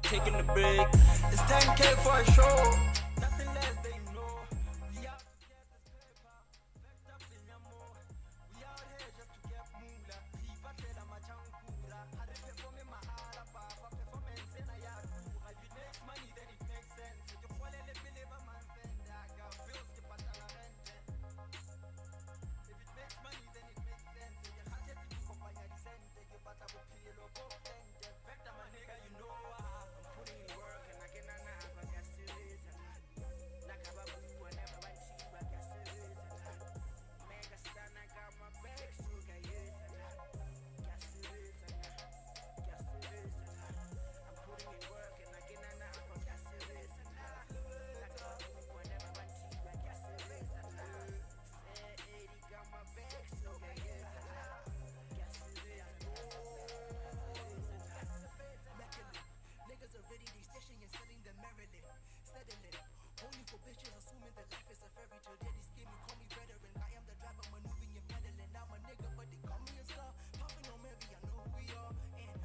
taking a break. It's 10K for a show. Nothing less they know. We out to get this paper. Backed up in your more. We out here just to get moolah. Keep a tail on my chankura. Had it performing my hala papa. Performance in a yard. If it makes money, then it makes sense. If you fall in the believer, man, then I got bills to pay the rent. If it makes money, then it makes sense. If you have to do company descent, you better go pay your go. Vector, my nigga, you know I'm putting in work and I cannot have a gas series. Nakababu, I never went to a gas series. Mega star, I got my back, so I use gas series. Gas series. I'm putting in work and I cannot have a gas series. Nakababu, I never went to a gas series. Say 80, got my back, so I use gas series. Niggas already they stashing and selling them merrily, settling. Only for bitches, assuming that life is a fairy tale. Daddy scheming, call me veteran. I am the driver, maneuvering and pedaling. I'm a nigga, but they call me a star. Popping on Mary, I know who we are. And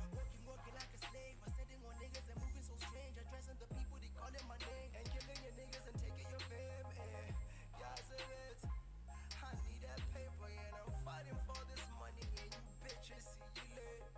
working like a slave. I'm sitting on niggas and moving so strange. Addressing the people, they calling my name. And killing your niggas and taking your fame. And yeah, I said it. I need that paper and I'm fighting for this money. And you bitches, see you later.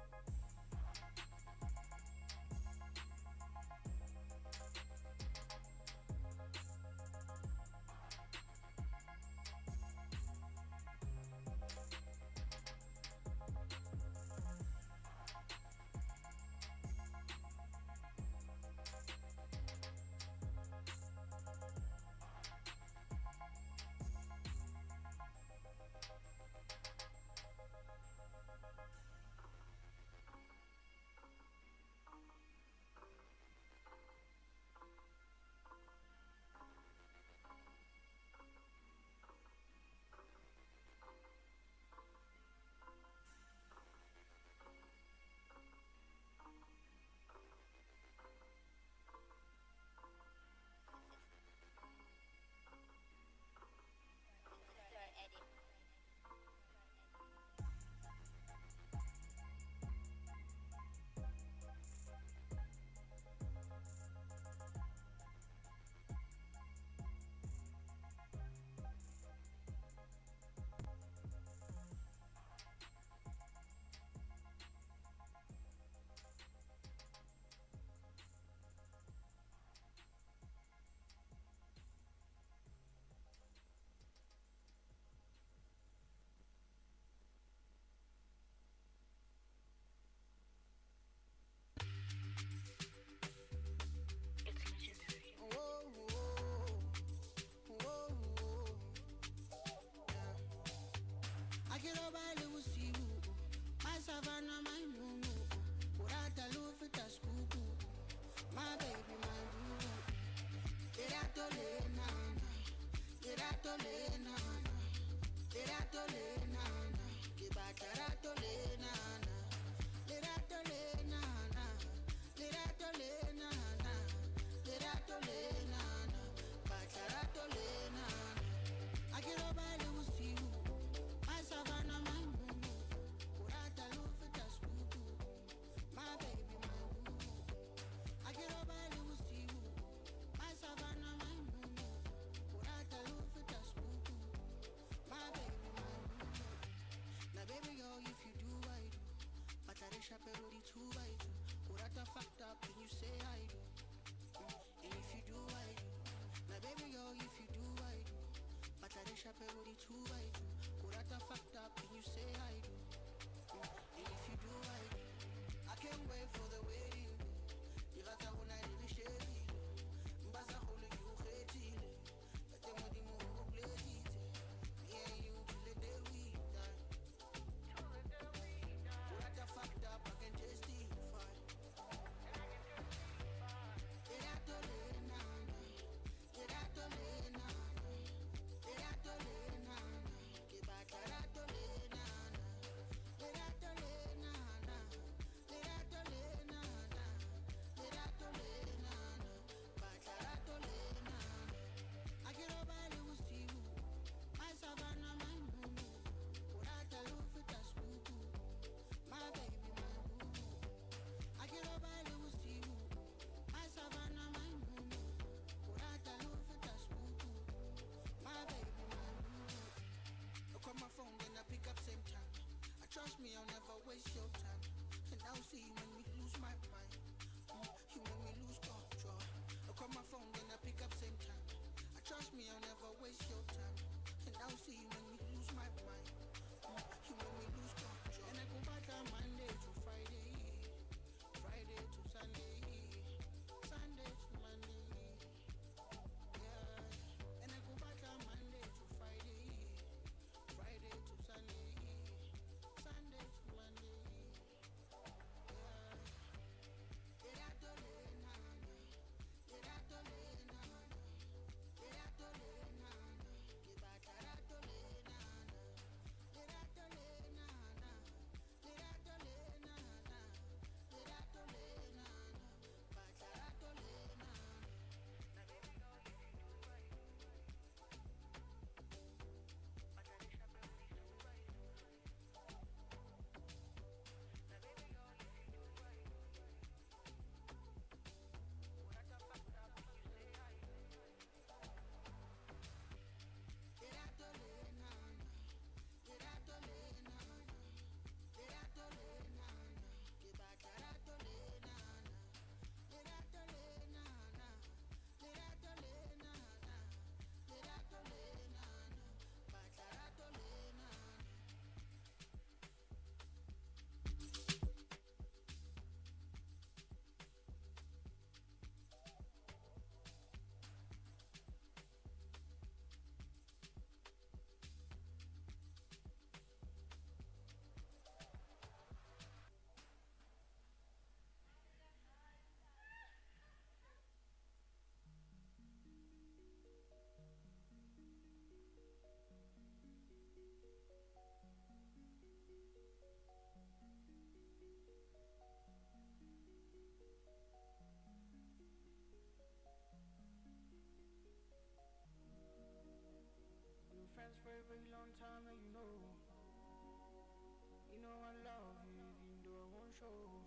show.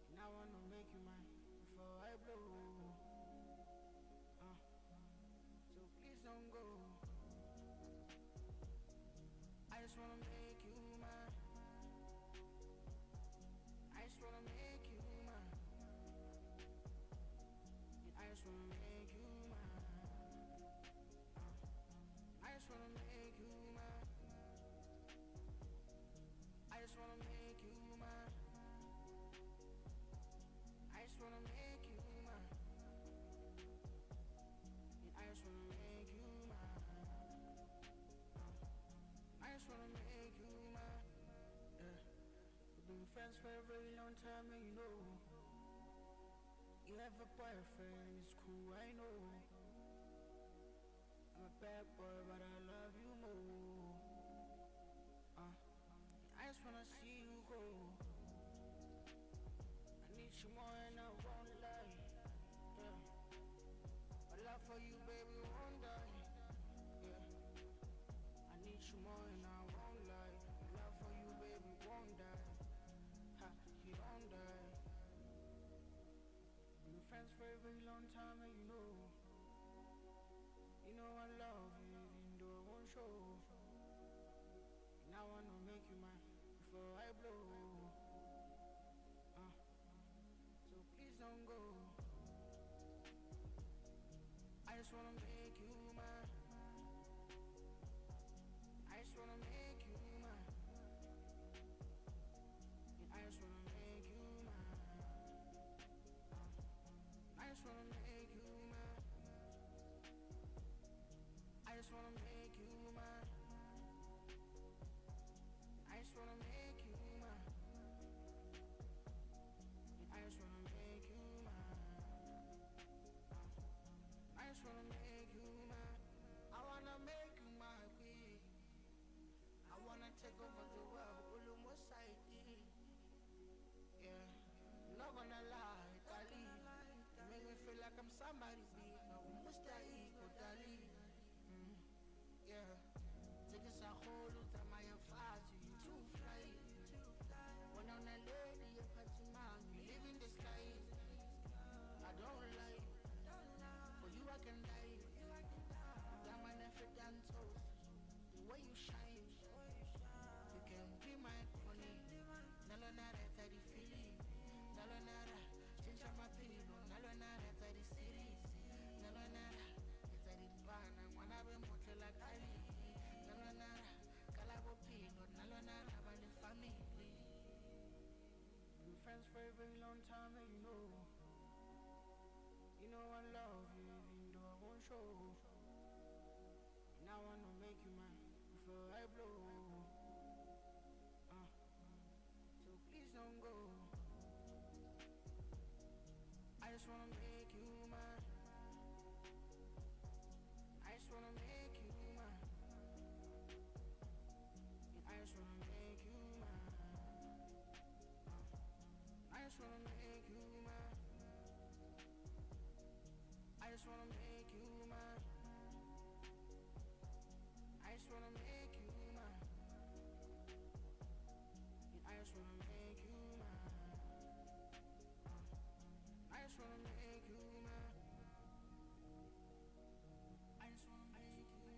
And I wanna make you mine before I blow. So please don't go. I just wanna make you mine. I just wanna make you mine. And I just wanna make you mine. I just wanna make you mine. I just wanna make you mine. I just wanna make you mine. And I just wanna make you mine. I just wanna make you mine. Yeah. We've been friends for a very long time, and you know you have a boyfriend. It's cool, I know. I'm a bad boy, but I love you more. I just wanna see you go. I need you more and I won't lie. Yeah. My love for you, baby, won't die. Yeah. I need you more and I won't lie. My love for you, baby, won't die. Ha, you don't die. We've been friends for a very long time, and you know I love you, even though I won't show. And I wanna make you mine before I blow. So please don't go. I just wanna make you mine. I just wanna make you mine. And I just wanna make you mine. I just wanna make you mine. I just wanna make you mine. I just wanna make you mine. And I just wanna make you mine. I just wanna make you mine. I wanna make you my queen. I wanna take over the world, almost I did. Yeah, not gonna lie, Dali. You make me feel like I'm somebody big. Almost I ego, Dali. Yeah, take us a whole lot of my fast. You too fly. When I'm a lady, you're patching man. You live in the sky. I don't lie. For you, I can die. Like my nephew done toast. The way you shine. You can be my honey. Nalo nara tadi feeling. Nalo nara change my pillow. Nalo nara tadi series. Nalo nara tadi bana. Wanna be motel like Ali. Nalo nara kalabo pillow. Nalo nara bali family. Been friends for a very long time, and you know I love you, even though I won't show. And I wanna make you mine before I blow. So please don't go. I just wanna make you mine. I just wanna make you mine. And I just wanna make you mine. I just wanna make you mine. I just wanna make you mine. I just wanna make you mine. And I just wanna make you mine. I just wanna make you mine. I just wanna make you mine. I just wanna make you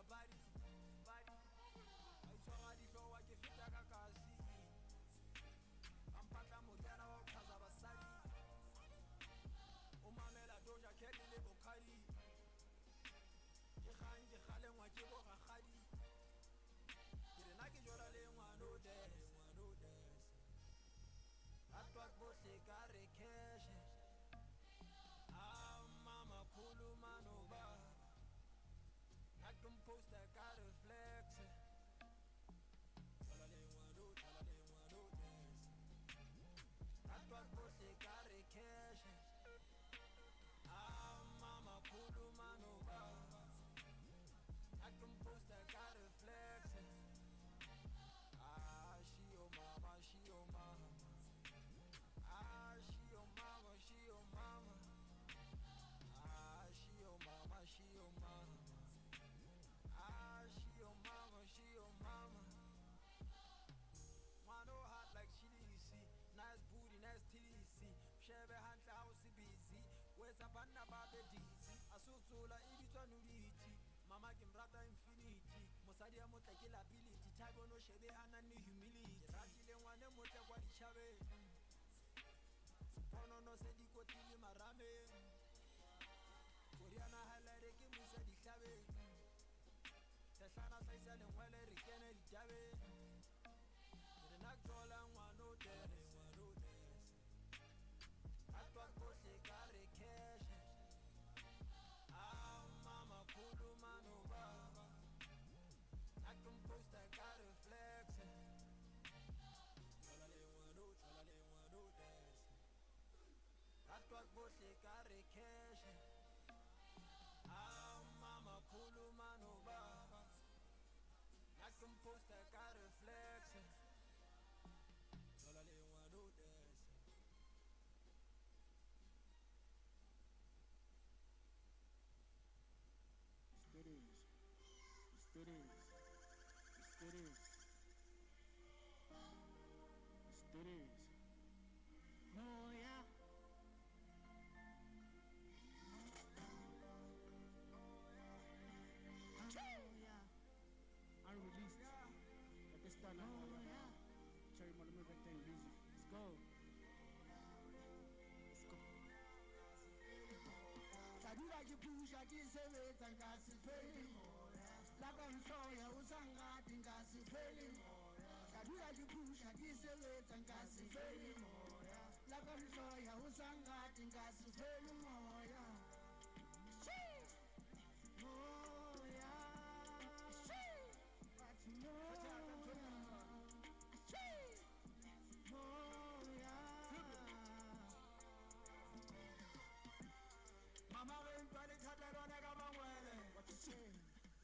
body. I saw the show I give it a kasi. I'm pata mutana wa kaza basali. Umamela doja kedi le bokali. Ke khale ngwa ke bo gagadi. Ke rena ke jora le ngwa no dance. Atwa go se kare cash. Ah mama kulu mano ba. I can post that got a flex. Chala le ngwa no dance. Atwa go se kare cash. Ah mama kulu mano ba. I can post that got a flex. Ah she oh mama. Ah she oh mama. Ah she oh mama. Ah she oh mama. Mano hot like chili. Nice booty, nice TDC. Shebe hantle house busy. Where's a banda babe dizzy? Asutsula ibitwa nudity. Mama kimrata infinity. Mosadi ya motekila ability. Type no shebe hana ni humility. Ratile ngwane mote kwa dichabe. Pono no se dikotili marame. Koreana halare ke musa dihlabe. Tehlana saisa lengwele rikene dijabe. Renak jola ngwano dance. Atwa kohle kare cash. Ah mama kulu mano baba. I can post that got a flex. Chala le ngwano dance. Atwa kohle kare cash. Ah mama kulu mano baba. I can post that got a flex. Chala le ngwano dance. Students. Oh yeah. Unreleased. At this time, Cherry Monument music. Let's go. Sadura kipusha kisebenza ngasifeli moya lapha ngihloya usangadi ngasifeli moya Sadura kipusha kisebenza ngasifeli moya lapha ngihloya usangadi ngasifeli moya moya Mama went to the Catalan Gamawele. What you say?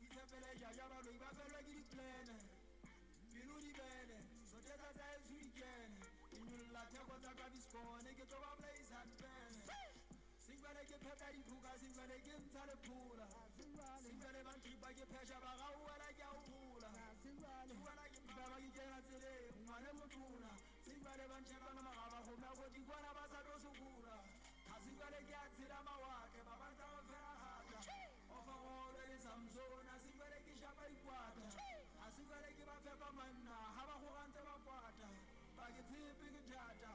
It's a village, I have a river, I feel like it's playing. Piludi bene, so just as I weekend. In your latte, what I got is born, and get over place at Ben. Sing when I get Peta in Puga, sing when I get Talapula. Sing when I want to buy a Pesha, but how will I get Pula? Sing when I get Baba today, Manamutuna. Sing when I want to check on my home, I would you want about Sukura. Asingale kiatsila mawake mabanta waferahaga Ofawole ni Samson asingale kishapa ikwata Asingale kibafepa manna haba kukante wakwata Bagitipi kitata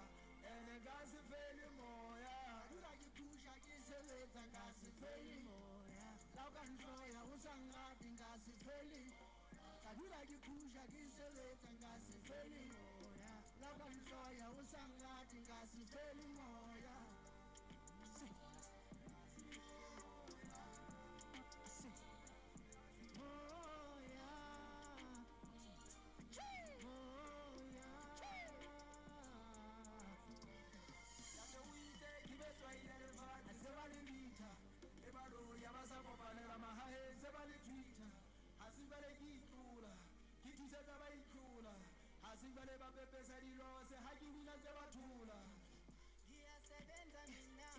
ene ngasi feli moya Dura kikusha kiseleza ngasi feli moya Lauka nsoya usangati ngasi feli Dura kikusha kiseleza ngasi feli moya Lauka nsoya usangati ngasi feli moya Asingale bapepesa dilose hakimina zebathula Ngiyasebenza mina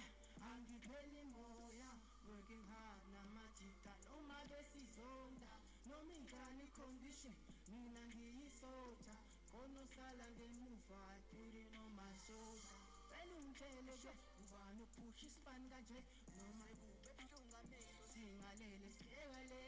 angipheli moya working hard namajika noma besizonda noma ingane condition mina ngiyisoja konosala ngemuva put it on my shoulder Vele ungitshele ke ubani uphusha isipani kanje noma kube buhlungu amehlo singalele sikelelo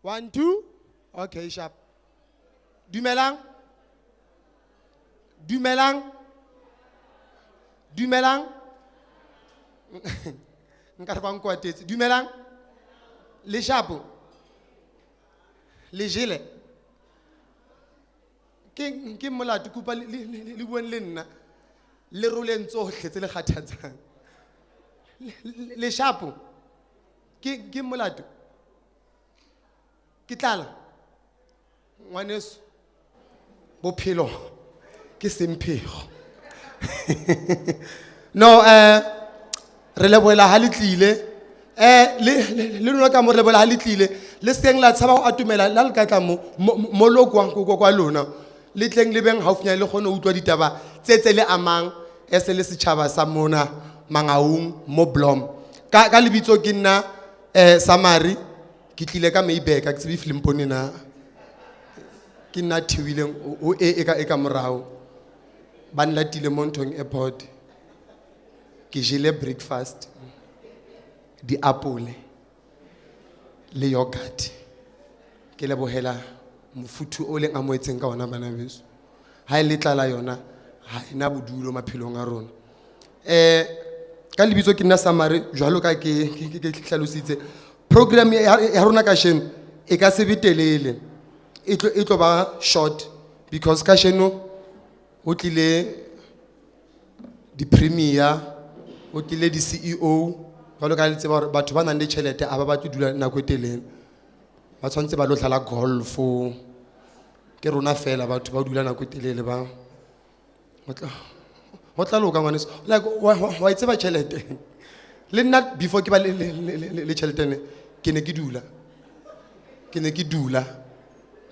1, 2. Okay, sharp. Dumelang. Dumelang. Dumelang. Dumelang. Les chapeaux. Les gilets. Qui me l'a tout coupé les bonnes les roulants les chapeaux. Qui me l'a tout. Qui t'a one is Bopilo. Qui s'impire. Non, relève la halitlile. Le nous avons relève la halitlile. Le seng la tsaba atumela la lkata mo lokwa ko kwa lona. Le tleng le beng haufinya le khone utwa ditaba tsetse le amang ese le setjhaba sa mona Mangaung mo Blom ka lebitso ke nna Summary ke tlile ka Mayback ka tsebe Flimpone na ke nna Thewileng o e ka morao ba nlatile Montong Airport ke jele breakfast di apole le yogurt ke lebohela mofuthu o leng a moetseng ka ona bana beso ha ile tlala yona ha ina bodulo maphelong a rona ka lebitso ke nna Summary jwalo ka ke hlalositse program ya rona ka sheno e ka se betelele e tlo ba short because ka sheno o tlile di premier o tlile di CEO jwalo ka le tseba hore batho ba nang le tšhelete a ba batho dula nako e telele ba tshwantse ba lo tlala golf ke rona fela batho ba dula nako e telele ba ho tla loka ngwaneso like wa itseba tšhelete le nna before ke ba le tšhelete ne ke ne ke dula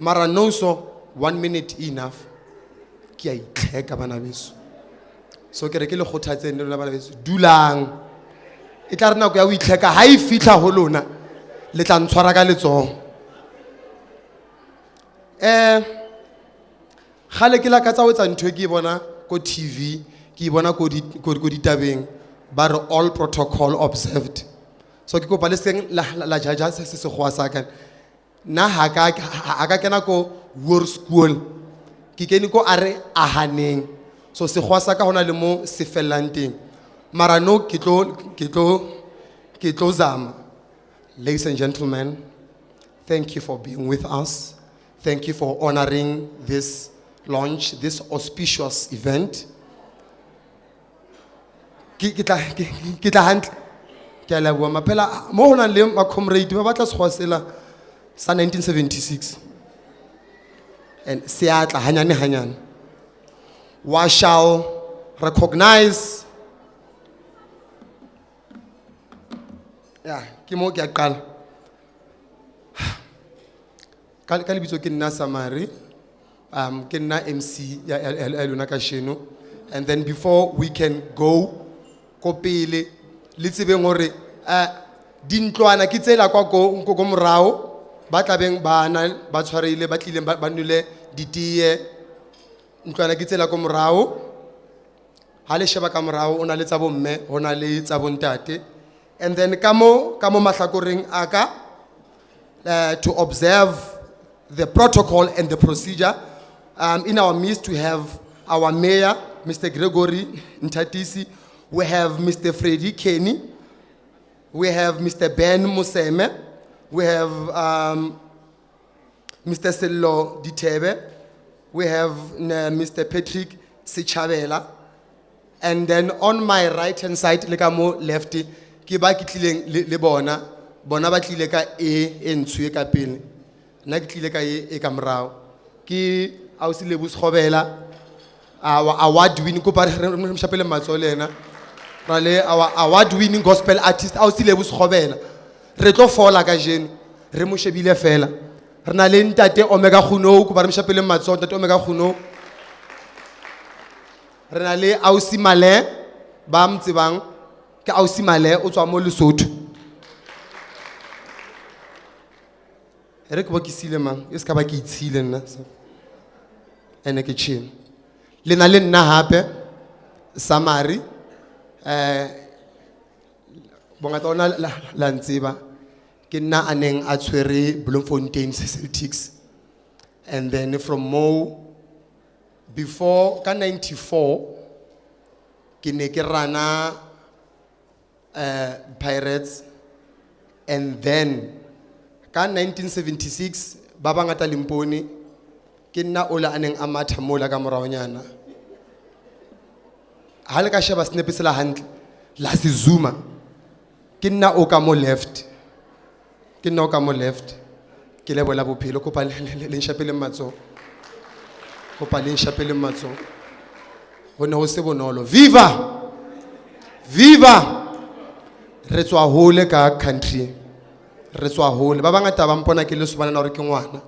mara no so 1 minute enough ke a itlheka bana beso so ke re ke le kgothatseng le bana beso dulang e tla re nako ya o itlheka ha e fitla ho lona le tla ntshwara ka letsoho gale ke la ka tsa o etsa ntho ke bona ko TV ke bona ko ditabeng ba re all protocol observed so ke kopa le seng la jaja se go sa ka na ha ka kena ko war school ke kene ko are ahaneng so se go sa ka hona le mo se fellang teng mara no ke tlo zama. Ladies and gentlemen, thank you for being with us. Thank you for honoring this launch, this auspicious event. Ke tla hantle ke la bua mapela mo hona le ma comrade ba batla se khosela sa 1976 and seatla hanyane we shall recognize ke mo ke a qala ka lebitso ke nna Summary ke nna MC ya lona ka sheno and then before we can go ko pele le tsebeng hore dintlwana ke tsela kwa ko morao ba tlabeng bana ba tshwareile ba tlileng ba nule ditie ntlwana ke tsela ko morao ha le sheba ka morao ona le tsa bomme hona le tsa bontate and then kamo mahlakoreng aka to observe the protocol and the procedure in our midst we have our mayor Mr. Gregory Ntatisi. We have Mr. Freddie Kenny. We have Mr. Ben Museme. We have Mr. Sello Ditebe. We have Mr. Patrick Sichabela. And then on my right hand side, lekamo lefty, ke ba ke tlileng le bona ba tlile ka ntshwe ka pele. Nna ke tlile ka e ka morao. Ke ausi Lebus Khobela, our award winning ko pa re mshapele matsolena. Rale our award winning gospel artist ausi Lebus Khobela. Re tlo fola ka jeno, re mo shebile fela. Re na le ntate Omega Khuno ko ba re mshapele matso ntate Omega Khuno. Re na le ausi Male ba mtsebang ke ausi Male o tswa mo Lesotho. Re ke bokisile mang e ska ba ke itshile nna ene ke tshimo le na le nna hape Summary bongata ona la ntseba ke nna aneng a tshwere Bloemfontein Celtics and then from Mo before ka 94 ke ne ke rana Pirates and then ka 1976 ba bangata Limponi ke nna ola aneng a matha mola ka moraonyana ha le ka sheba snap se la hantle la se zooma ke nna o ka mo left ke nna o ka mo left ke le bola bophelo kopa le nshapele matso kopa le nshapele matso hone ho se bonolo viva re tswa hole ka country re tswa hole ba bangata ba mpona ke le sobana na hore ke ngwana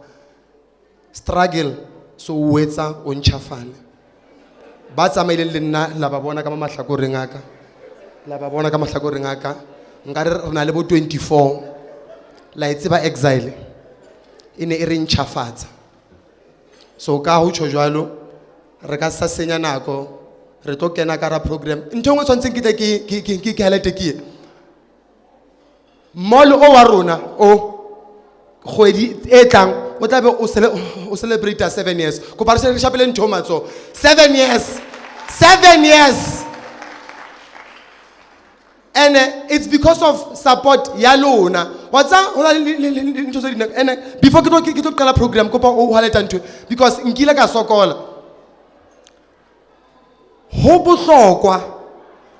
struggle so o etsa o ntshafale ba tsamaileng le nna la ba bona ka mahlakoreng aka la ba bona ka mahlakoreng a ka nka re na le bo 24 la e tseba exile e ne e re ntšhafatsa so ka ho tsho jwalo re ka sa senya nako re tlo kena ka ra program ntho engwe tshwantseng ke highlight ke mall o wa rona o kgwedi e tlang o tla be o celebrate 7 years ko ba re shapele ntho matso 7 years and it's because of support ya lona watsa hona le ntho tse dina and before ke tlo qala program kopa o haleta ntho because nkile ka sokola ho bohlokwa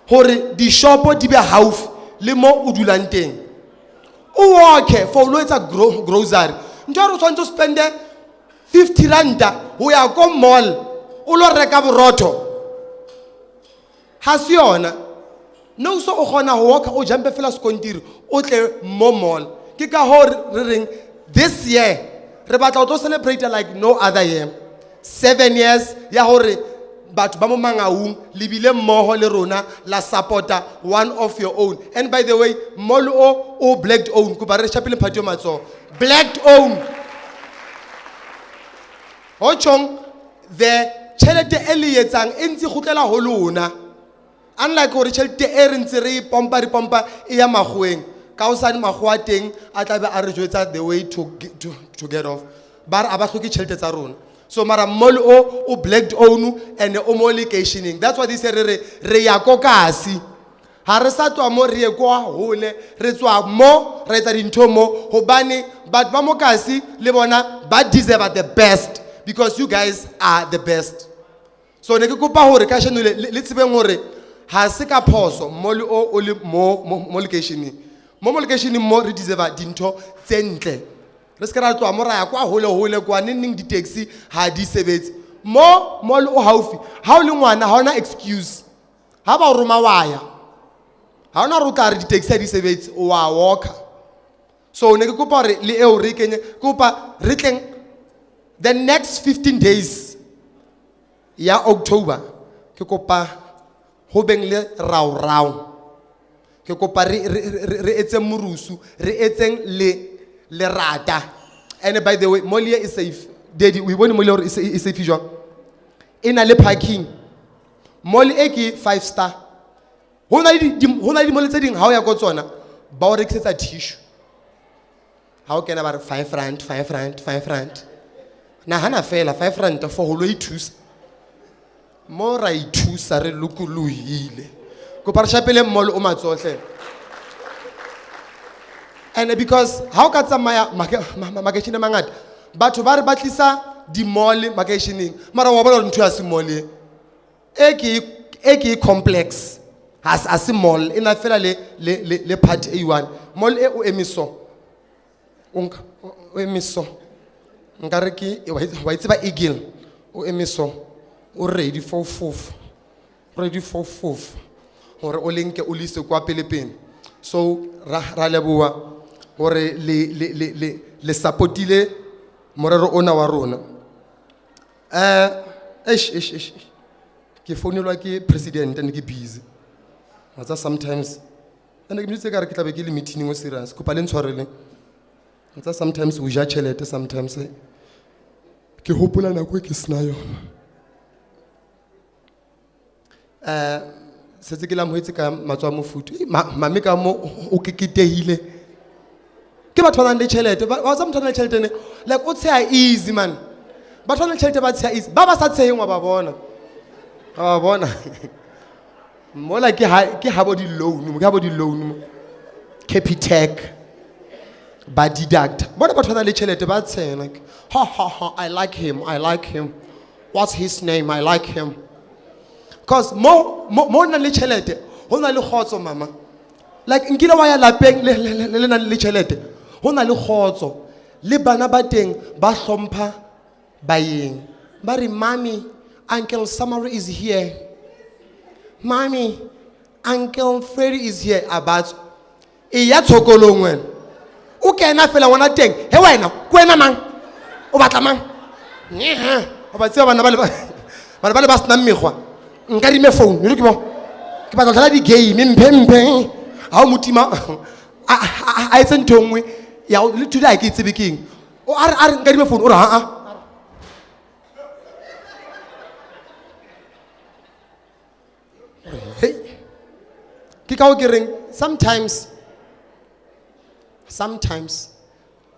hore di shopo di be haufi le mo o dulang teng o walk for lo etsa grocery ntho re tshwantse spend 50 rand ho ya ko mall o lo reka borotho ha se yona no so o gona ho walk o jump fela skontiri o tle mo mall ke ka ho re reng this year re batla to celebrate like no other year 7 years ya hore batho ba mo mangaung libile mmoho le rona la supporta one of your own and by the way mall o black own ko ba re chapile phatyo matso black own ho chong the chelete eli etsang entsi khutlela ho lona unlike hore chelete e re ntse re pompa e ya magweng ka o sane magwa teng a tla be a re jwetsa the way to get off bar aba hloke chelete tsa rona so mara mall o black own and o mo locationing that's why they say re ya kokasi ha re sa tswa mo re ye kwa hole re tswa mo re etsa dintho mo hobane batho ba mo kasi le bona ba deserve the best because you guys are the best so ne ke kopa hore ka sheno le tsebeng hore ha se ka phoso mall o le mo locationing mo re deserve dintho tse ntle re ska ra tswa mo ra ya kwa hole kwa nning di taxi ha di sebetse mo mall o haufi ha o le ngwana ha ona excuse ha ba o roma waya ha ona ruta re di taxi di sebetse o wa walk so ne ke kopa re le eo re kenye kopa re tleng the next 15 days ya October ke kopa ho beng le rao ke kopa re etse murusu re etseng le rata and by the way Molia is safe daddy we bone Molia is safe jwa ina le parking mall e ke 5 star hona di mall tse ding ha o ya go tsona ba o rekisetsa tissue ha o kena ba re 5 rand na hana fela 5 rand for ho lo ithusa mo ra ithusa re lokulohile ko pa re shapele mall o matsohle and because how ka tsamaya makashine mangata batho ba re batlisa di mall makashining mara wa bona ntho ya se mall e ke complex has a mall ina fela le part A1 mall e o emiso o emiso ngare ke wa itse eagle o emiso o ready for hore o lenke o lise kwa pelepeng so ra leboa hore le supportile morero ona wa rona ke founelwa ke president and ke busy matsa sometimes and ke ntse ka re ke tlabe ke le meeting o serious kopa le ntshwarele matsa sometimes o ja chelete sometimes ke hopola nako ke sna yona setse ke la moetse ka matswa mofutu mame ka mo o keketehile ke batho ba nang le chelete ba tsa mthana le chelete ne like o tsaya easy man batho ba le chelete ba tsaya easy ba sa tseyeng wa ba bona mola ke ha bo di loan Capitec ba deduct bona batho ba nang le chelete ba tsaya like ha I like him what's his name I like him because mo na le chelete ho na le khotso mama like nkile wa ya lapeng le na le chelete ho na le khotso le bana ba teng ba hlompha bayeng ba re mommy uncle Samari is here mommy uncle Freddie is here about e ya tshokolong wena o kena fela wona teng he wena kwena mang o batla mang o ba tseba bana ba le ba sna mmegwa nka di me phone re ke ke batla tlhala di-game mphe ha o motima a etse ntho nngwe ya le thuto ha ke tsebe keng o a re nka dime phone o re hey ke ka o ke reng sometimes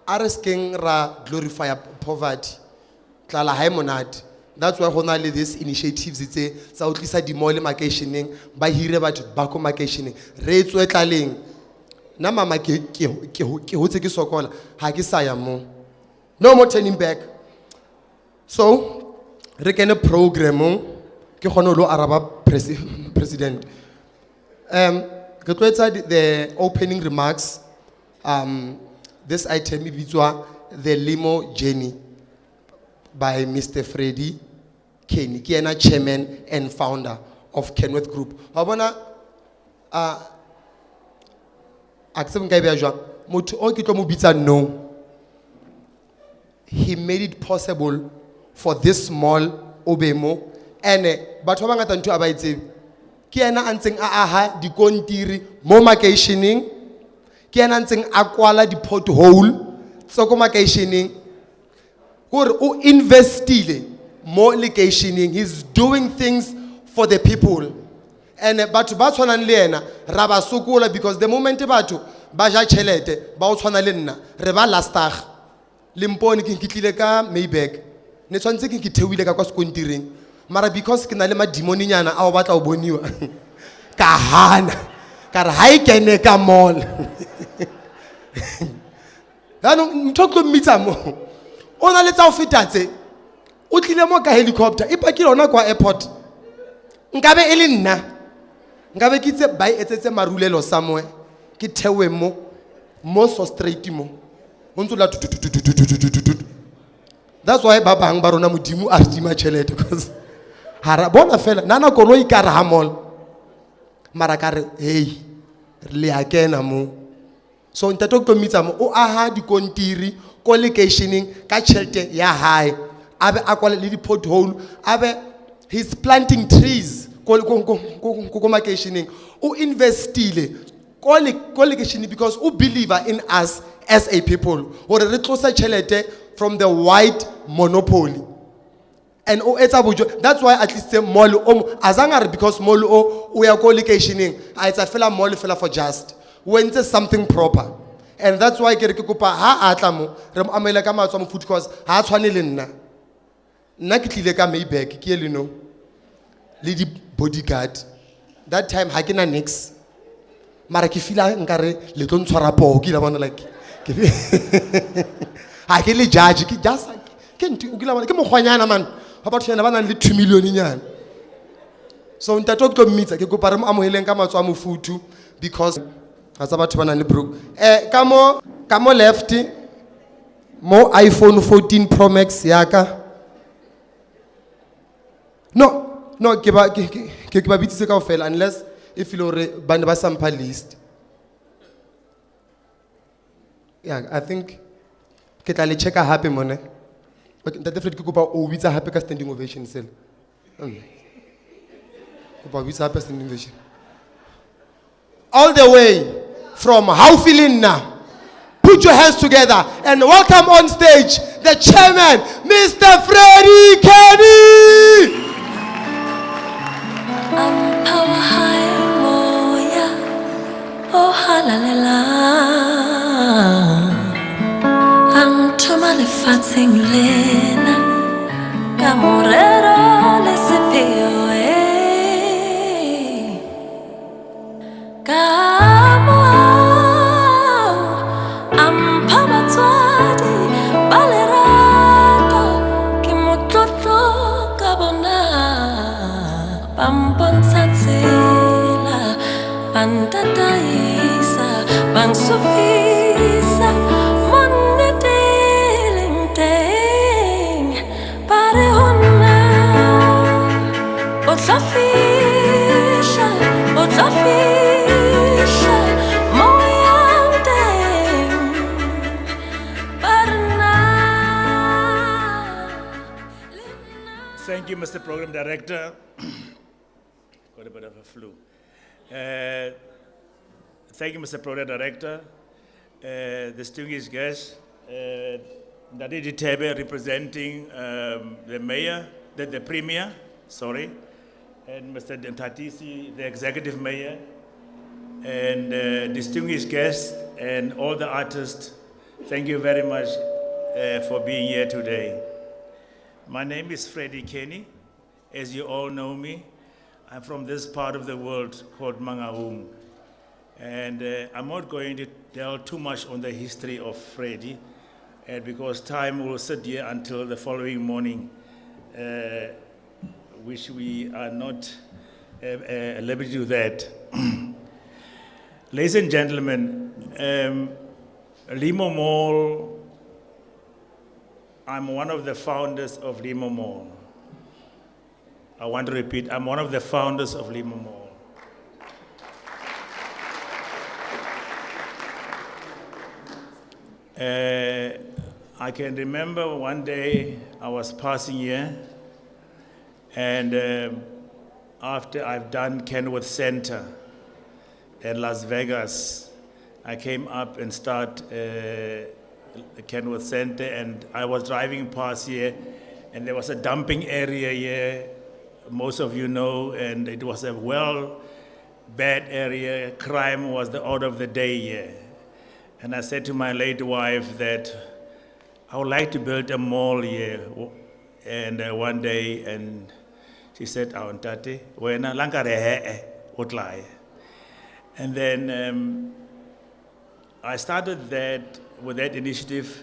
a re skeng ra glorify poverty tlala ha e monate. That's why gona le this initiatives tse tsa o tlisa di-mall makeisheneng ba hire batho ba ko makeisheneng re tswe tlaleng na mama ke hotse ke sokola ha ke sa ya mo no more turning back. So re kene programmong ke gone lo araba president ke tloetsa the opening remarks. This item bitswa the Limo journey by Mr. Freddie Kenny, ke ena chairman and founder of Kenworth Group. Wa bona a ke tsebe nka e beha jwang motho o ke tlo mo bitsa no, he made it possible for this small obemo and batho ba bangata ntho a ba itsebe ke ena a ntseng a aha dikontiri mo makeisheneng, ke ena a ntseng a kwala di-pothole tse ko makeisheneng gore o investile mo locationing. He's doing things for the people and batho ba tshwanang le ena ra ba sokola because the moment batho ba ja tšhelete ba o tshwana le nna re ba lastag Limpopo ke tlile ka Maybach ne tshwantse ke theoile ka kwa sekontireng mara because ke na le madimoninyana a o batla o boniwa ka hana ka re ha e kene ka mall ganong ntho tlo mmitsa mo o na le tsa o fetatse o tlile mo ka helicopter e pakile ona kwa airport nkabe e le nna nkabe ke tse ba etsetse marulelo somewhere ke thewe mo so straight mo o ntse la that's why ba bang ba rona modimo a re tima tšhelete because hara bona fela nana koloi ka re ha mall mara ka re hey le a kena mo so ntate go mitsa mo o aha dikontiri ko locationing ka tšhelete ya hae abe a kwala le di-pothole abe he's planting trees ko makeisheneng o investile ko locationing because o believer in us as a people gore re tlosa tšhelete from the white monopoly and o etsa bojo. That's why at least mall azanga because mall o ya ko locationing a etsa fela mall fela for just when it's something proper. And that's why ke re ke kopa ha atla mo re mo amela ka matswa mo food course ha tshwane le nna ke tlile ka Maybach ke le no le di bodyguard that time ha ke na nix mara ke fila nkare le tlo ntshwara po ke la bona like ke ha ke le judge ke just ke nti o ke la bona ke mogwanyana man ba batho yana ba nang le 2 million nyana so ntato ke tlo mmitsa ke kopa re mo amoheleng ka matswa mo futu because ga tsa batho ba nang le broke ka mo left mo iPhone 14 Pro Max yaka no ke ba bitsitse kaofela unless if you re ba ne ba sample list. Yeah, I think ke tla le checka happy mone okay ntate Fred ke kopa o bitsa happy ka standing ovation sel kopa bitsa happy standing ovation all the way from Haufilinna. Put your hands together and welcome on stage the chairman, Mr. Freddie Kenny. Power high, oh yeah, oh halalela. Toma le fatsing lena, camorero le sepeo Kamo ampama twadi balerato ke motlotlo ka bona pamponsatela pantataisa bangsupisa monetelenteng pare honna otlafisha Thank you, Mr. Program Director. Got a bit of a flu. Uh, Thank you, Mr. Project Director, distinguished guests, Nadidi Tebe representing the mayor, the premier, sorry, and Mr. Dentatisi, the executive mayor, and distinguished guests and all the artists. Thank you very much for being here today. My name is Freddie Kenny. As you all know me, I'm from this part of the world called Mangaung. And I'm not going to delve too much on the history of Freddie, because time will sit here until the following morning, which we are not at liberty to do that. Ladies and gentlemen, Limo Mall, I'm one of the founders of Limo Mall. I want to repeat, I'm one of the founders of Limo Mall. I can remember one day I was passing here, and after I've done Kenwood Center in Las Vegas, I came up and start Kenwood Center, and I was driving past here, and there was a dumping area here, most of you know, and it was a bad area. Crime was the order of the day here. And I said to my late wife that I would like to build a mall here. And one day, and she said, "Auntie, wena langare utlai." And then I started with that initiative,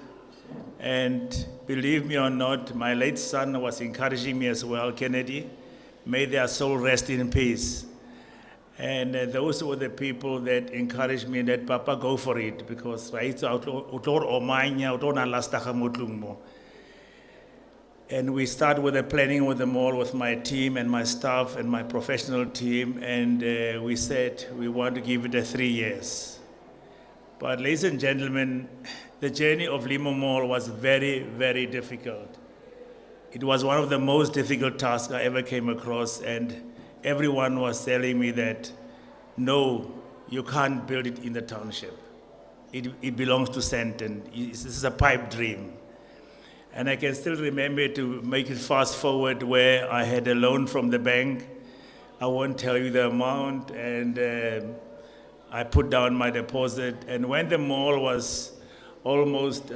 and believe me or not, my late son was encouraging me as well, Kennedy. May their soul rest in peace. And those were the people that encouraged me that, Papa, go for it, because and we started with the planning with the mall with my team and my staff and my professional team, and we said we want to give it 3 years. But ladies and gentlemen, the journey of Limo Mall was very, very difficult. It was one of the most difficult tasks I ever came across, and everyone was telling me that, no, you can't build it in the township. It belongs to Sandton. This is a pipe dream. And I can still remember, to make it fast forward, where I had a loan from the bank. I won't tell you the amount, and I put down my deposit. And when the mall was almost,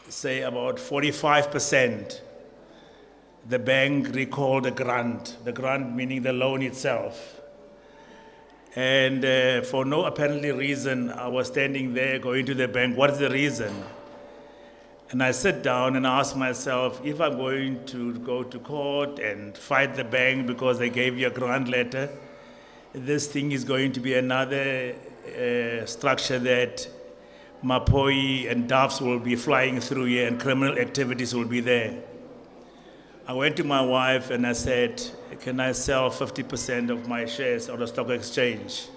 say about 45%, the bank recalled the grant meaning the loan itself. And for no apparently reason, I was standing there going to the bank, what is the reason? And I sat down and asked myself, if I'm going to go to court and fight the bank because they gave you a grant letter, this thing is going to be another structure that Mapoi and doves will be flying through here and criminal activities will be there. I went to my wife and I said, can I sell 50% of my shares on the stock exchange?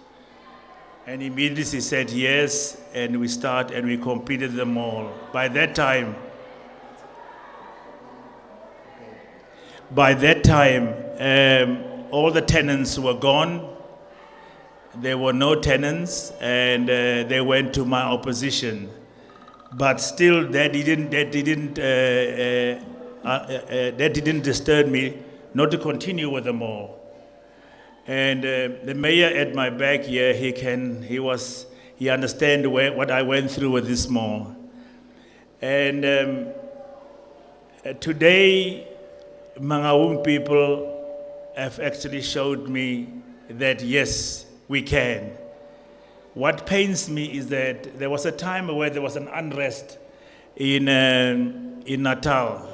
And immediately she said yes, and we completed the mall. By that time, all the tenants were gone. There were no tenants, and they went to my opposition. But still, that didn't disturb me not to continue with the mall. And the mayor at my back here, he understands what I went through with this mall. And today, Mangaung people have actually showed me that yes, we can. What pains me is that there was a time where there was an unrest in Natal,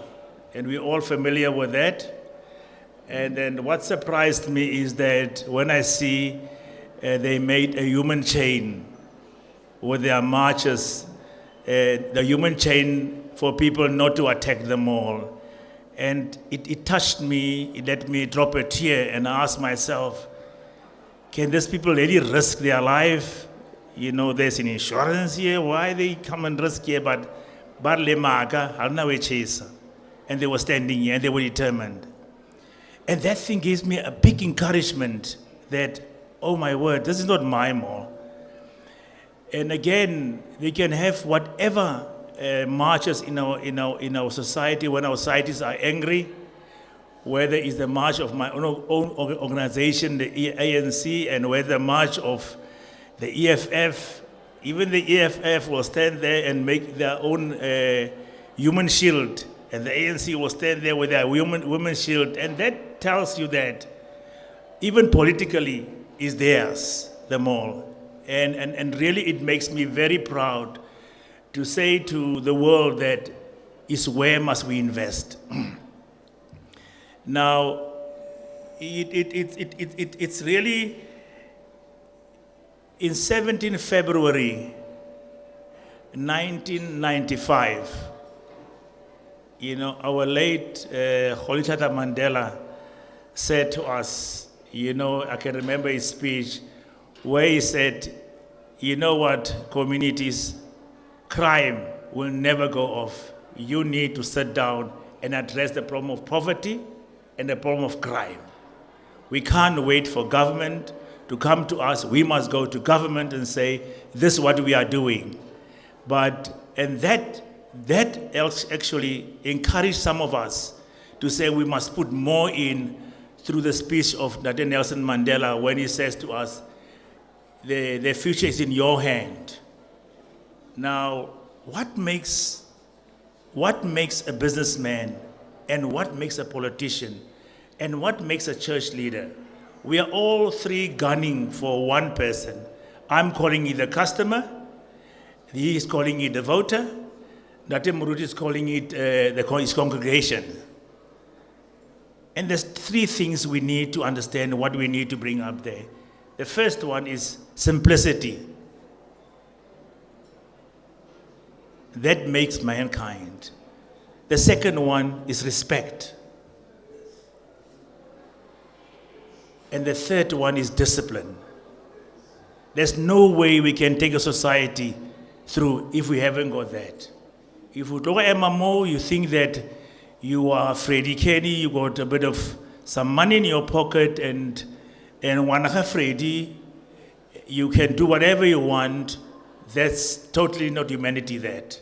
and we're all familiar with that. And then what surprised me is that when I see they made a human chain with their marches, the human chain for people not to attack the mall. And it touched me, it let me drop a tear, and I asked myself, can these people really risk their life? You know, there's an insurance here, why they come and risk here? But and they were standing here and they were determined. And that thing gives me a big encouragement that, oh my word, this is not my mall. And again, they can have whatever marches in our society when our societies are angry, whether it's the march of my own organization, the ANC, and whether the march of the EFF. Even the EFF will stand there and make their own human shield, and the ANC will stand there with their women shield, and that tells you that even politically is theirs, the mall. And really it makes me very proud to say to the world that is where must we invest. Now, it's really in 17 February 1995, our late Rolihlahla Mandela said to us, I can remember his speech where he said, you know what, communities, crime will never go off. You need to sit down and address the problem of poverty and the problem of crime. We can't wait for government to come to us. We must go to government and say, this is what we are doing. And that actually encouraged some of us to say we must put more in through the speech of Dr. Nelson Mandela when he says to us, the future is in your hand. Now, what makes a businessman and what makes a politician and what makes a church leader? We are all three gunning for one person. I'm calling it the customer, he is calling it the voter, Dr. Muruti is calling it his congregation. And there's three things we need to understand what we need to bring up there. The first one is simplicity. That makes mankind. The second one is respect. And the third one is discipline. There's no way we can take a society through if we haven't got that. If you look at MMO, you think that you are Freddie Kenny, you got a bit of some money in your pocket, and Wanaka Freddie, you can do whatever you want. That's totally not humanity, that.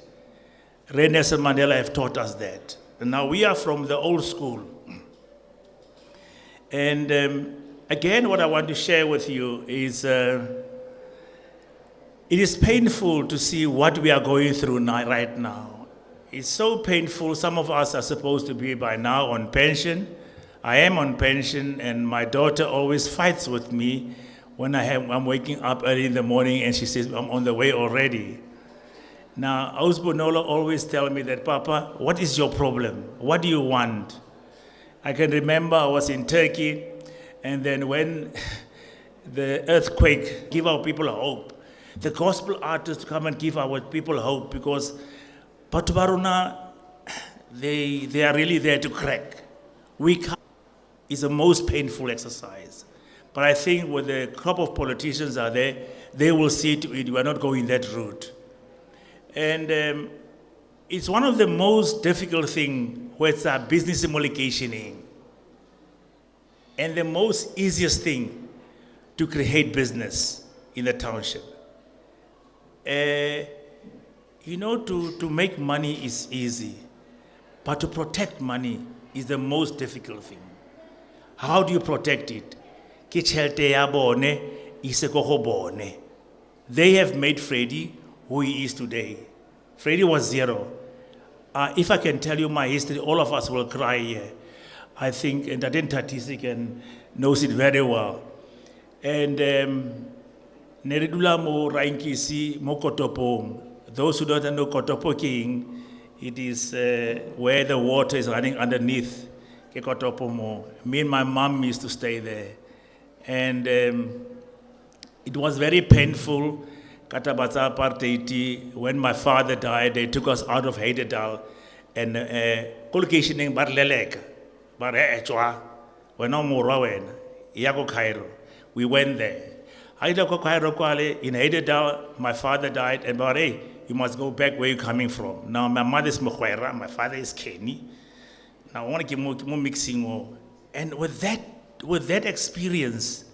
Nelson Mandela have taught us that. And now we are from the old school. And again, what I want to share with you is it is painful to see what we are going through right now. It's so painful. Some of us are supposed to be by now on pension. I am on pension, and my daughter always fights with me when I'm waking up early in the morning and she says, I'm on the way already. Now, Ausbonola always tell me that, Papa, what is your problem? What do you want? I can remember I was in Turkey, and then when the earthquake gave our people hope, the gospel artists come and give our people hope, because Patubaruna, they are really there to crack. It's the most painful exercise. But I think when the crop of politicians are there, they will see to it, we are not going that route. And it's one of the most difficult things where it's a business implication. And the most easiest thing to create business in the township. To make money is easy, but to protect money is the most difficult thing. How do you protect it? They have made Freddie who he is today. Freddie was zero. If I can tell you my history, all of us will cry here. I think, and Daden Tatisi knows it very well. And Neredula mo Rainkisi mo Kotopong. Those who don't know Kotopo King, it is where the water is running underneath Kotopo. Me and my mom used to stay there. And it was very painful. Katabatsa Parteiti, when my father died, they took us out of Heidedal and Kulkishining Barlelek, Barechwa, when no more Rowan, Yago Cairo. We went there. Haidako Cairo Kwale, in Heidedal, my father died, and Bare, you must go back where you're coming from. Now, my mother is Mkhwera, my father is Kenny. Now, I want to keep more mixing more. And with that experience,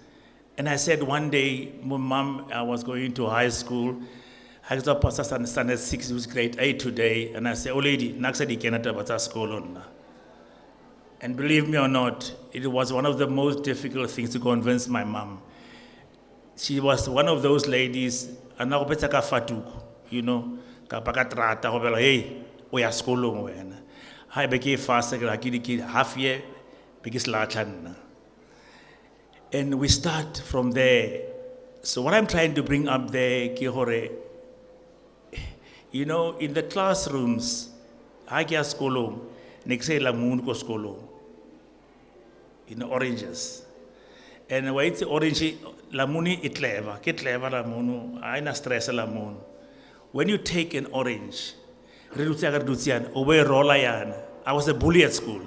and I said one day, my mom, I was going to high school. I was up past standard 6, it was grade 8 today. And I said, oh lady, naksadi kenata bata school on. And believe me or not, it was one of the most difficult things to convince my mom. She was one of those ladies, and now you know, hey, we are school. I became faster, half year, because and we start from there. So what I'm trying to bring up there, Kihore, you know, in the classrooms, I get school, next day la moon ko school, in the oranges. And when it's orange, la moon it clever, get clever la moon, I na stress la moon. When you take an orange, I was a bully at school.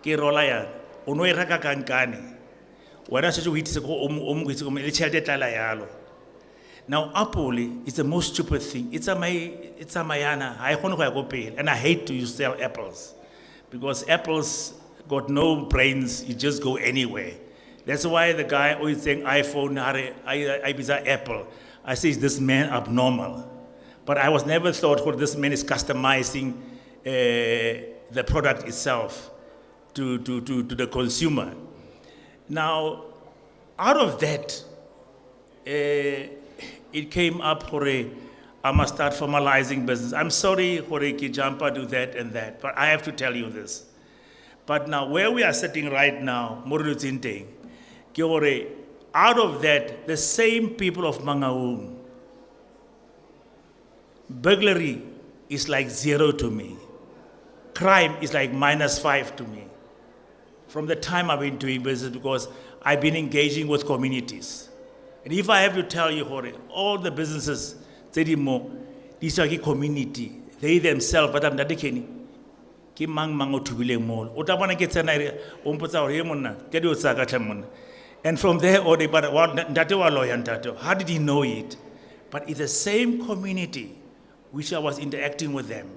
Ke rolayan, ono iraka kankani. When I said we now apple is the most stupid thing. It's a mayana. I go pay, and I hate to sell apples because apples got no brains. You just go anywhere. That's why the guy always saying iPhone, I bizarre Apple. I say, is this man abnormal? But I was never thought what this man is customizing the product itself to the consumer. Now, out of that, it came up, I must start formalizing business. I'm sorry, Kijampa do that and that, but I have to tell you this. But now, where we are sitting right now, out of that, the same people of Mangaung, burglary is like 0 to me. Crime is like -5 to me. From the time I've been doing business, because I've been engaging with communities. And if I have to tell you, all the businesses, these are community, they themselves, but I'm not the and from there, how did he know it? But it's the same community which I was interacting with them,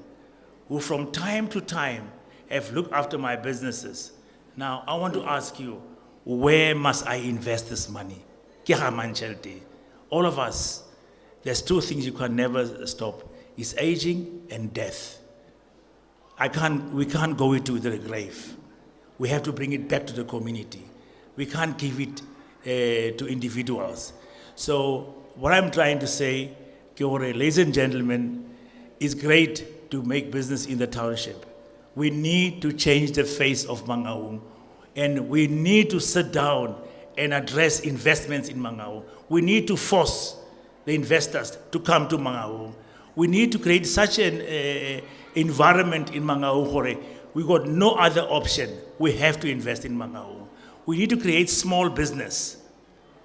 who from time to time have looked after my businesses. Now, I want to ask you, where must I invest this money? All of us, there's 2 things you can never stop. It's aging and death. We can't go into the grave. We have to bring it back to the community. We can't give it to individuals. So what I'm trying to say, ladies and gentlemen, it's great to make business in the township. We need to change the face of Mangaung, and we need to sit down and address investments in Mangaung. We need to force the investors to come to Mangaung. We need to create such an environment in Mangaung. We got no other option. We have to invest in Mangaung. We need to create small business,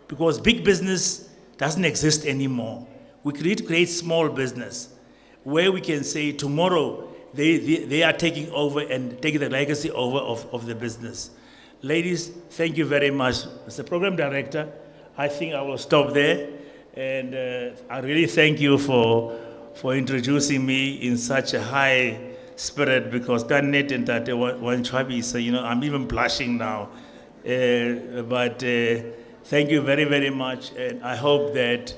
because big business doesn't exist anymore. We need to create small business where we can say tomorrow they are taking over and taking the legacy over of the business. Ladies, thank you very much. Mr. Program Director, I think I will stop there. And I really thank you for introducing me in such a high spirit, because Kanet and Tate one Chwabi, so I'm even blushing now. But thank you very, very much. And I hope that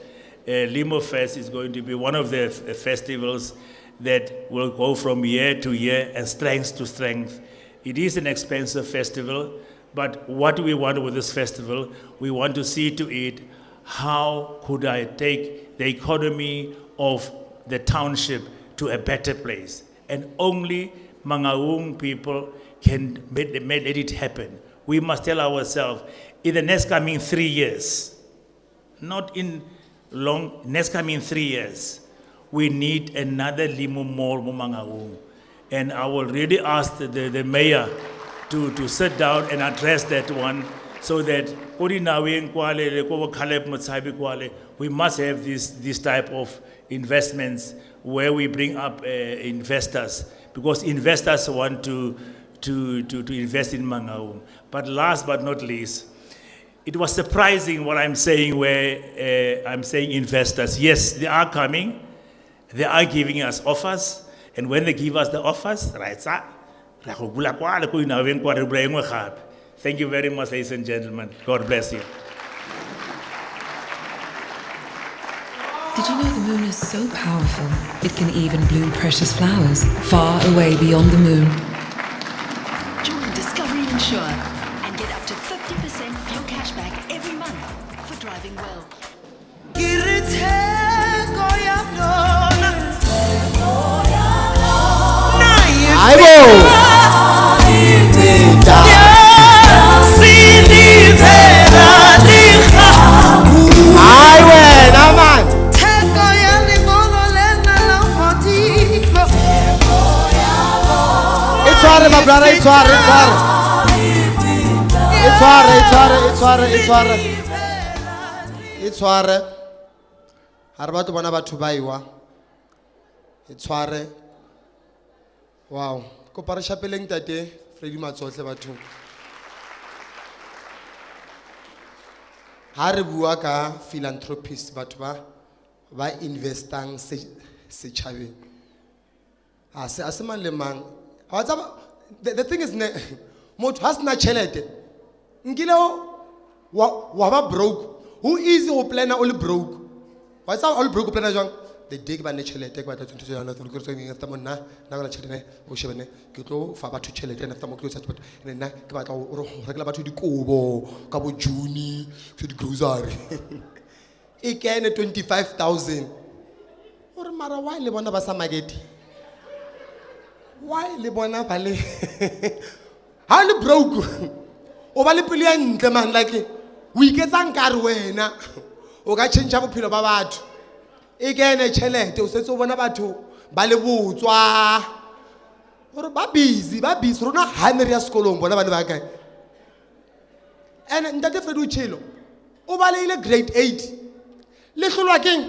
Limo Fest is going to be one of the festivals that will go from year to year and strength to strength. It is an expensive festival, but what we want with this festival, we want to see to it, how could I take the economy of the township to a better place? And only Mangaung people can make it happen. We must tell ourselves, in the next coming 3 years, not in long, next coming 3 years, we need another Limo Mall Mangaung. And I will really ask the mayor to sit down and address that one, so that we must have this type of investments where we bring up investors, because investors want to invest in Mangaung. But last but not least, it was surprising what I'm saying, where I'm saying investors. Yes, they are coming. They are giving us offers. And when they give us the offers, right, Thank you very much, ladies and gentlemen. God bless you. Did you know the moon is so powerful, it can even bloom precious flowers far away beyond the moon? Join Discovery Insure and get up to 50% fuel cashback every month for driving well. Itshware my brother, itshware. Ha re batho bona batho ba iwa. Itshware. Wow. Kopa re shapeleng tate Freddie matsohle bathong. Ha re bua ka philanthropist batho ba investang setjhabeng. Ase mang le mang. The thing is, motho ha sena tjhelete nkile wa ba broke. Who is who planner all broke? What's all broke planner jwang? The dig ba ne tjhelete ba tla tshwantse yana tlo re tseng after monna na ga tjhelete o shebane ke tlo fa batho tjhelete after mo ke tlo tsatsa nna ke batla o rekela batho dikobo ka bo June so di grocery e kene 25,000 ore mara wa le bona ba sa market. Why le bona ba le ha le broke o ba le pele ya ntle man like o iketsa nkare wena o ka change bophelo ba batho e kene tšhelete o setse o bona batho ba le botswa ore ba busy rona ha ne re ya sekolong bona ba le ba kae and ntate Freddie Uchilo o ba le ile grade 8 le hlolwa keng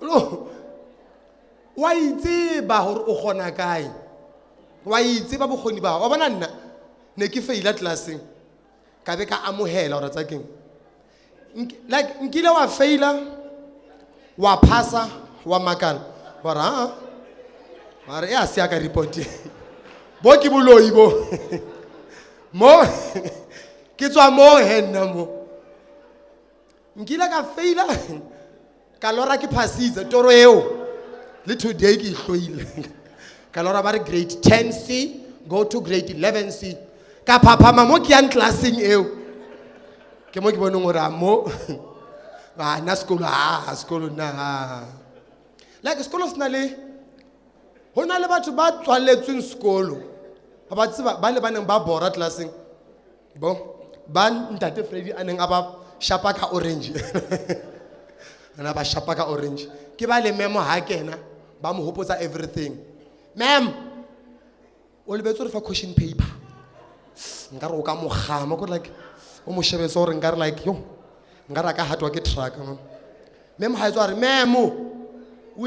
lo wa itseba hore o gona kae wa itseba bokgoni ba wa bona nna ne ke faila classing ka be ka amohela hore tsa keng like nkile wa faila wa passa wa makala bara mara e a se aka report bo ke boloi bo mo ke tswa mo henna mo nkile ka faila ka lora ke passitse toro eo le today ke hloile ka lora ba re grade 10C go to grade 11C ka papa mo ke yang classing eo ke mo ke boneng ora mo na skolo na like skolo sna le hona le batho ba tswaletsweng skolo ba tseba ba le baneng ba bora classing bo ba ntate Freddie aneng aba shapa ka orange ana ba shapa ka orange ke ba le memo ha kena ba mo hopotsa everything ma'am o lebetse re fa question paper nkare o ka mo gama go like o mo shebetse gore nkare like yo nkare ka hatwa ke truck ma'am ha etswa re ma'am o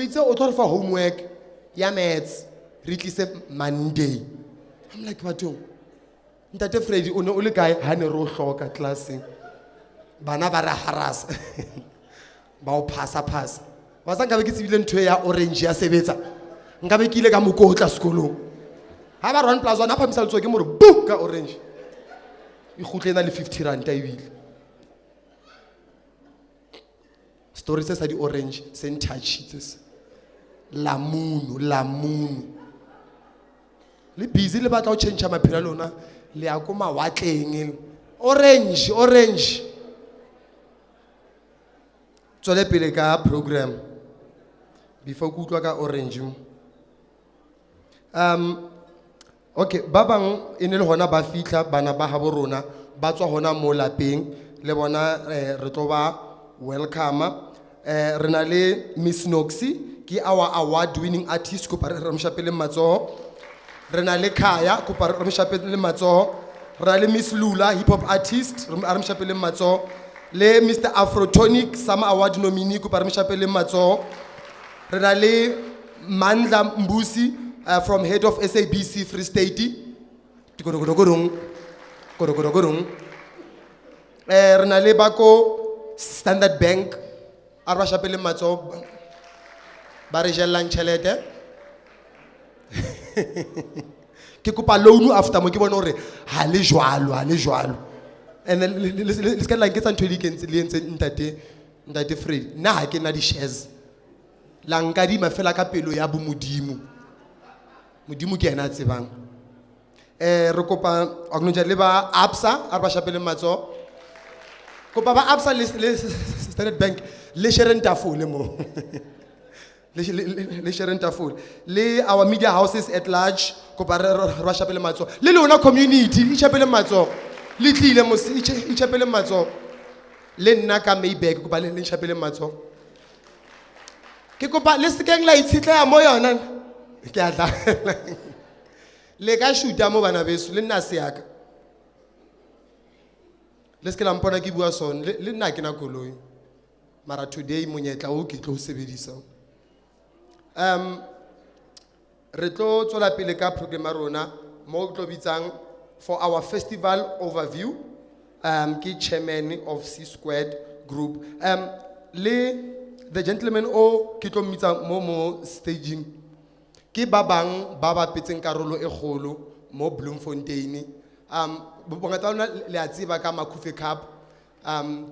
itse o tlo re fa homework ya maths re tlise Monday. I'm like batho ntate Freddie o ne o le kae ha ne ro hloka classing bana ba ra harasa ba o passa wa sa nkabe ke tsebile ntho ya orange ya sebetsa nkabe ke ile ka mokotla sekolong ha ba 1 + 1 a phamisa letso ke more boom ka orange e khutlena le 50 rand a ibile story se sa di orange se ntouches lamuno le busy le batla o change maphelo lona le ya ko mawatleng orange tsole pele ka program before ku utlwa ka orange okay ba bang ene le hona ba fitla bana ba habo rona ba tswa hona mo lapeng le bona re tlo ba welcome re na le Miss Noxy ke our award winning artist ko pare re mshapele matso re na le Khaya ko pare re mshapele matso re na le Miss Lula hip hop artist re mshapele matso le Mr Afrotonic Summer Award nominee ko pare mshapele matso re na le Mandla Mbusi from head of SABC Free State re na le bako Standard Bank arba shapele matso ba re jellang tšhelete ke kopa loan after mo ke bona hore ha le jwalo and then le ska la nketsa ntho le entse ntate Freddie nna ha ke na di shares la nka di mafela ka pelo ya bomodimo modimo ke ena a tsebang re kopa acknowledge le ba absa a ba shapele matso kopa ba absa le Standard Bank le share ntafole mo le share ntafole le our media houses at large kopa re ba shapele matso le lona community e shapele matso le tlile mo e shapele matso le nna ka Mayback kopa le shapele matso ke kopa le sekeng la itshitla mo yona ke a tla le ka shoota mo bana beso le nna se yaka le se ke la mpona ke bua son le nna ke na koloi mara today monyetla o ke tlo sebedisa re tlo tsola pele ka program ya rona mo tlo bitsang for our festival overview ke chairman of C Squared group the gentleman o ke tlo mmitsa mo staging ke ba bang ba ba petseng karolo e kgolo mo Bloemfontein bongata lona le a tseba ka Makhufe Cup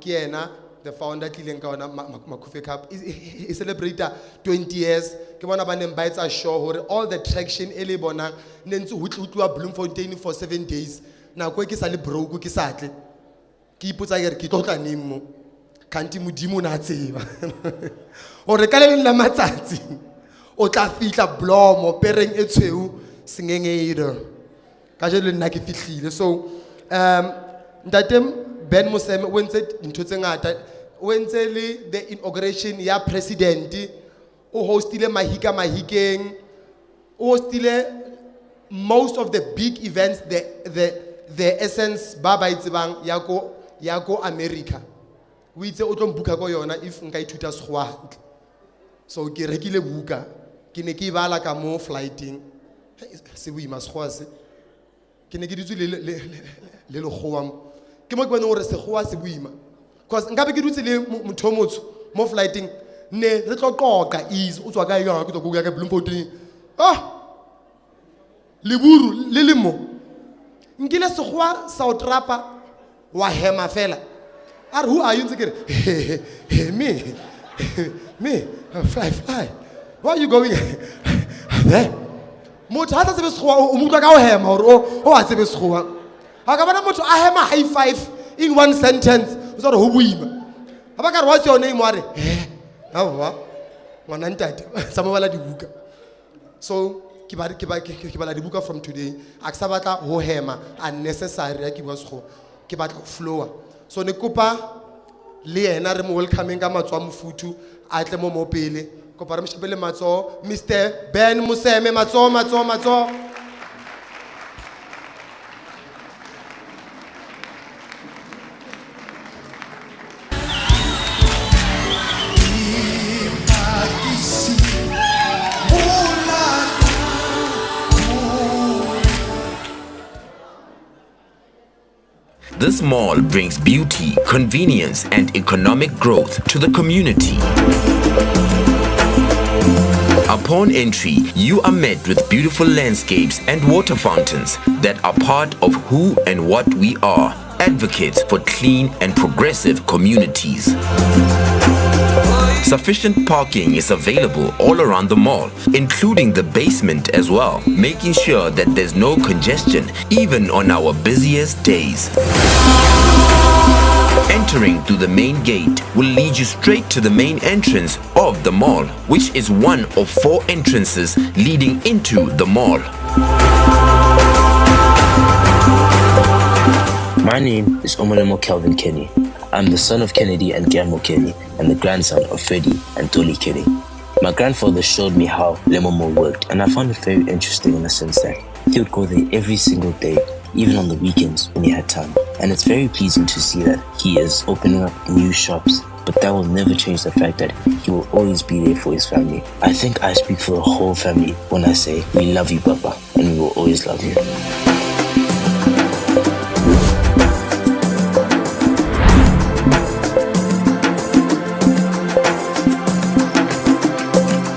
ke yena the founder tlileng ka ona Makhufe Cup e celebrate 20 years ke bona ba neng ba etsa show hore all the traction e le bonang ne ntse ho tluwa Bloemfontein for 7 days nako e ke sa le broke ke sa tle ke ipotsa ke tlo tla neng mo kanti modimo na tseba hore ka le leng la matsatsi o tla fihla Blomo pereng e tshweu sengengeire ka je le nna ke fihlile so ntate Ben Moseme o ntse ntho tse ngata o ntse le the inauguration ya president o hostile mahikeng o hostile most of the big events the essence ba ba itsebang ya ko America o itse o tlo mbuka go yona if nka ithuta segwa so ke rekile buka ke ne ke bala ka mo flighting se buima segwa se ke ne ke ditse le gowa ke mo ke bona gore segwa se buima because nka be ke dutse le motho mo flighting ne re tlo qoqa is o tswa ka yona ke tlo go ya ka Bloemfontein liburu le lemo nkile segwa sa o trapa wa hema fela are who are you thinking me fly where are you going there motho ha tsebe segwa o mutwa ka o hema hore o a tsebe segwa ha ka bona motho a hema high five in one sentence o tsore ho buima ha ba ka re what's your name wa re hawa ngwana ntate sa mo bala dibuka so ke bala dibuka from today a sa batla ho hema unnecessary ya ke bua segwa ke batla flow so ne kopa le yena re mo welcoming ka matswa mofuthu a tle mo pele kopa re mshapele matso Mr. Ben Moseme matso This mall brings beauty, convenience, and economic growth to the community. Upon entry, you are met with beautiful landscapes and water fountains that are part of who and what we are, advocates for clean and progressive communities. Sufficient parking is available all around the mall, including the basement as well, making sure that there's no congestion even on our busiest days. Entering through the main gate will lead you straight to the main entrance of the mall, which is one of 4 entrances leading into the mall. My name is Lemo Kelvin Kenny. I'm the son of Kennedy and Gamble Kenny and the grandson of Freddie and Dolly Kenny. My grandfather showed me how Lemo worked, and I found it very interesting in the sense that he would go there every single day, even on the weekends when he had time. And it's very pleasing to see that he is opening up new shops, but that will never change the fact that he will always be there for his family. I think I speak for the whole family when I say we love you, Papa, and we will always love you.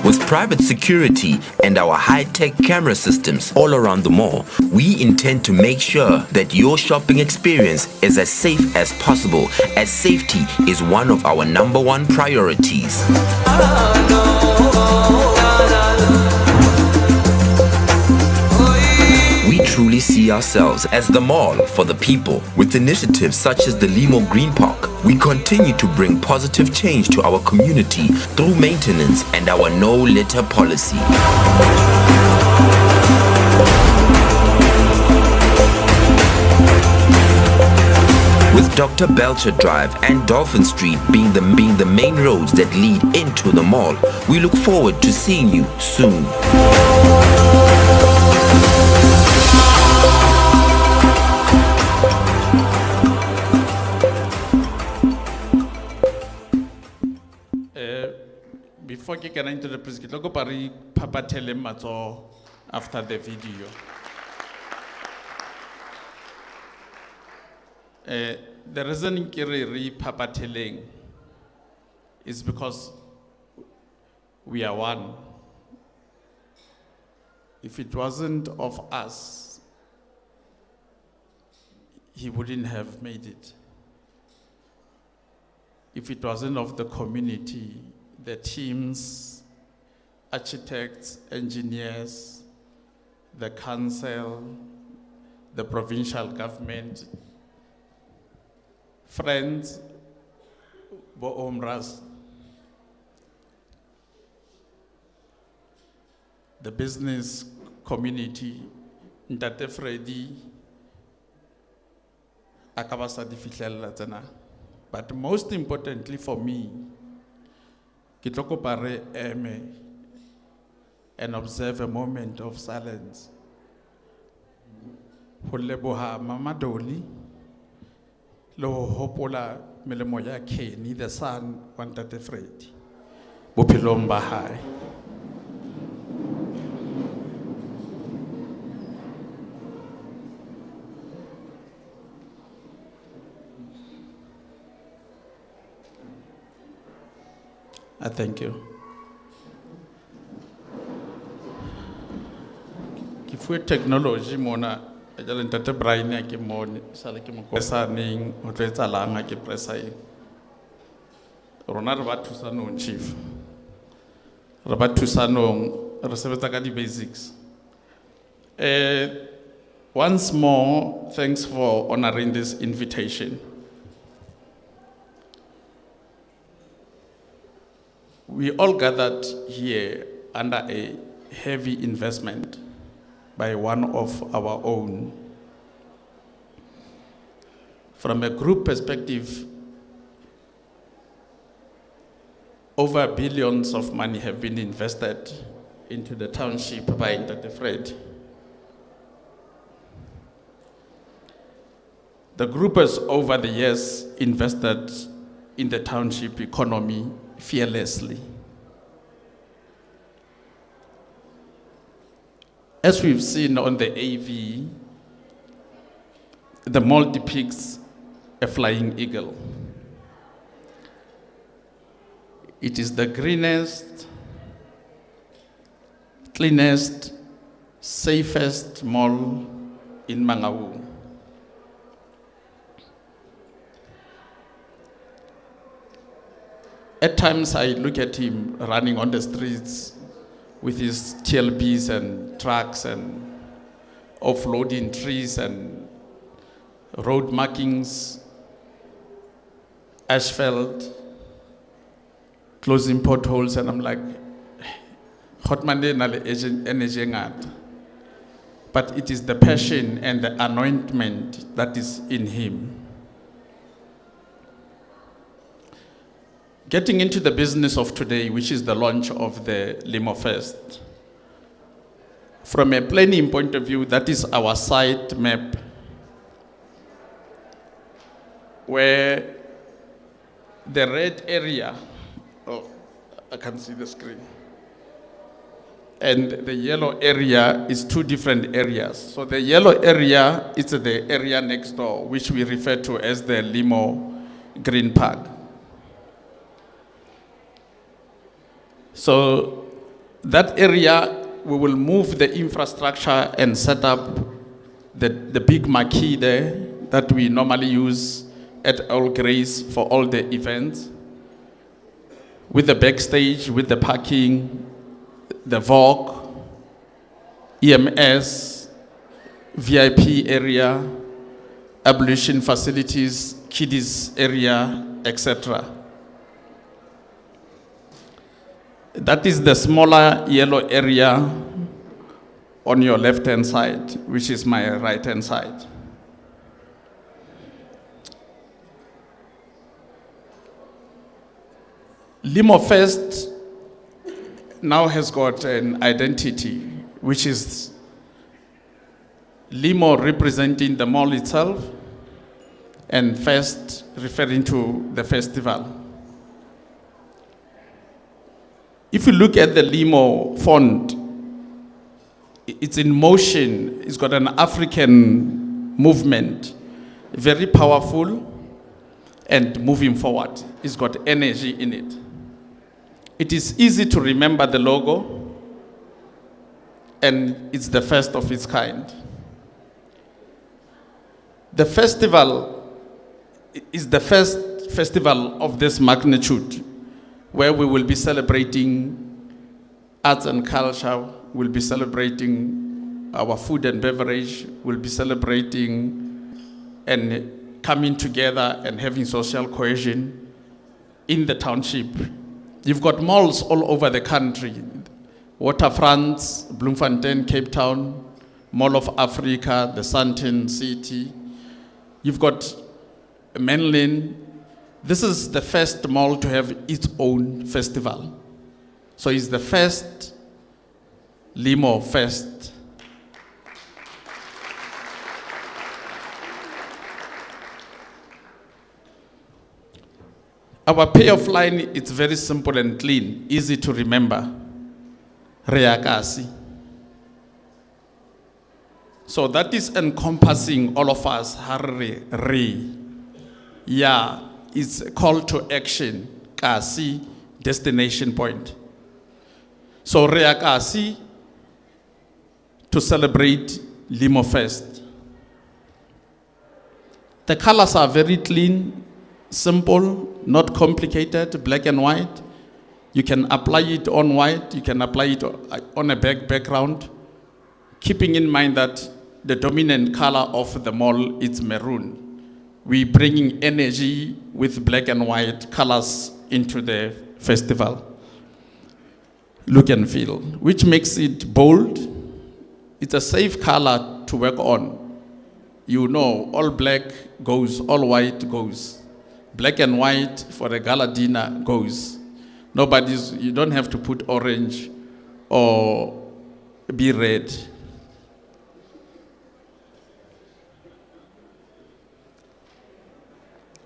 With private security and our high-tech camera systems all around the mall, we intend to make sure that your shopping experience is as safe as possible, as safety is one of our #1 priorities. We truly see ourselves as the mall for the people. With initiatives such as the Limo Green Park, we continue to bring positive change to our community through maintenance and our no-litter policy. With Dr. Belcher Drive and Dolphin Street being the main roads that lead into the mall, we look forward to seeing you soon. Before I get into the presentation, go pari papa tele matso after the video. The reason Kiriri papa telling is because we are one. If it wasn't of us, he wouldn't have made it. If it wasn't of the community, the teams, architects, engineers, the council, the provincial government, friends, bo omras, the business community, Ntate Freddie, akabasa di fihlela tsena. But most importantly for me, Kitoko pare eme and observe a moment of silence. Huleboha Mama Doli, lo hopola melemo ya Kenny, the son wa Ntate Freddie. Bophelong ba hae. I thank you. If technology mona, ajala Ntate Brian ke mone, sale ke mo pressa ning, o tlo etsa langa ke pressa e. Rona re ba thusanong chief. Re ba thusanong, re sebetsa ka di basics. Once more, thanks for honoring this invitation. We all gathered here under a heavy investment by one of our own. From a group perspective, over billions of money have been invested into the township by Ntate Fred. The group has over the years invested in the township economy fearlessly. As we've seen on the AV, the mall depicts a flying eagle. It is the greenest, cleanest, safest mall in Mangaung. At times I look at him running on the streets with his TLBs and trucks and offloading trees and road markings, asphalt, closing potholes, and I'm like, but it is the passion and the anointment that is in him. Getting into the business of today, which is the launch of the Limo Fest. From a planning point of view, that is our site map, where the red area, oh, I can see the screen, and the yellow area is two different areas. So the yellow area is the area next door, which we refer to as the Limo Green Park. So That area, we will move the infrastructure and set up the big marquee there that we normally use at All Grace for all the events, with the backstage, with the parking, the Vogue, EMS, VIP area, ablution facilities, kiddies area, etc. That is the smaller yellow area on your left-hand side, which is my right-hand side. Limo Fest now has got an identity, which is Limo representing the mall itself, and Fest referring to the festival. If you look at the Limo font, it's in motion. It's got an African movement, very powerful and moving forward. It's got energy in it. It is easy to remember the logo, and it's the first of its kind. The festival is the first festival of this magnitude, where we will be celebrating arts and culture, we'll be celebrating our food and beverage, we'll be celebrating and coming together and having social cohesion in the township. You've got malls all over the country. Waterfronts, Bloemfontein, Cape Town, Mall of Africa, the Sunton City. You've got Mainland. This is the first mall to have its own festival. So it's the first Limo Fest. Our payoff line, it's very simple and clean, easy to remember. Reakasi. So that is encompassing all of us. Yeah, it's a call to action. Kasi, destination point. So Reakasi to celebrate Limo Fest. The colors are very clean, simple, not complicated, black and white. You can apply it on white, you can apply it on a background, keeping in mind that the dominant color of the mall is maroon. We're bringing energy with black and white colors into the festival. Look and feel, which makes it bold. It's a safe color to work on. You know, all black goes, all white goes. Black and white for the gala dinner goes. You don't have to put orange or be red.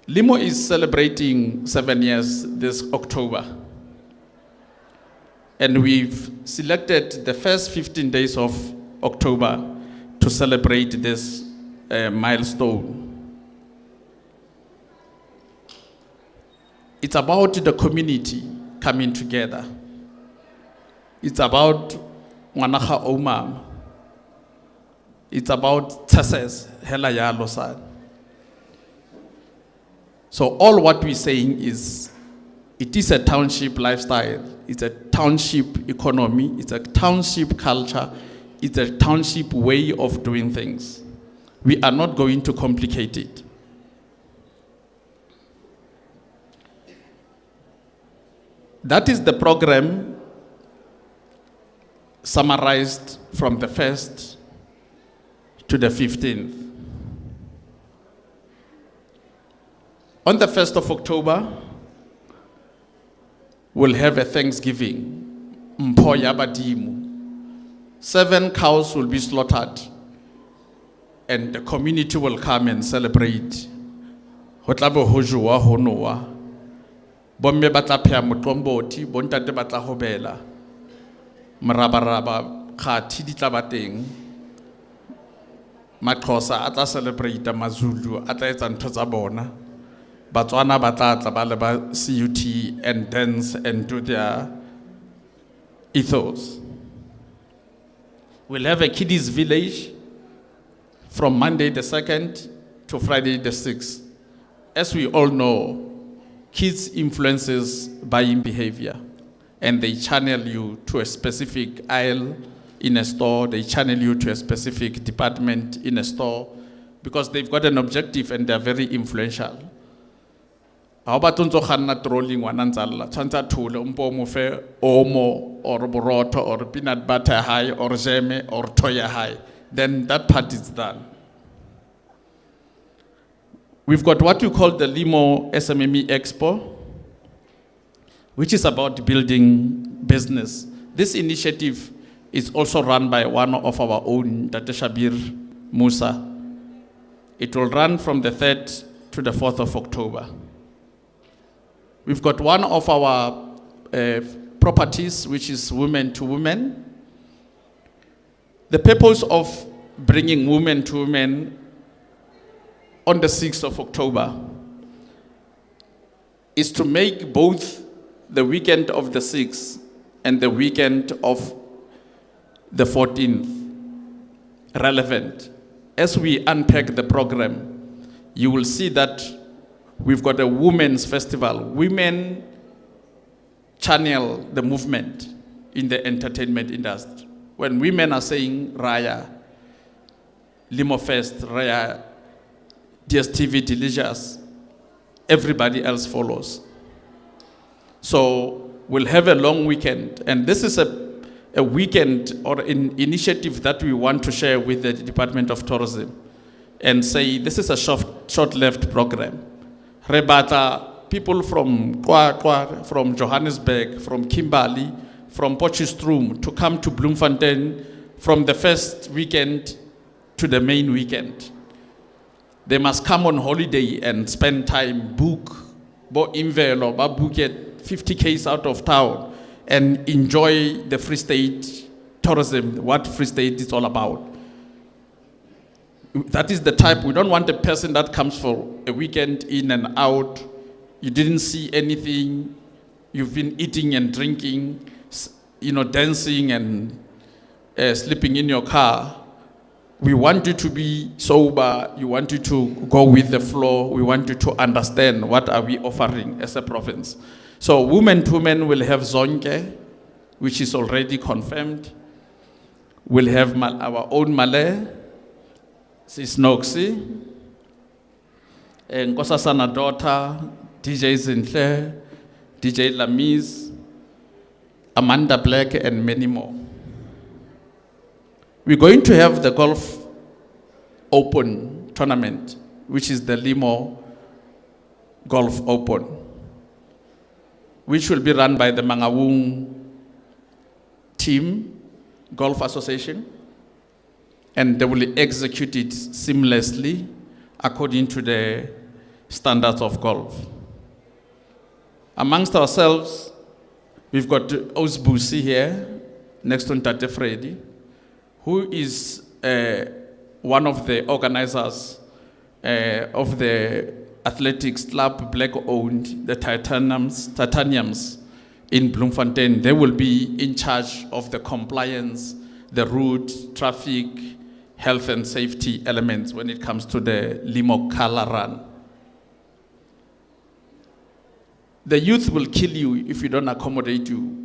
Limo is celebrating 7 years this October. And we've selected the first 15 days of October to celebrate this milestone. It's about the community coming together. It's about Wanaha Omam. It's about Tsases, Hela ya Losad. So all what we're saying is, it is a township lifestyle, it's a township economy, it's a township culture, it's a township way of doing things. We are not going to complicate it. That is the program summarized from the 1st to the 15th. On the 1st of October, we'll have a Thanksgiving. Mpoya Badimu. 7 cows will be slaughtered, and the community will come and celebrate. Hotlabo hojua honoa. Bomme batla phea motlomboti, bontate batla hobela. Marabaraba khathi di tla ba teng. Maxhosa a tla celebrate, Mazulu a tla etsa ntho tsa bona. Batswana ba tla tla ba le ba CUT and dance and do their ethos. We'll have a kiddies village from Monday the 2nd to Friday the 6th. As we all know, kids influences buying behavior, and they channel you to a specific aisle in a store, they channel you to a specific department in a store, because they've got an objective and they're very influential. How about unzo khanna trolling wananzalla, tshwantse thule umpo mo fe omo or boroto or peanut butter high or jeme or toya high, then that part is done. We've got what we call the Limo SMME Expo, which is about building business. This initiative is also run by one of our own, Dr. Shabir Musa. It will run from the 3rd to the 4th of October. We've got one of our properties, which is women to women. The purpose of bringing women to women on the 6th of October is to make both the weekend of the 6th and the weekend of the 14th relevant. As we unpack the program, you will see that we've got a women's festival. Women channel the movement in the entertainment industry. When women are saying Raya, Limo Fest, Raya, DSTV Delicious, everybody else follows. So we'll have a long weekend, and this is a weekend or an initiative that we want to share with the Department of Tourism and say this is a short-lived program. Rebata, people from Kwakwa, from Johannesburg, from Kimberley, from Potchefstroom to come to Bloemfontein from the first weekend to the main weekend. They must come on holiday and spend time, book, book it 50 Ks out of town and enjoy the Free State tourism, what Free State is all about. That is the type, we don't want a person that comes for a weekend in and out, you didn't see anything, you've been eating and drinking, dancing and sleeping in your car. We want you to be sober, you want you to go with the flow, we want you to understand what are we offering as a province. So women to men will have Zonke, which is already confirmed. We'll have our own Malay, Sisnoxi, and Nkosasana daughter, DJ Zintle, DJ Lamiz, Amanda Black, and many more. We're going to have the Golf Open tournament, which is the Limo Golf Open, which will be run by the Mangaung Team Golf Association, and they will execute it seamlessly according to the standards of golf. Amongst ourselves, we've got Osbusi here, next to Ntate Freddie, who is one of the organizers of the athletics club, black-owned, the Titaniums in Bloemfontein. They will be in charge of the compliance, the route, traffic, health and safety elements when it comes to the Limo Color Run. The youth will kill you if you don't accommodate you.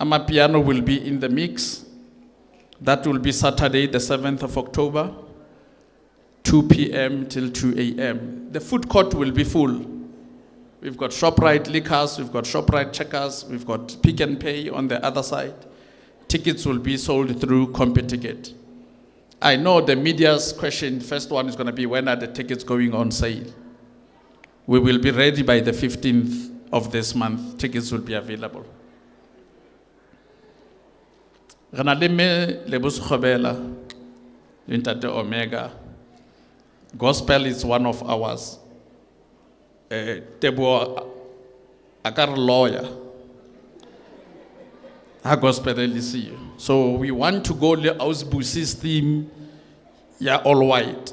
Amapiano will be in the mix. That will be Saturday, the 7th of October, 2 p.m. till 2 a.m. The food court will be full. We've got ShopRite Liquors, we've got ShopRite Checkers, we've got Pick and Pay on the other side. Tickets will be sold through CompuTicket. I know the media's question, first one is going to be, when are the tickets going on sale? We will be ready by the 15th of this month. Tickets will be available. Omega. Gospel is one of ours. Tebo akar lawyer. Gospel LC. So we want to go the Ausbusi's theme, all white,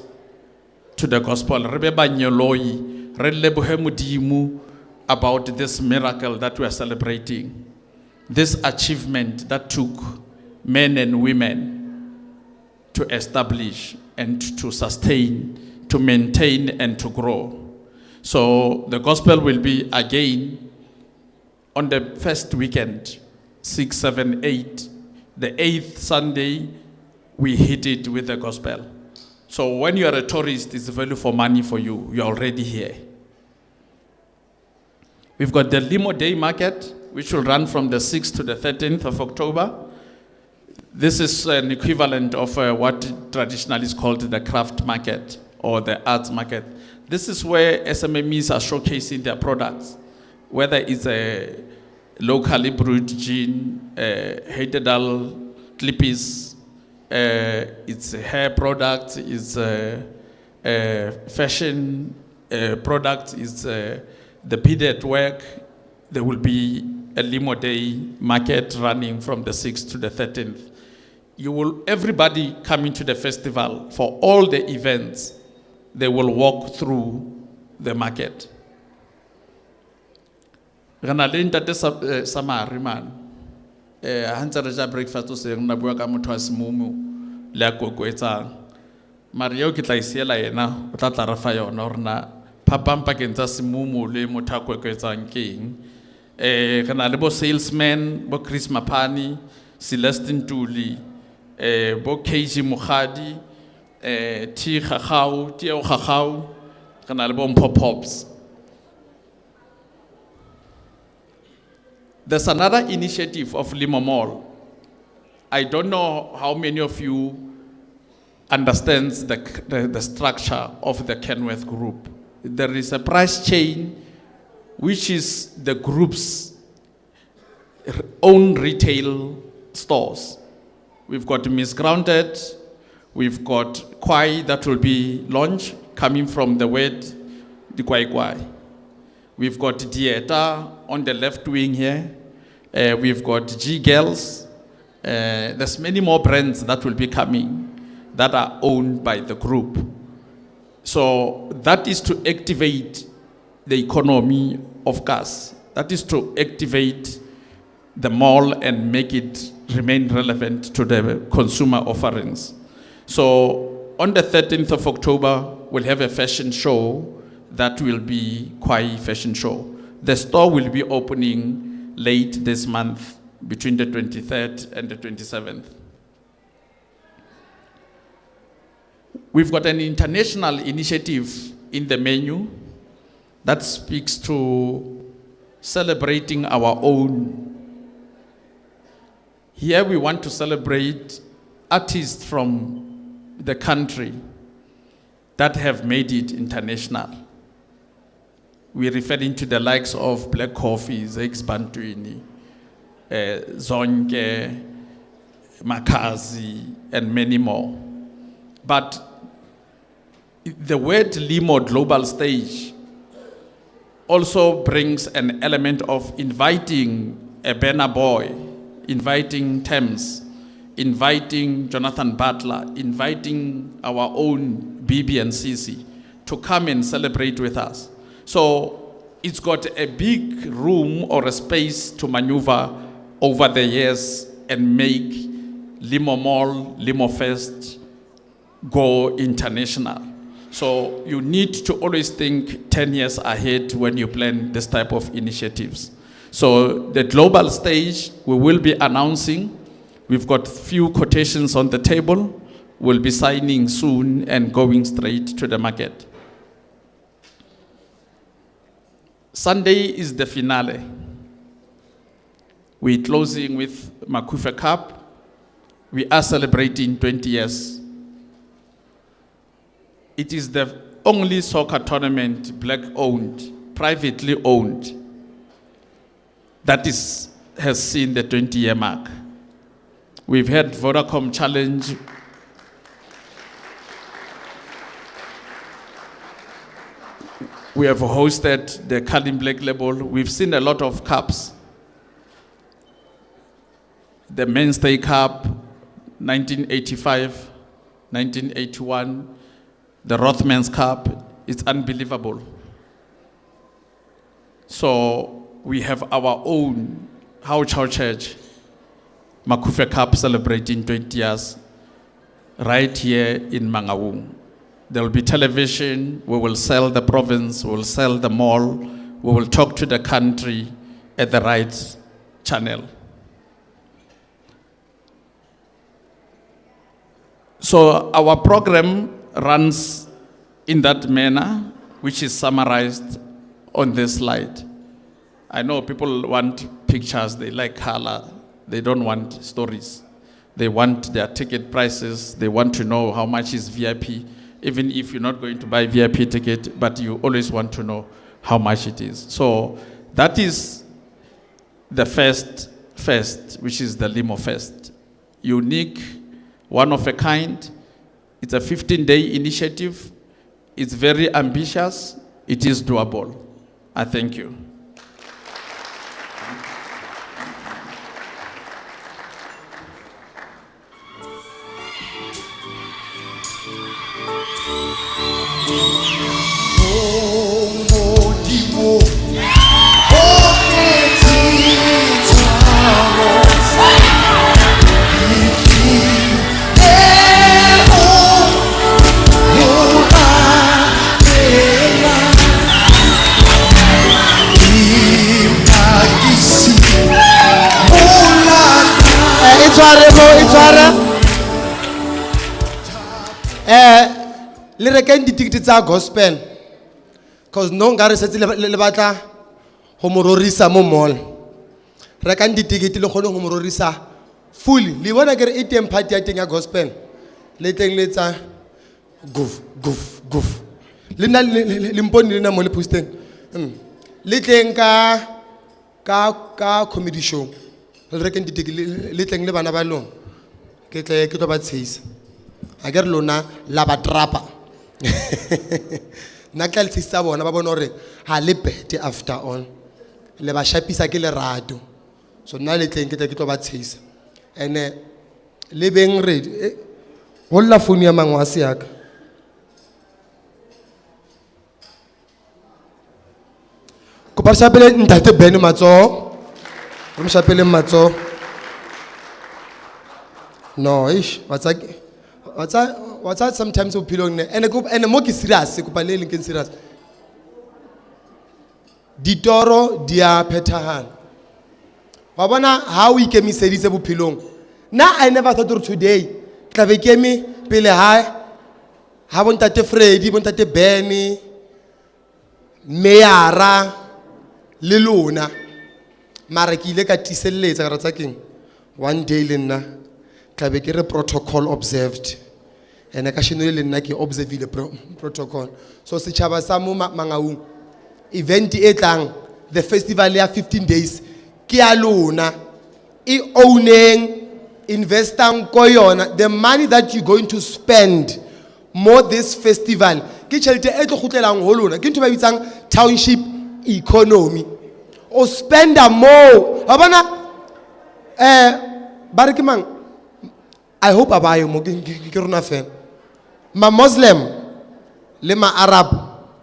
to the gospel. Rebe ba nyoloi, re lebohe Modimo, about this miracle that we are celebrating, this achievement that took men and women to establish and to sustain, to maintain and to grow. So the gospel will be again on the first weekend, 6, 7, 8. The 8th Sunday, we hit it with the gospel. So when you are a tourist, it's value for money for you. You're already here. We've got the Limo Day Market, which will run from the 6th to the 13th of October. This is an equivalent of what traditionally is called the craft market or the arts market. This is where SMMEs are showcasing their products, whether it's a locally brewed gin, Heidedal Clippies, it's a hair product, it's a fashion product, it's the beaded work. There will be a Limo Day market running from the 6th to the 13th. Everybody coming to the festival for all the events, they will walk through the market. Rana le ntate Samari man. Hantse re ja breakfast o se rena bua ka motho a semumu le a kokoetsang. Mario ke tla isiela yena o tla tla re fa yona rena phapang pakeng tsa semumu le motho a kokoetsang keng. Re na le bo salesman, bo Chris Mapani, Celestine Tuli, bo KG Mugadi, T Khagau, Tio Khagau, re na le bo Pop-Pops. There's another initiative of Limo Mall. I don't know how many of you understands the structure of the Kenworth Group. There is a price chain, which is the group's own retail stores. We've got Misgrounded, we've got Kwai that will be launched, coming from the word, the Kwai Kwai. We've got Dieta on the left wing here. We've got G-Girls. There's many more brands that will be coming that are owned by the group. So that is to activate the economy of gas. That is to activate the mall and make it remain relevant to the consumer offerings. So on the 13th of October, we'll have a fashion show that will be Kwai Fashion Show. The store will be opening late this month, between the 23rd and the 27th. We've got an international initiative in the menu that speaks to celebrating our own. Here we want to celebrate artists from the country that have made it international. We're referring to the likes of Black Coffee, Zakes Bantwini, Zonke, Makazi, and many more. But the word Limo global stage also brings an element of inviting a Burna Boy, inviting Thames, inviting Jonathan Butler, inviting our own BB and CC to come and celebrate with us. So it's got a big room or a space to maneuver over the years and make Limo Mall, Limo Fest go international. So you need to always think 10 years ahead when you plan this type of initiatives. So the global stage, we will be announcing. We've got few quotations on the table. We'll be signing soon and going straight to the market. Sunday is the finale. We're closing with Makufe Cup. We are celebrating 20 years. It is the only soccer tournament black-owned, privately owned, that has seen the 20-year mark. We've had Vodacom Challenge. We have hosted the Carling Black Label. We've seen a lot of cups. The Mainstay Cup, 1985, 1981, the Rothmans Cup. It's unbelievable. So we have our own How Chow Church, Makufe Cup celebrating 20 years, right here in Mangaung. There will be television, we will sell the province, we will sell the mall, we will talk to the country at the right channel. So our program runs in that manner, which is summarized on this slide. I know people want pictures, they like color, they don't want stories. They want their ticket prices, they want to know how much is VIP, even if you're not going to buy VIP ticket, but you always want to know how much it is. So that is the first fest, which is the Limo Fest. Unique, one of a kind. It's a 15-day initiative. It's very ambitious. It is doable. I thank you. Le rekeng ditikiti tsa gospel because no ngare setse le batla ho mororisa mo mall rekang ditikiti le khone ho mororisa fully le bona ke re e teng party ya teng ya gospel le teng le tsa goof le nna le mpone le nna mo le posteng le teng ka comedy show le rekeng ditikiti le teng le bana ba lona ke tlo ba tshisa a ke re lona la ba trapa na tla le tsisa bona ba bona hore ha le bete after all le ba shapisa ke le rato so nna le tleng ke tlo ba tshisa ene le beng ready holla phone ya mangwase yaka ko ba shapele ntate Ben matso o mo shapele matso no ish what's that sometimes we pilong ne and mo ke serious ko palele ke serious ditoro dia phetahala wa bona how we came seditse bophelong na I never thought today tla be ke me pele ha bontate Freddie bontate Ben Meara le lona mara ke ile ka tiselletsa ka ratsa keng one day le nna tla be ke re protocol observed ene ka shino le nna ke observe le protocol so setjhaba sa mo Mangaung event e tlang the festival ya 15 days ke ya lona e owning investing ko yona the money that you going to spend more this festival ke tšhelete e tlo gutlelang ho lona ke ntho ba bitsang township economy o spender more ba bona ba re ke mang I hope abayo mo ke rona fela ma Muslim le ma Arab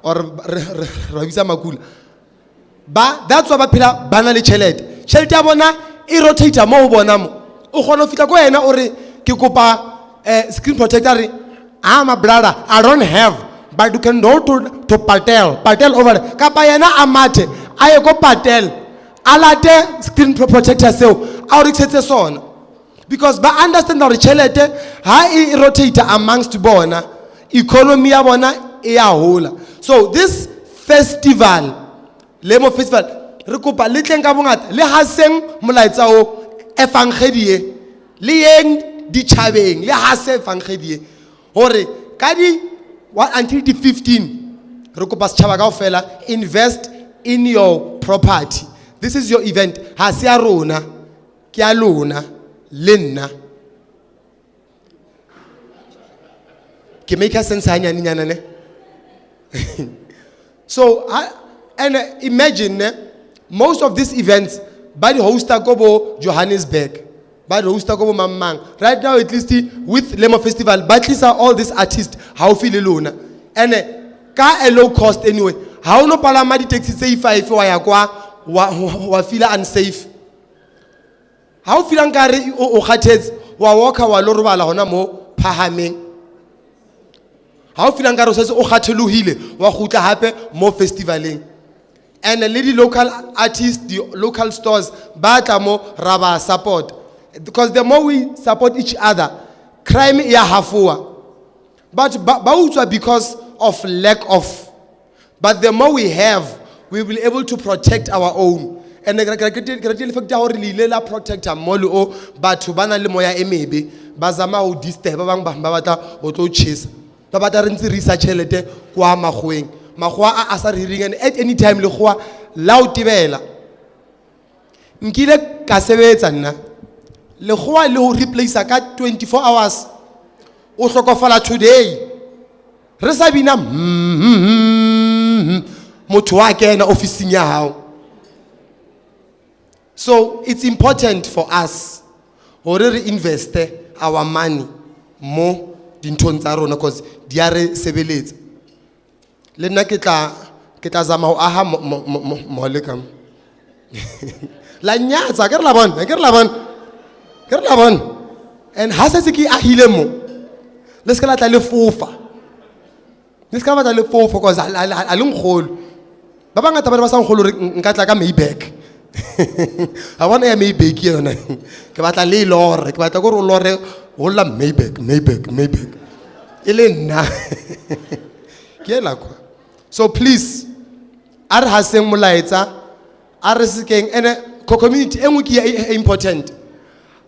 or ra bitsa makula ba that's why ba phela bana le tšhelete ya bona e rotate mo bona mo o gona fitla ko yena o re ke kopa screen protector my brother I don't have but you can go to Patel over there ka pa yena amate aye ko Patel alate screen protector seo a o reketse sona because ba understand that tšhelete ha e rotate amongst bona economy ya bona e ya hola so this festival Lemo festival re kopa le tleng ka bongata le ha seng molaetsa o efangedie le yeng di tšhabeng le ha se efangedie hore ka di until the 15 re kopa setšhaba kaofela invest in your property this is your event ha se ya rona ke ya lona le nna ke make sense hanyane nyana ne so and imagine most of these events by the hosta ko bo Johannesburg by the hosta ko bo Mamang right now at least with Lemo festival but these are all these artists how feel lona and ka a low cost anyway ha o no palama di-taxi tse 5 wa ya kwa wa feel unsafe. Ha o feel nkare o khathetse wa walka wa lo robala hona mo phahameng. Ha o feel nkare o setse o khatholohile wa gutla hape mo festivaleng. And the lady local artists, the local stores, batamo raba support. Because the more we support each other, crime is halfua. But bautswa because of lack of. But the more we have, we will be able to protect our own. And the fact that protect our molu o batho bana le moya emebe bazama o disturb ba bang ba batla o tlo chase. Ba batla re ntse research helete kwa magweng. Magwa a sa riring and at any time le gwa la o tibela. Nkile ka sebetsa nna. Le gwa le ho replace ka 24 hours. O hlokofala today. Re sa bina motho wa kena officing ya hao. So it's important for us hore re invest our money mo dinthong tsa rona because di a re sebeletsa. Le nna ke tla zama ho aha mohole kam. La nyatsa ke re la bon. And ha se ke ahile mo. Le ska la tla le fofa. Le ska ba tla le fofa because a le ngkholo. Ba bangata ba sa ngkholo re nka tla ka Maybach. I want to Maybach yona. Ke batla le lore, ke batla go re lore ho la Maybach. Ile nna. Ke la kwa. So please, are haseng molaetsa, are sekeng ene community engwe ke important.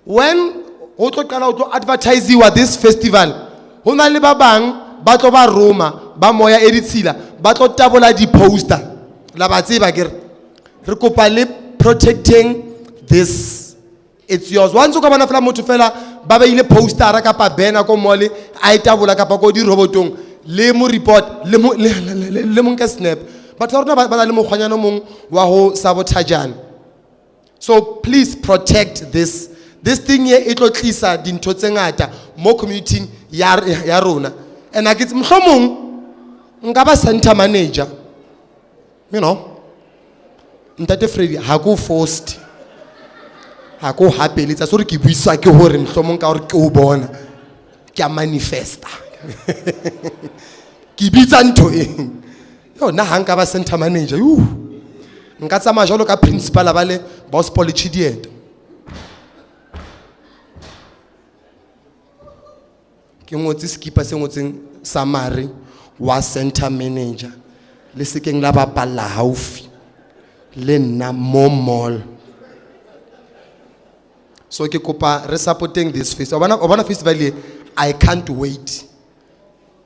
When ho tlo qala ho tlo advertise this festival, ho na le ba bang ba tlo ba Roma, ba moya editsila, ba tlo tabola di poster. La ba tseba ke re kopa le protecting this. It's yours. Once o ka bana fela motho fela ba ba ile poster ka pa banner ko mole a itabola ka pa ko di robotong. Le mo report le mo nka snap but rona ba le mo khwanyana mong wa ho sabotage. So please protect this thing here. It tlo tlisa dintho tse ngata mo community ya rona. And I get mhlomong nka ba center manager, you know, ntate Freddie ha go forced ha go hapeletsa so re ke buiswa ke hore mhlomong ka hore ke o bona ke a manifesta. Ki bitsa ntho eng yo na hanga ba center manager nka tsama jalo ka principal ba le boss policy diet ke ngotsi skipa se ngotseng summary wa center manager le sekeng la ba palla haufi le nna mo mall. So ke kopa re supporting this festival. Obana festival I can't wait.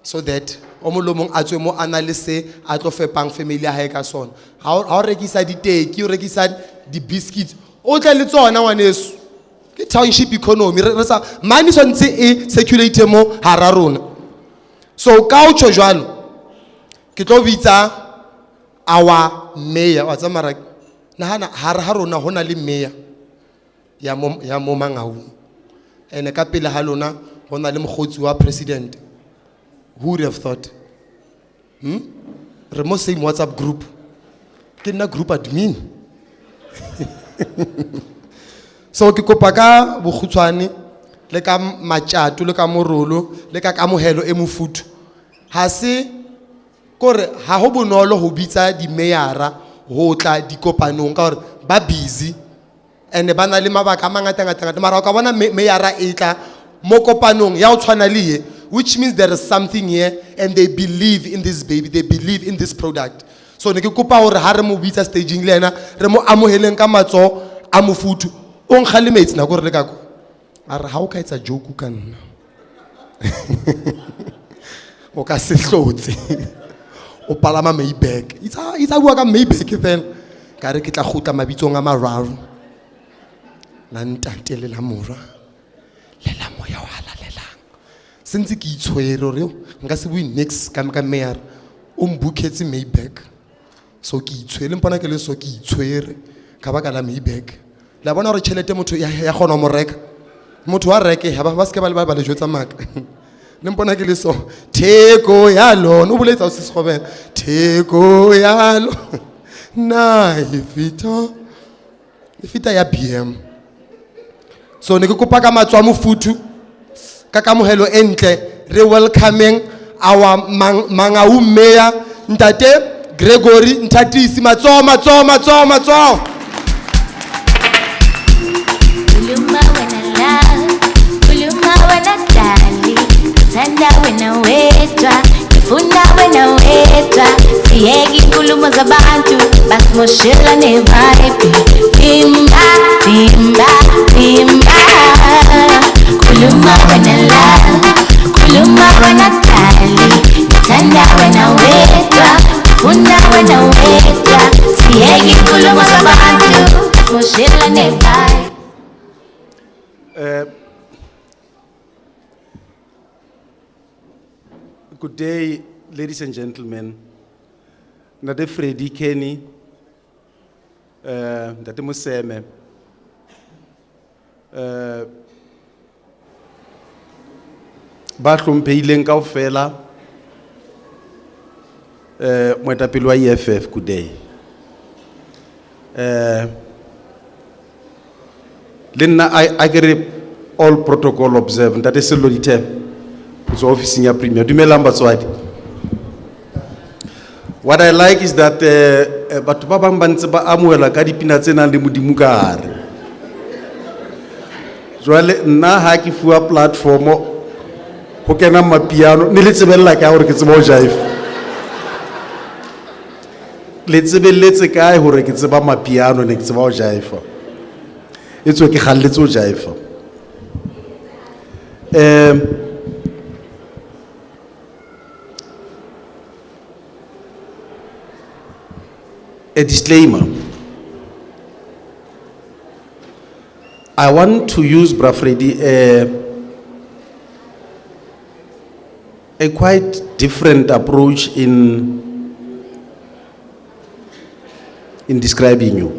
So that omolomong a tswe mo analyse a tlo fepang family ya hae ka sona. Ha o rekisa di teki, o rekisa di biscuits, o tla le tsona ngwaneso. Ke township economy re sa money sontse e circulate mo hara rona. So ka o tjho jwalo ke tlo bitsa our mayor wa tsamara nahana ha rona hona le mayor ya mo Mangaung. Ene ka pele ha lona hona le mogotsi wa president. Who would have thought? Re mo same WhatsApp group. Ke na group admin. So ke kopa ka bogutshwane le ka matjato le ka morolo le ka kamohelo e mofutu. Ha se kore ha ho bonolo ho bitsa di mayara ho tla di kopanong ka hore ba busy and ba na le mabaka mangata mara o ka bona mayara e tla mo kopanong ya o tshwana le ye, which means there is something here and they believe in this baby, they believe in this product. So ne ke kopa hore ha re mo bitsa staging le ena re mo amoheleng ka matso a mofutu o nkgalemetse na go re le ka ko a re ha o ka etsa joke ka nna o ka se hlotse o palama Maybach itsa bua ka Maybach fela ka re ke tla gutla mabitsong a mararo la ntate le la mora le la moya wa halalang sentse ke itshwere re nka se bui next ka mayor o mbuketse Maybach. So ke itshwere mpona ke le so ke itshwere ka baka la Maybach. La bona re chelete motho ya gona mo reka motho wa reke ha ba se ke ba le jotsa maka le mpona ke le so theko ya lona o boletsa o se sekgobela theko ya lona na e fita ya BM. So ne ke kopa ka matswa mofuthu ka kamohelo entle re welcoming our mangau mayor Ntate Gregory Ntatisi. Matsoho. Uluma wena love, uluma wena dali, thanda wena wedwa, ngifuna wena wedwa, siyeki inkulumo zabantu, basimoshela ne-vibe, vimba, kuluma wena love, kuluma wena dali, ngithanda wena wedwa, ngifuna wena wedwa, siyeki inkulumo zabantu, basimoshela ne-vibe. Good day, ladies and gentlemen. Ntate Freddie Kenny, Ntate Moseme, ba hlomphehileng kaofela, moetapele wa EFF, good day. I get all protocol observed. That is the Lodite. It's officing ya premier. What I like is that batho ba bang ba ntse ba amohela ka dipina tse nang le modimo ka hare. Jwale nna ha ke fuwa platform ho kena mapiano ne le tsebella ka hore ke tseba ho jive. Le tsebelletse kae hore ke tseba mapiano ne ke tseba ho jive. It's okay, let's go jive. A disclaimer. I want to use Bra Freddie a quite different approach in describing you.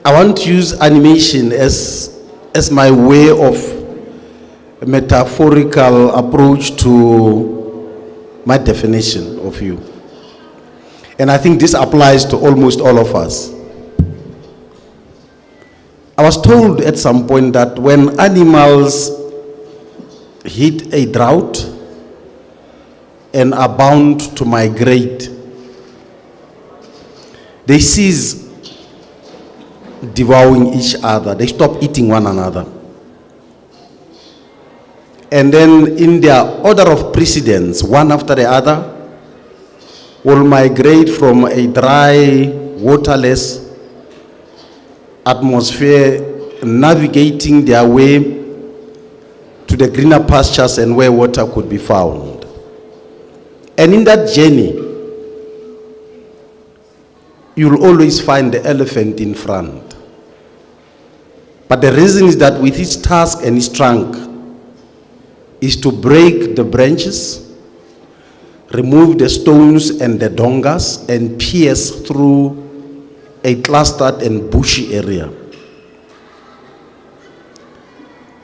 I want to use animation as my way of a metaphorical approach to my definition of you. And I think this applies to almost all of us. I was told at some point that when animals hit a drought and are bound to migrate, they cease devouring each other. They stop eating one another. And then in their order of precedence, one after the other, will migrate from a dry, waterless atmosphere, navigating their way to the greener pastures and where water could be found. And in that journey, you'll always find the elephant in front. But the reason is that with its task and its trunk is to break the branches, remove the stones and the dongas, and pierce through a clustered and bushy area.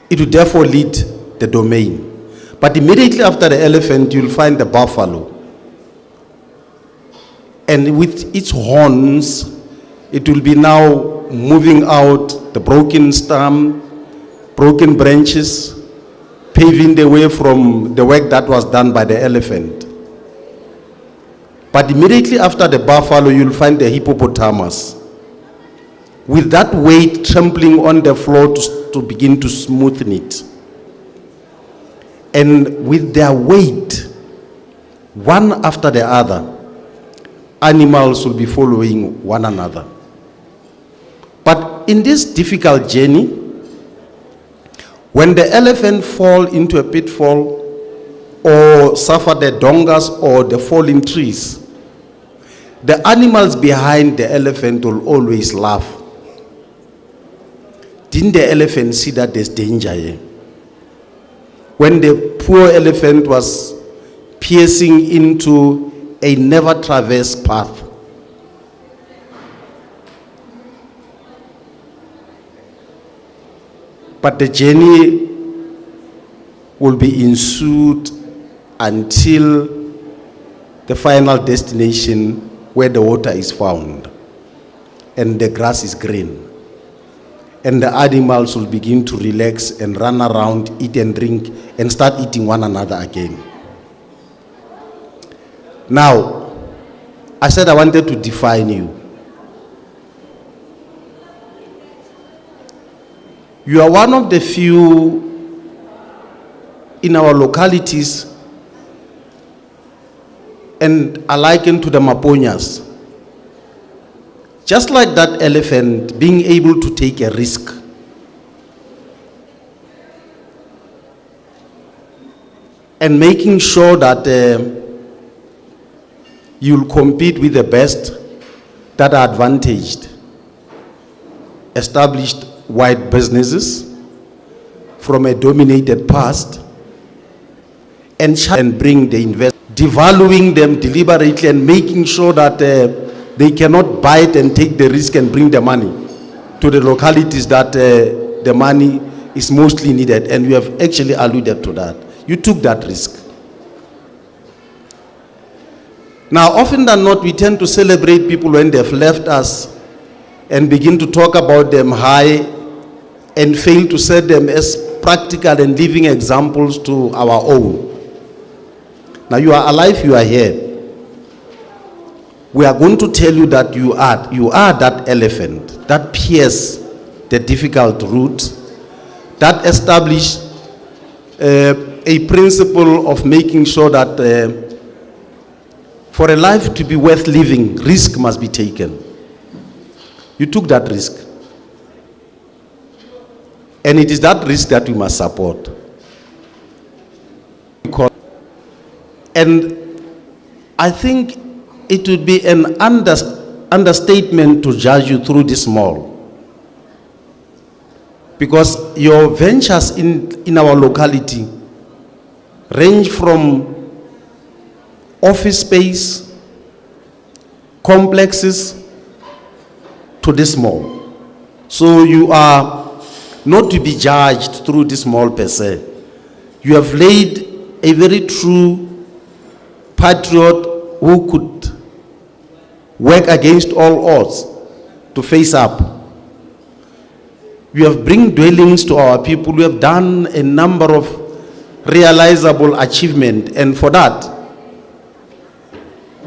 It will therefore lead the domain. But immediately after the elephant, you'll find the buffalo. And with its horns, it will be now moving out the broken stem, broken branches, paving the way from the work that was done by the elephant. But immediately after the buffalo, you'll find the hippopotamus, with that weight trampling on the floor to begin to smoothen it. And with their weight, one after the other, animals will be following one another. But in this difficult journey, when the elephant fall into a pitfall or suffer the dongas or the falling trees, the animals behind the elephant will always laugh. Didn't the elephant see that there's danger here? When the poor elephant was piercing into a never traversed path, But the journey will be ensued until the final destination where the water is found and the grass is green. And the animals will begin to relax and run around, eat and drink, and start eating one another again. Now, I said I wanted to define you. You are one of the few in our localities, and are likened to the Maponyas. Just like that elephant, being able to take a risk. And making sure that you'll compete with the best that are advantaged. Established white businesses from a dominated past and bring the investors, devaluing them deliberately and making sure that they cannot bite and take the risk and bring the money to the localities that the money is mostly needed. And you have actually alluded to that. You took that risk. Now, often than not, we tend to celebrate people when they've left us and begin to talk about them high and fail to set them as practical and living examples to our own. Now, you are alive, you are here. We are going to tell you that you are that elephant that pierces the difficult route, that establish a principle of making sure that for a life to be worth living, risk must be taken. You took that risk. And it is that risk that we must support. And I think it would be an understatement to judge you through this mall. Because your ventures in our locality range from office space, complexes, to this mall. So you are not to be judged through this mall per se. You have laid a very true patriot who could work against all odds to face up. We have bring dwellings to our people. We have done a number of realizable achievement, and for that,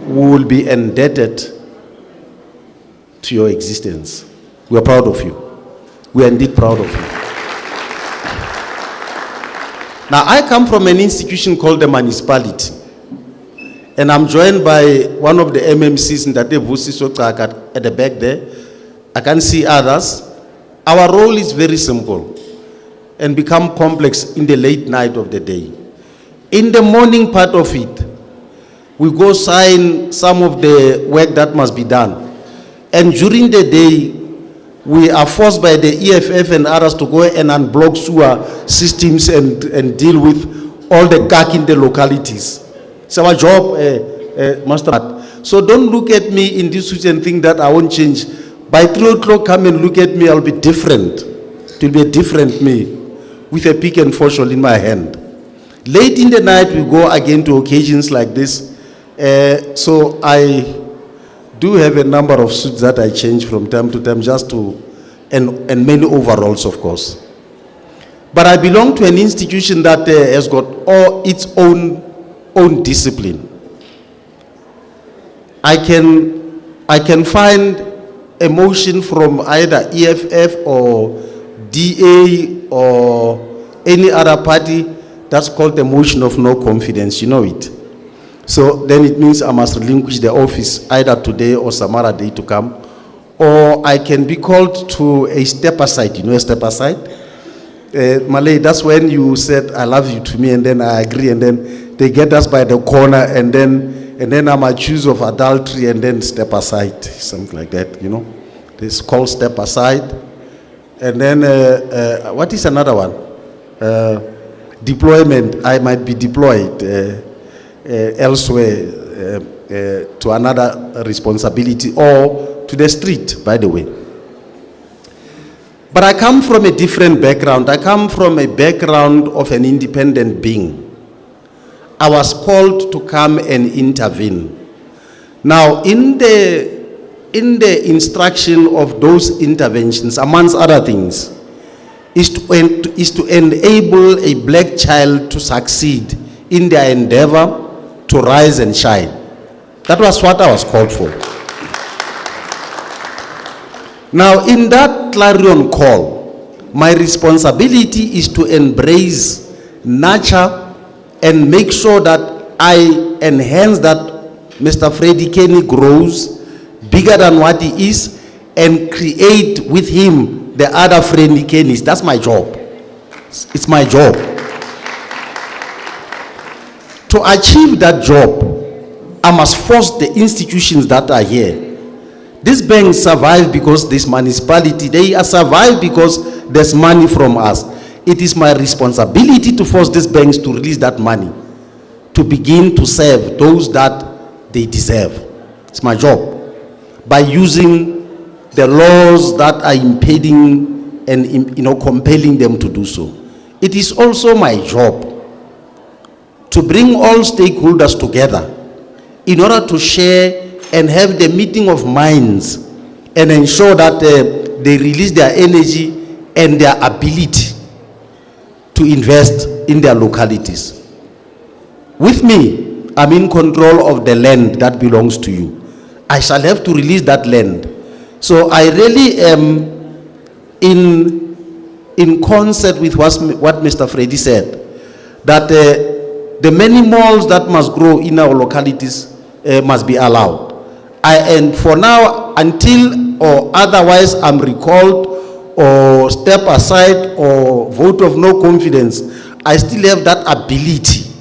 we will be indebted to your existence. We are proud of you. We are indeed proud of you. Now, I come from an institution called the municipality, and I'm joined by one of the MMCs in Tate Vusi Sotsaka at the back there. I can see others. Our role is very simple and become complex in the late night of the day. In the morning part of it, we go sign some of the work that must be done. And during the day, we are forced by the EFF and others to go and unblock sewer systems and deal with all the gag in the localities. It's our job, Master. So don't look at me in this switch and think that I won't change. By 3 o'clock, come and look at me, I'll be different. It will be a different me with a pick and fork in my hand. Late in the night, we go again to occasions like this. So I do have a number of suits that I change from time to time just to, and many overalls, of course. But I belong to an institution that has got all its own discipline. I can find a motion from either EFF or DA or any other party that's called the motion of no confidence. You know it. So then it means I must relinquish the office either today or some other day to come. Or I can be called to a step aside. You know a step aside? Malay, that's when you said, I love you to me, and then I agree, and then they get us by the corner, and then I'm accused of adultery, and then step aside, something like that, you know. It's called step aside. And then, what is another one? Deployment. I might be deployed elsewhere to another responsibility or to the street, by the way. But I come from a different background. I come from a background of an independent being. I was called to come and intervene. Now, in the instruction of those interventions, amongst other things, is to enable a black child to succeed in their endeavor to rise and shine. That was what I was called for. Now, in that clarion call, my responsibility is to embrace, nurture, and make sure that I enhance that Mr. Freddie Kenny grows bigger than what he is, and create with him the other Freddie Kennys. That's my job. It's my job. To achieve that job, I must force the institutions that are here. These banks survive because this municipality, they are survive because there's money from us. It is my responsibility to force these banks to release that money, to begin to serve those that they deserve. It's my job. By using the laws that are impeding and compelling them to do so. It is also my job to bring all stakeholders together in order to share and have the meeting of minds and ensure that they release their energy and their ability to invest in their localities. With me, I'm in control of the land that belongs to you. I shall have to release that land. So I really am in concert with what Mr. Freddie said, that the many malls that must grow in our localities must be allowed. And for now, until or otherwise I'm recalled or step aside or vote of no confidence, I still have that ability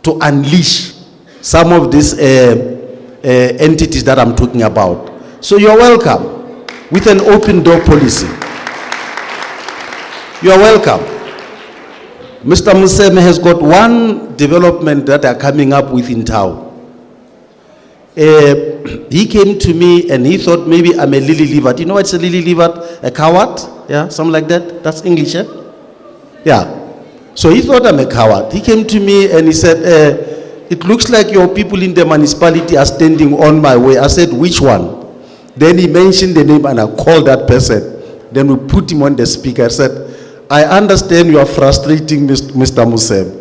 to unleash some of these entities that I'm talking about. So you're welcome with an open door policy. You're welcome. Mr. Museme has got one development that are coming up with in town. He came to me and he thought maybe I'm a lily-livered. You know what's a lily-livered? A coward? Yeah, something like that. That's English, eh? Yeah. So he thought I'm a coward. He came to me and he said, it looks like your people in the municipality are standing on my way. I said, which one? Then he mentioned the name and I called that person. Then we put him on the speaker. I said, I understand you are frustrating Mr. Musem.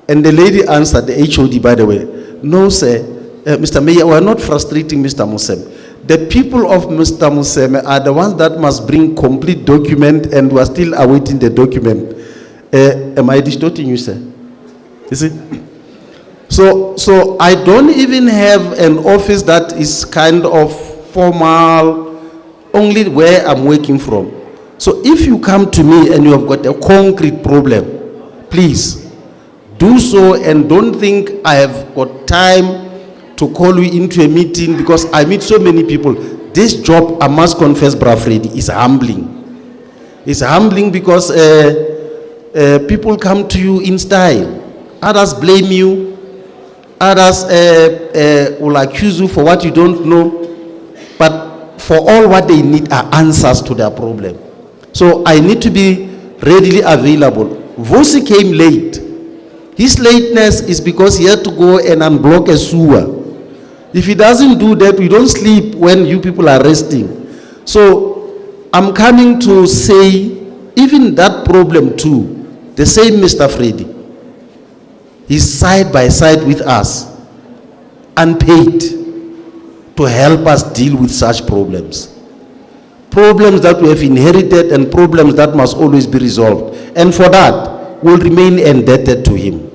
And the lady answered, the HOD by the way, no sir, Mr. Mayor, we are not frustrating Mr. Musem. The people of Mr. Musem are the ones that must bring complete document and we are still awaiting the document. Am I distorting you, sir? You see? So I don't even have an office that is kind of formal, only where I'm working from. So if you come to me and you have got a concrete problem, please do so and don't think I have got time to call you into a meeting because I meet so many people. This job, I must confess, Bra Freddy, is humbling. It's humbling because people come to you in style. Others blame you. Others will accuse you for what you don't know. But for all what they need are answers to their problem. So I need to be readily available. Vosi came late. His lateness is because he had to go and unblock a sewer. If he doesn't do that, we don't sleep when you people are resting. So I'm coming to say, even that problem too, the same Mr. Freddie, he's side by side with us, unpaid, to help us deal with such problems. Problems that we have inherited and problems that must always be resolved. And for that, we'll remain indebted to him.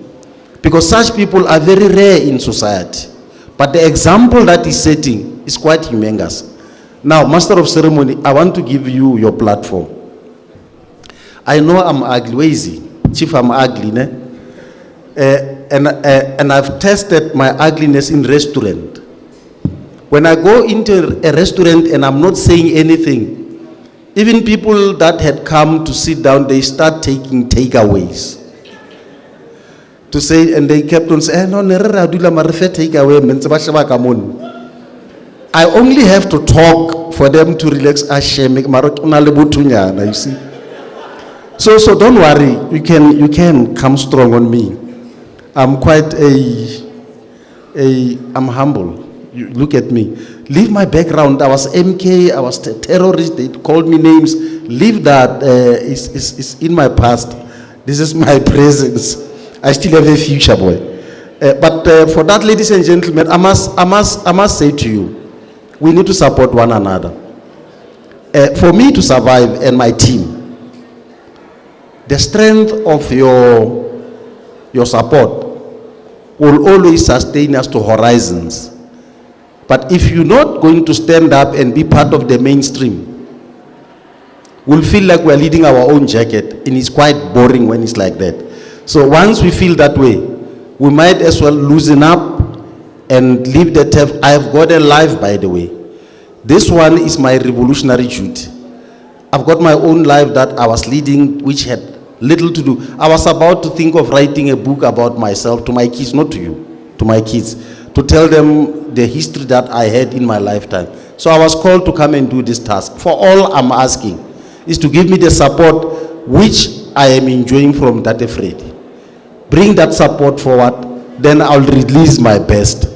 Because such people are very rare in society. But the example that he's setting is quite humongous. Now, Master of Ceremony, I want to give you your platform. I know I'm ugly. Where is he? Chief, I'm ugly, ne? And I've tested my ugliness in restaurant. When I go into a restaurant and I'm not saying anything, even people that had come to sit down, they start taking takeaways. To say, and they kept on saying, no, takeaway. I only have to talk for them to relax. You see. So don't worry. You can come strong on me. I'm quite I'm humble. You look at me. Leave my background. I was MK. I was a terrorist. They called me names. Leave that. It's in my past. This is my presence. I still have a future, boy. But for that, ladies and gentlemen, I must say to you, we need to support one another. For me to survive and my team, the strength of your support will always sustain us to horizons. But if you're not going to stand up and be part of the mainstream, we'll feel like we're leading our own jacket, and it's quite boring when it's like that. So once we feel that way, we might as well loosen up and leave the turf. I've got a life, by the way. This one is my revolutionary duty. I've got my own life that I was leading, which had little to do. I was about to think of writing a book about myself to my kids, not to you, to my kids, to tell them the history that I had in my lifetime. So I was called to come and do this task. For all I'm asking is to give me the support which I am enjoying from Tate Freddie. Bring that support forward, then I'll release my best.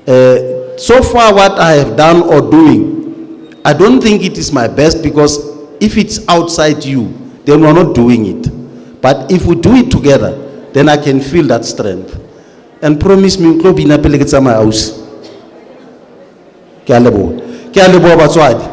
So far what I have done or doing, I don't think it is my best, because if it's outside you, then we're not doing it. But if we do it together, then I can feel that strength. And promise me, I'll be in my house. Ke a leboha batswadi.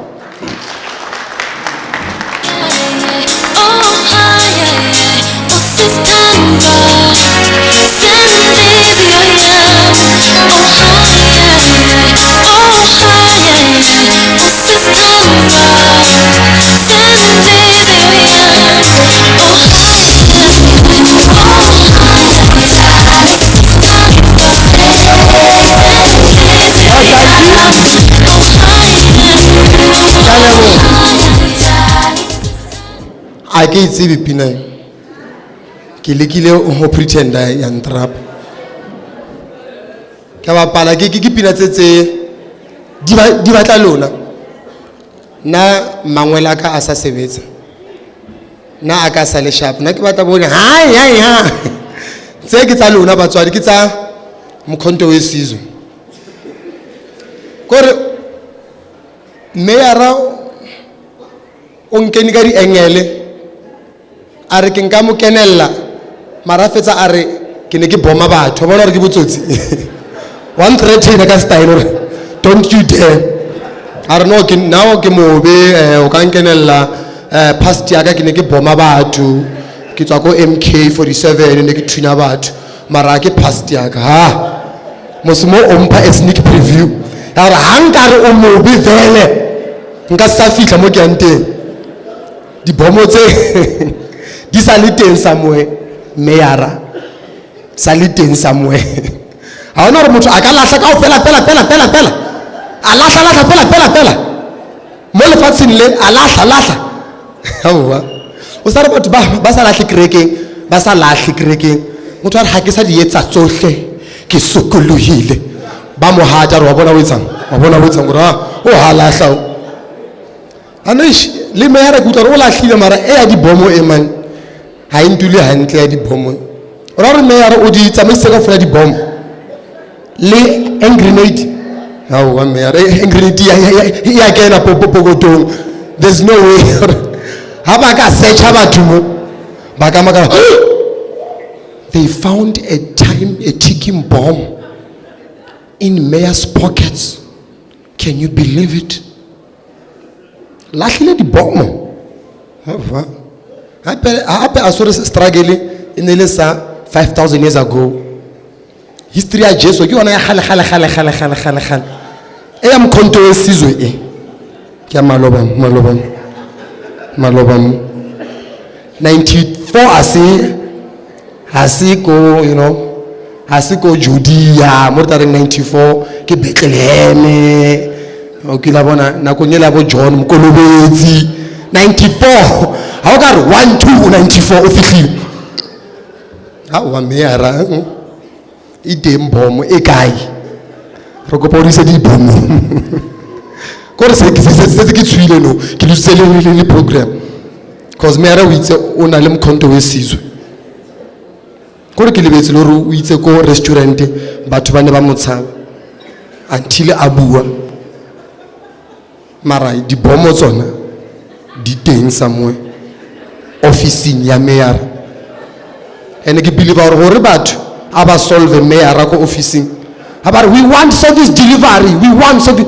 I can't see the pinay. Kilikile ho pretend I am trap. Kaba pala ke pina tse di batla lona. Na mangwela ka asa sebetsa. Na aka sa le sharp. Na ke batla bone ha. Tse ke tsa lona batswadi ke tsa mkhonto wesizwe. Kore meyara o nkeni ka di engele. Are ke nka mo kenella mara fetsa are ke ne ke boma batho bona re ke botsotsi 113 ka style don't you dare are no ke now ke mobe o ka nkenella past ya ka ke ne ke boma batho ke tswa ko MK47 ne ke thunya batho mara ke past ya ka ha mosimo o mpha a sneak preview are hankare o mobe vele nka sa fihla mo ke ante di bomo tse di sa le teng somewhere meyara sa le teng somewhere ha ona re motho a ka lahla ka fela a lahla fela mo le fatsheng le a lahla hawa o sa re batho ba sa lahle kerekeng motho a re ha ke sa di etsa tsohle ke sokolohile ba mo hata re wa bona wetsang gore o ha lahla anish le meyara ke utlwa o lahlile mara e ya di bomo e man ha intule hantle ya di bomo ora re meyara o di tsamaise ka fela di bomo le grenade hawa meyara grenade ya kena popokotong there's no way ha ba ka search batho mo ba ka maka they found a ticking bomb in mayor's pockets. Can you believe it? Lahlile di bomo hawa hape asore struggle in the lesa 5,000 years ago. History ya Jesu ke yona ya khale e ya mkhonto wesizwe e ke maloba 94 asiko you know asiko Judea mo tare 94 ke Bethlehem o ke la bona na ko nyela bo John mkolobetsi 94 ha o ka re 1 2 94 o fihlile ha wa meyara e teng bomo e kae re go podisa di bomo kore se ke tswile no ke lutse le program because mayor o itse o na le mkhonto we sizwe kore ke lebetse le o itse ko restaurant batho ba ne ba motshaba until a bua mara di bomo tsona di teng somewhere officing ya mayor ene ke believe gore batho aba solve mayor ko officing about we want service delivery, we want service.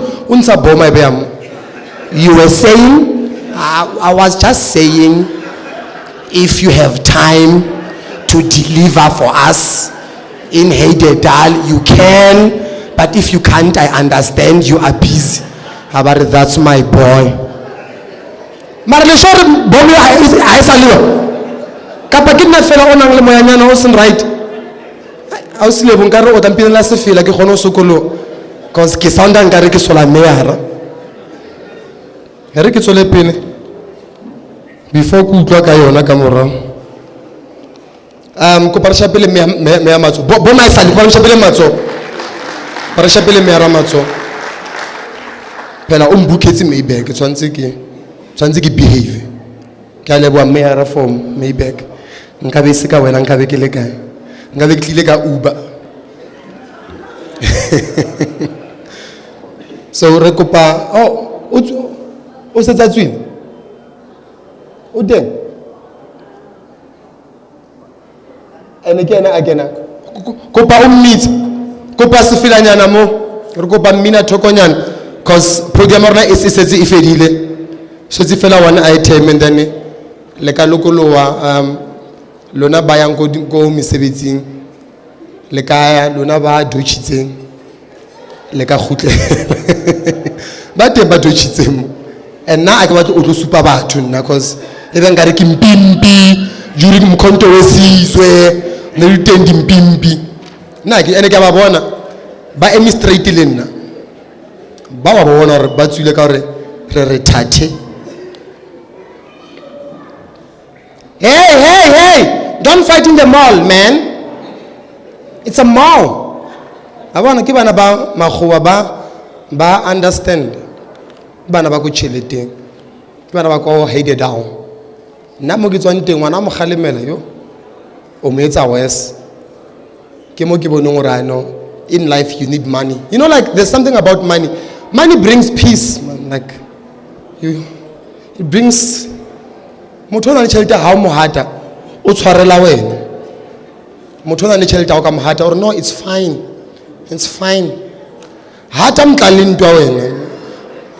You were saying, I was just saying, if you have time to deliver for us in Heidedal, you can, but if you can't, I understand you are busy. About that's my boy. Marleshore bomo I saliwa. Kapakina fela onang le moyanyana o sen right. I was living car o tampile la se fela ke gone sokolo cause ke sounda nkare ke sola meara re ke tsole pele before ku utlwa ka yona ka morao ko parisha pele me matso bo ma sali ko parisha pele me ara matso phela o mbuketse Mayback ke tshwantse ke behave ka leboa me ara form Mayback nka be se ka wena nka be ke le kae ngabe ke tlile ka Uber so re kopa o setsa tswile o teng ene ke ena a kena kopa o meet kopa se filanyana mo re kopa mmina thokonyana cause program rona e setse e fedile so tsi fela one item and then le ka lokolowa lona ba yang go mesebetsing le kaya lona ba dutshitseng le ka khutle ba te ba dutshitseng and na a ke batla o tlo supa batho nna cause e be ngare ke mpimpi during mkhonto wesizwe ne litendi mpimpi na ke ene ke ba bona ba administrate le nna ba bona re ba tswile ka re re thathe hey don't fight in the mall, man. It's a mall. I want to keep an about ba understand. Bana ba go chelete. Bana ba go head down. Na mo gitswang teng wana mo khalemela yo. O metsa wes. Ke mo ke bonong gore no in life you need money. You know like there's something about money. Money brings peace, man. Like it brings motho na chelete ha mo hata. O tshwarela wena motho na le tšhelete o ka mohata or no it's fine hata mtlale ntwa wena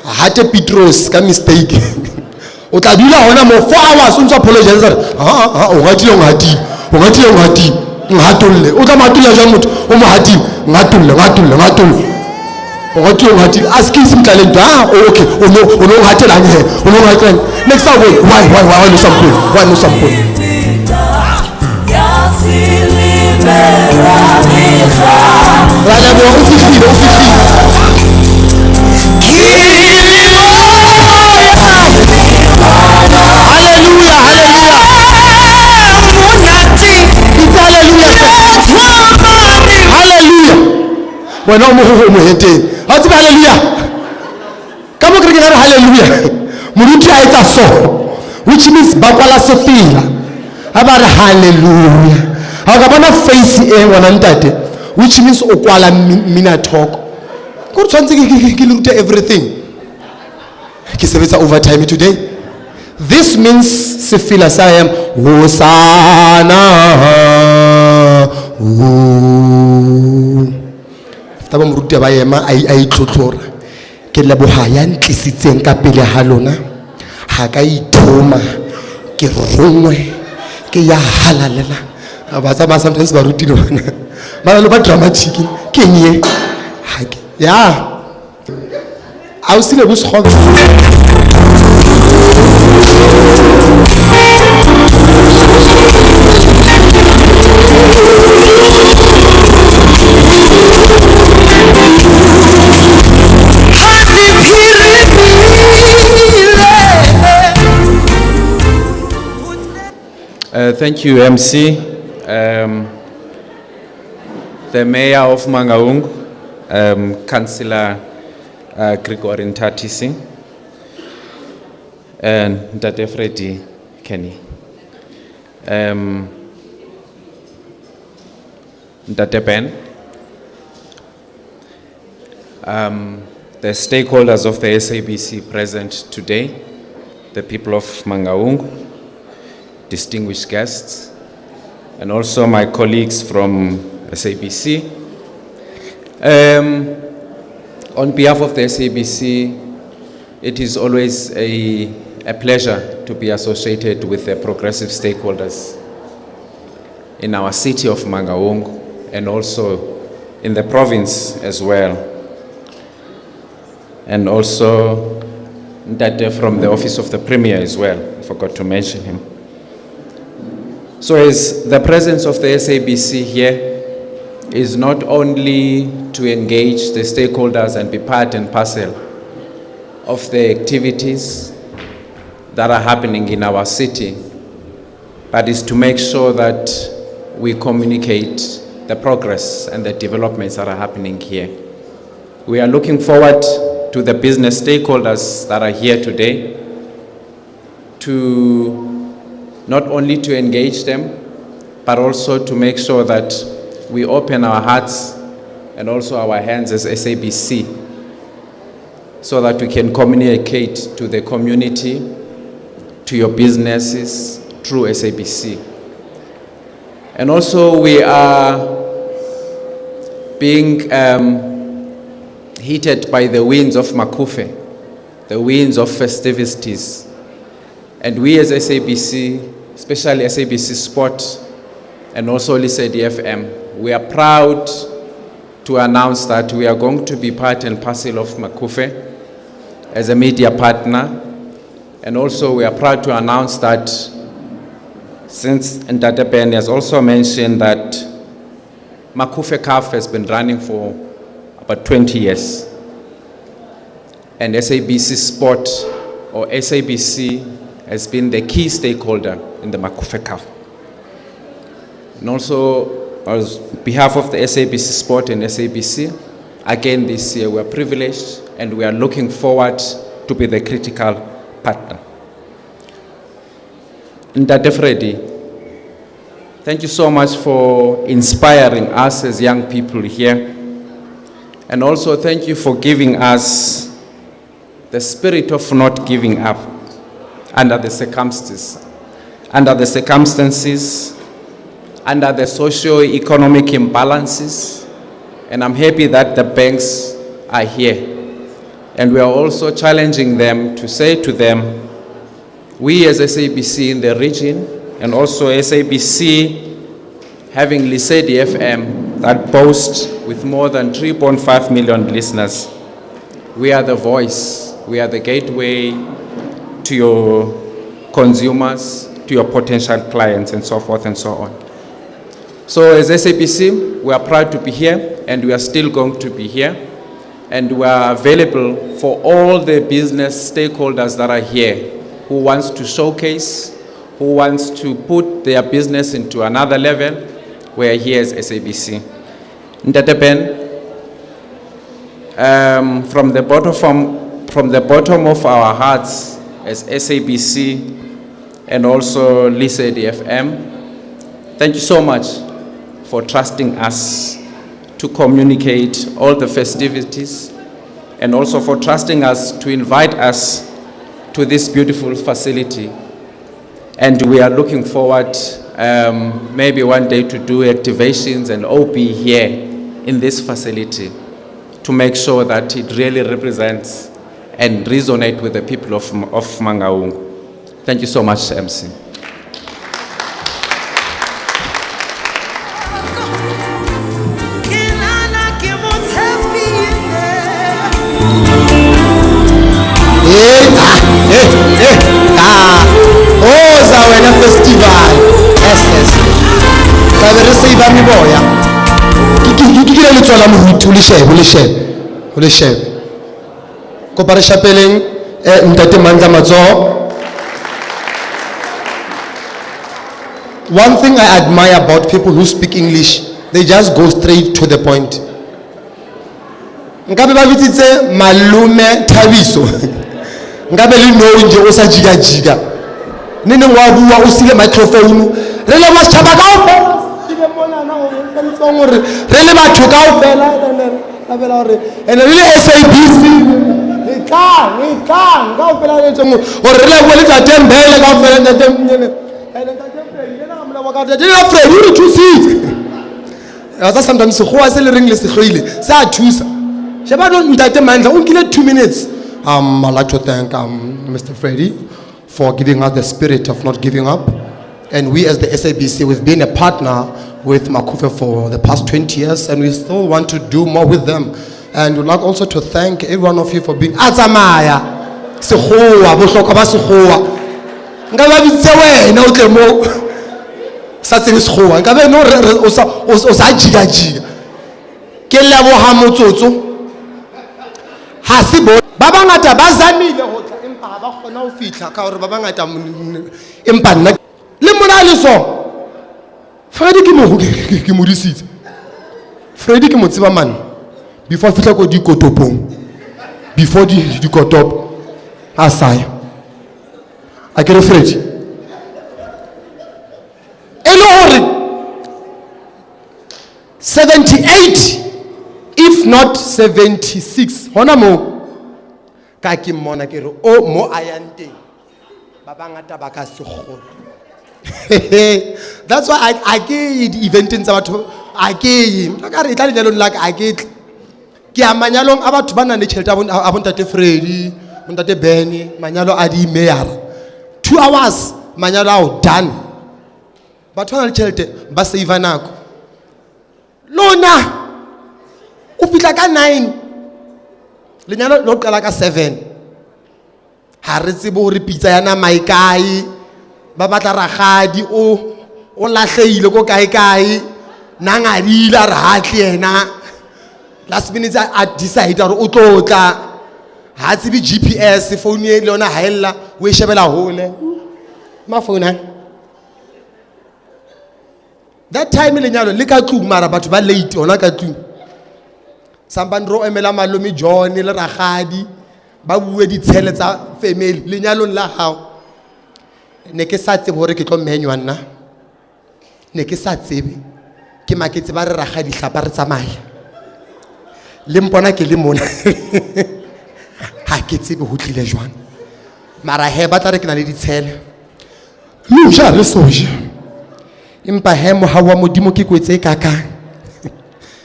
hata Petros ka mistake o tla dula hona mo 4 hours o ntse apologize o ngatile ngatolle o tla matulla jwa motho o mohati ngatolle o ngatile ask him mtlale ntwa okay o no ngatela nge o no ngatela next time why no sample Bueno, hallelujah. Come on, hallelujah. Muruti aita 4, which means bakwala sefila. About hallelujah. Akabana face wana ntate, which means okwala mina talk. Ko tshwantse ke luta everything. Ke sebetsa overtime today. This means sefila sa am hosana. Taba moruti ba yema ai tlhotlora. Ke leboha ya ntlisitseng ka pele ha lona. Ha ka ithoma ke rongwe ke ya halalela. Abazama sometimes baruti lona. Ba lo ba dramatic ke nye. Yeah. I was still a bus hog. Thank you, MC. The Mayor of Mangaung, Councillor Gregory Ntatisi, and Ntate Freddie Kenny. Ntate Ben, the stakeholders of the SABC present today, the people of Mangaung, distinguished guests, and also my colleagues from SABC. On behalf of the SABC, it is always a pleasure to be associated with the progressive stakeholders in our city of Mangaung and also in the province as well. And also Ntate from the Office of the Premier as well, I forgot to mention him. So as the presence of the SABC here is not only to engage the stakeholders and be part and parcel of the activities that are happening in our city, but is to make sure that we communicate the progress and the developments that are happening here. We are looking forward to the business stakeholders that are here today to not only to engage them, but also to make sure that we open our hearts and also our hands as SABC so that we can communicate to the community, to your businesses through SABC. And also we are being heated by the winds of Makufe, the winds of festivities. And we as SABC, especially SABC Sport and also Lisedi FM, we are proud to announce that we are going to be part and parcel of Makufe as a media partner. And also we are proud to announce that, since Ntate Ben has also mentioned that Makufe CAF has been running for about 20 years. And SABC Sport or SABC has been the key stakeholder in the Makufe CAF. And also, on behalf of the SABC Sport and SABC, again this year we are privileged and we are looking forward to be the critical partner. Ntate Freddie, thank you so much for inspiring us as young people here. And also thank you for giving us the spirit of not giving up under the circumstances, under the socio-economic imbalances. And I'm happy that the banks are here. And we are also challenging them to say to them, we as SABC in the region, and also SABC having Lisedi FM that boasts with more than 3.5 million listeners, we are the voice, we are the gateway to your consumers, to your potential clients, and so forth and so on. So as SABC, we are proud to be here, and we are still going to be here, and we are available for all the business stakeholders that are here who wants to showcase, who wants to put their business into another level. We are here as SABC. Ntate Ben, from the bottom of our hearts as SABC and also Lisedi FM, thank you so much for trusting us to communicate all the festivities and also for trusting us to invite us to this beautiful facility. And we are looking forward maybe one day to do activations and OP here in this facility to make sure that it really represents and resonate with the people of Mangaung. Thank you so much, MC. Oza wena festival SS ka be re save mi boya ki le tswala mohutu le shebe ko pare chapeleng Ntate Mandla Matso. One thing I admire about people who speak English, they just go straight to the point. nkabe ba bitsitse Malume Thabiso nkabe le no nje o sa jiga jiga nene wa bua o sile microphone re le ba tshaba kaofela ke mona na o re tsong gore re le batho kaofela la bela gore ene le SABC e tlang kaofela le tsong gore re le bole tsa tembele kaofela tsa tembele ene tsa tembele na mla wa ka tsa Freddie o re thusitse as sometimes se go se le reng le se hloile sa thusa sheba no ntate mandla o nkile 2 minutes. I'd like to thank Mr. Freddie for giving us the spirit of not giving up. And we as the SABC, we've been a partner with Makufe for the past 20 years, and we still want to do more with them. And we'd like also to thank every one of you for being Azamaya, Sehoa, Boshoka Basohoa. Ngabe bitse wena o tle mo sa tsebe Sehoa. Ngabe no o sa jiga. Ke leboha motsotso. Ha se bo ba bangata ba zamile ho tla empa ha ba kgona ho fihla ka hore ba bangata empa nna le mona le so Freddie ke mo disitse Freddie ke mo tseba man before fihla ko dikotopong before dikotopo a saya a ke re Freddie elo hore 78 if not 76 hona mo ka ke mmona ke re o mo ayante ba bangata ba ka se go that's why I get eventing tsa batho a ke ka re tla lenyalong la ka ke a manyalong a batho ba nang le tšhelete a bontate Freddie bontate Benny manyalo a di mayor 2 hours manyalo ao done batho ba na le tšhelete ba save nako lona o fitla ka 9 lenyalo lo qala ka 7 ha re tsebe hore pizza yana maikai ba batla ragadi o lahleile go kae nangadila re hatli yena last minute a decide hore o tlotla ha tsebe GPS phone e lona haella o e shebela hole ma phone that time lenyalo le ka tlung mara batho ba late ona ka tlung Sambandro emela Malome John le ragadi ba bue ditshele tsa family lenyalong la hao ne ke sa tsebe hore ke tlo menywa nna ne ke sa tsebe ke maketse ba re ragadi hlapa re tsamaya le mpona ke le mona ha ke tsebe ho tlile jwang mara he ba tla re ke na le ditshele lo ja re soje impa he mo hawa modimo ke kwetse kaka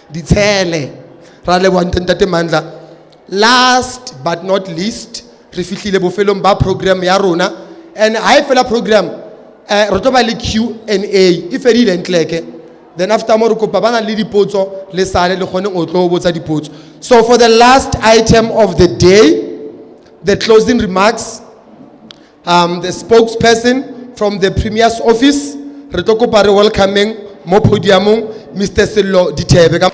ditshele ra le bontate mandla last but not least re fihlile bofelong ba program ya rona and I fela program re tlo ba le Q&A if e didn't like then after more kopa bana le dipotso le sale le khone o tlo botsa dipotso. So for the last item of the day, the closing remarks, the spokesperson from the Premier's office re tlo kopa re welcoming mo podiumong Mr. Sello Dithebe.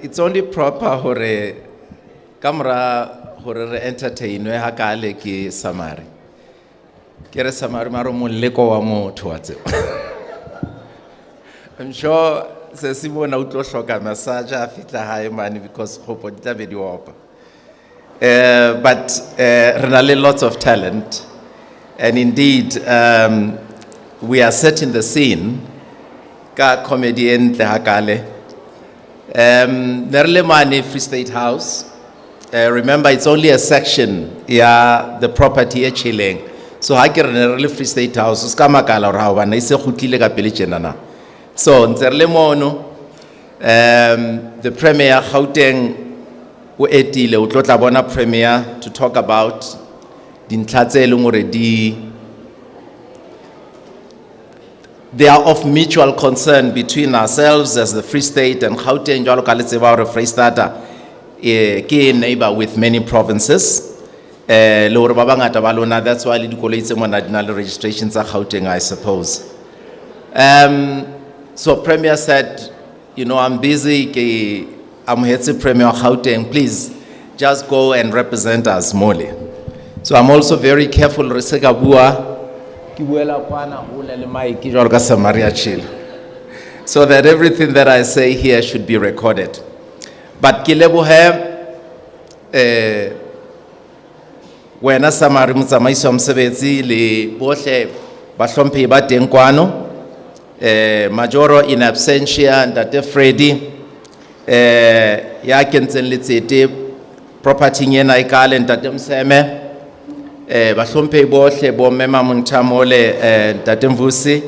It's only proper hore camera hore re entertain we hakale ki samari. Kere samari maro moleko wa motho wa tseo. I'm sure se sibo na utlo hloka massage a fitla hae mani because hopo di tla be di opa. But re na le lots of talent, and indeed we are setting the scene ka comedian le hakale. Nerlemani Free State House. Remember, it's only a section. Yeah, the property is chilling. So I get Nerle Free State House. Skamakala or how I say Hutile Gapelichenana. So Nerlemono, the premier Gauteng Etile Utlotabona premier to talk about Dintatze Lungoredi. They are of mutual concern between ourselves as the Free State and Gauteng, Jwalo Free State, a neighbor with many provinces. That's why the national registrations are Gauteng, I suppose. So Premier said, you know, I'm busy, I'm here to Premier Gauteng, please just go and represent us more. So I'm also very careful, so that everything that I say here should be recorded. But Kilebohe, when I summary mutsamaiso msebetsi le bohle bahlomphehi ba teng kwano, Majoro in absentia, Ntate Freddie, ya kentseng letsete property nyena ikale Ntate Mseme, bahlomphehi bohle bo Mema Montamole, Ntate Mvusi,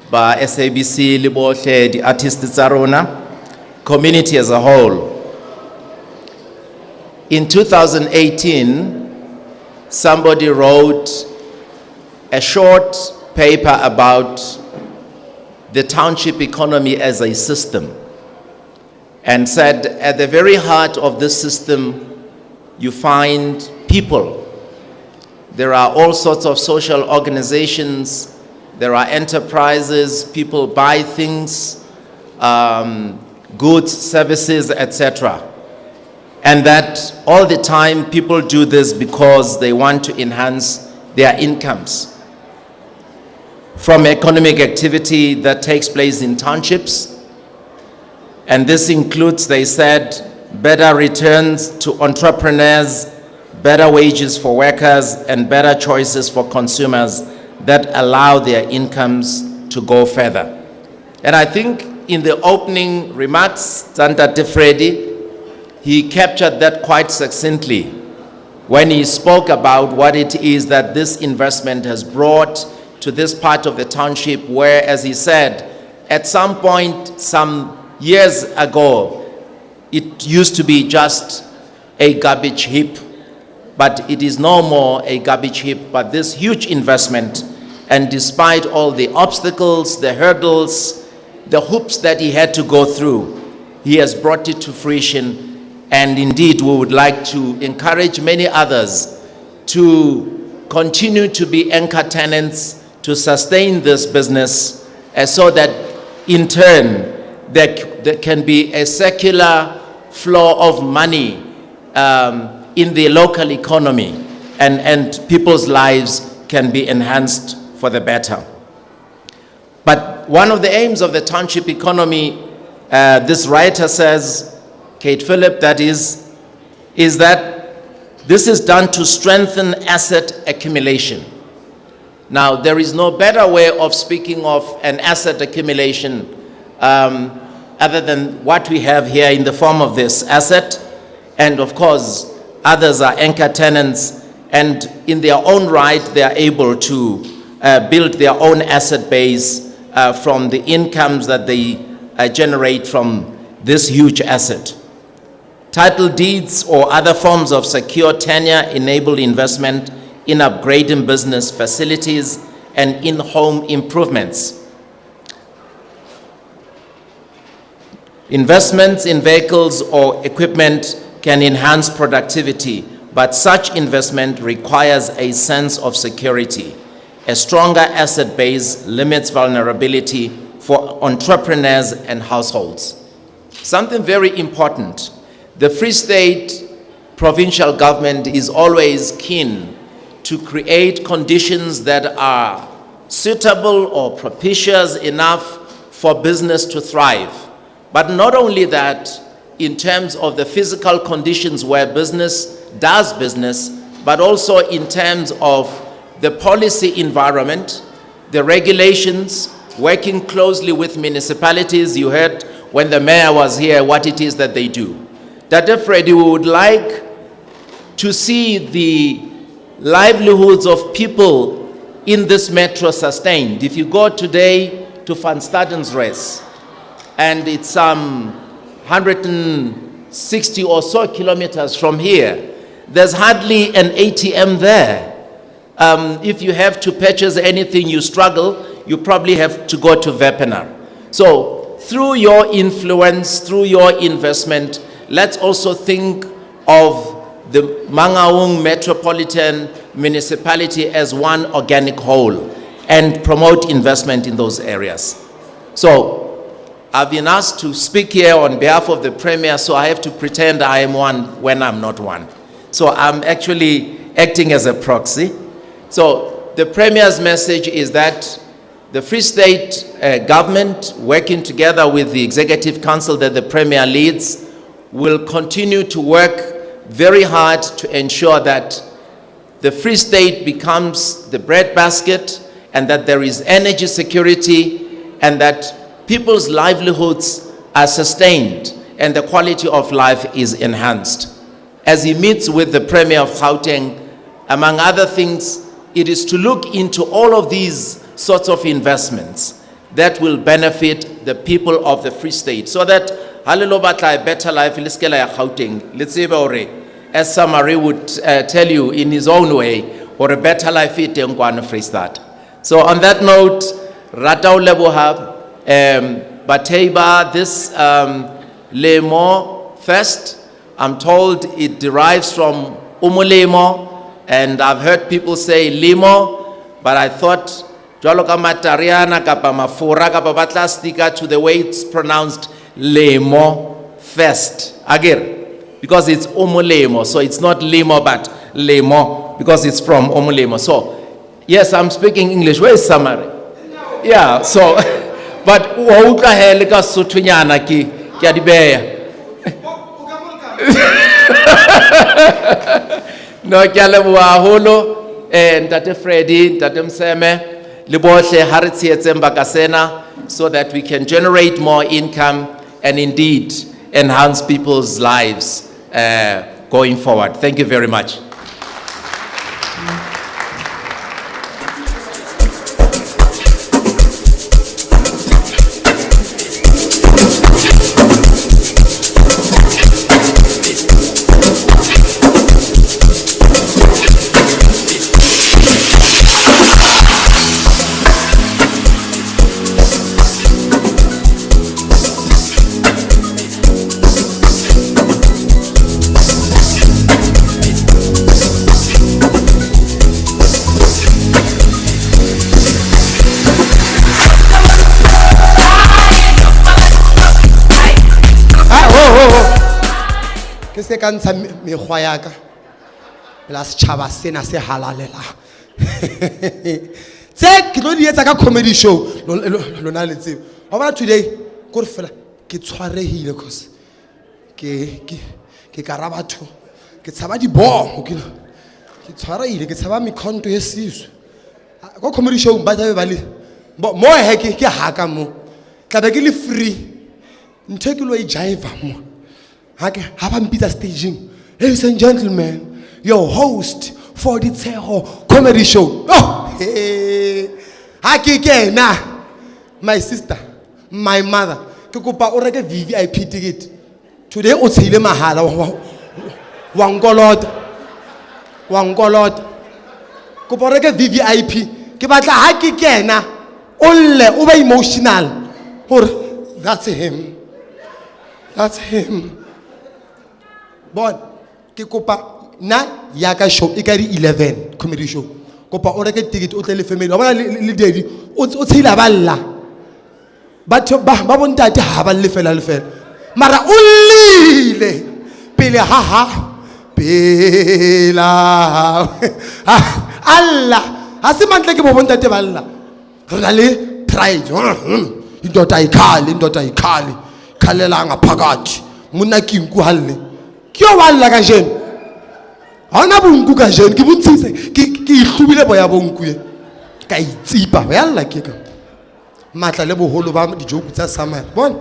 ba SABC le bohle di artists tsa rona, community as a whole. In 2018, somebody wrote a short paper about the township economy as a system and said at the very heart of this system you find people. There are all sorts of social organizations, there are enterprises, people buy things, goods, services, etc. And that all the time people do this because they want to enhance their incomes from economic activity that takes place in townships. And this includes, they said, better returns to entrepreneurs, better wages for workers, and better choices for consumers that allow their incomes to go further. And I think in the opening remarks, Ntate Freddie, he captured that quite succinctly when he spoke about what it is that this investment has brought to this part of the township where, as he said, at some point, some years ago, it used to be just a garbage heap, but it is no more a garbage heap, but this huge investment. And despite all the obstacles, the hurdles, the hoops that he had to go through, he has brought it to fruition. And indeed, we would like to encourage many others to continue to be anchor tenants, to sustain this business, so that in turn, there can be a circular flow of money in the local economy, and people's lives can be enhanced for the better. But one of the aims of the township economy, this writer says, Kate Phillip, that is that this is done to strengthen asset accumulation. Now, there is no better way of speaking of an asset accumulation other than what we have here in the form of this asset. And of course, others are anchor tenants, and in their own right, they are able to build their own asset base from the incomes that they generate from this huge asset. Title deeds or other forms of secure tenure enable investment in upgrading business facilities and in-home improvements. Investments in vehicles or equipment can enhance productivity, but such investment requires a sense of security. A stronger asset base limits vulnerability for entrepreneurs and households. Something very important. The Free State provincial government is always keen to create conditions that are suitable or propitious enough for business to thrive. But not only that, in terms of the physical conditions where business does business, but also in terms of the policy environment, the regulations, working closely with municipalities. You heard when the mayor was here what it is that they do. Dr. Freddie, we would like to see the livelihoods of people in this metro sustained. If you go today to Van Staden's race, and it's 160 or so kilometers from here, there's hardly an ATM there. If you have to purchase anything, you struggle, you probably have to go to Vepenar. So through your influence, through your investment, let's also think of the Mangaung Metropolitan Municipality as one organic whole. and promote investment in those areas. So I've been asked to speak here on behalf of the Premier, so I have to pretend I am one when I'm not one. So I'm actually acting as a proxy. So the Premier's message is that the Free State government, working together with the Executive Council that the Premier leads, will continue to work very hard to ensure that the Free State becomes the breadbasket, and that there is energy security, and that people's livelihoods are sustained and the quality of life is enhanced. As he meets with the Premier of Gauteng, among other things, it is to look into all of these sorts of investments that will benefit the people of the Free State, so that halelo batla a better life liskela ya Gauteng, let's say as Summary would tell you in his own way, or a better life it in Free State. So on that note, Ratau Leboha, Bateba, this Lemo Fest, I'm told it derives from Lemo, and I've heard people say Limo, but I thought Jwaloka Matariana kapa mafura kapa batla stika to the way it's pronounced Lemo Fest. Again, because it's Lemo, so it's not Limo but Lemo, because it's from Lemo. So, yes, I'm speaking English. Where is Summary? Yeah, so, but wauka helika sutunyana ki adibeya. No kyalebuwa holo ntate Freddie, ntate Mseme, libohle haritsi etsemba kasena, so that we can generate more income and indeed enhance people's lives going forward. Thank you very much. Se ka ntsha mekgwa ya ka la setšhaba sena se halalela tse ke tlo di etsa ka comedy show lona le tsebo wa bona today ko re fela ke tshwarehile cause ke ka ra batho ke tshaba dibomo ke tshwarehile ke tshaba mikhonto yesizwe ko comedy show ba tla be ba le mo he ke haka mo tla be ke le free nthe ke lo e jive mo have a pizza staging. Ladies and gentlemen, your host for the Teho comedy show. Oh, hey, my sister, my mother. Kukupa orege VVIP ticket. Today utsile mahala wangolod. Kupa orege VVIP. Kibatla hakikena. Ole uba emotional. Or that's him. That's him. Bon, ke kopa na yaka show ikari 11 comedy show. Kopa o reke ticket o tle le family. Bona le dedi o tshila balla. Batho ba bontate ha ba le fela. Mara o lile pele ha pela. Allah, ha se mantle ke bo bontate balla. Rena le pride. Indota ikhali. Khalela ngaphakathi. Mona ke nku halle. Kyo walla ka jene hona bonku ka jene ke bontshitse ke ihlubile boya bonku ye ka itsipa yalla ke ka matla le boholo ba dijoku tsa Summer bona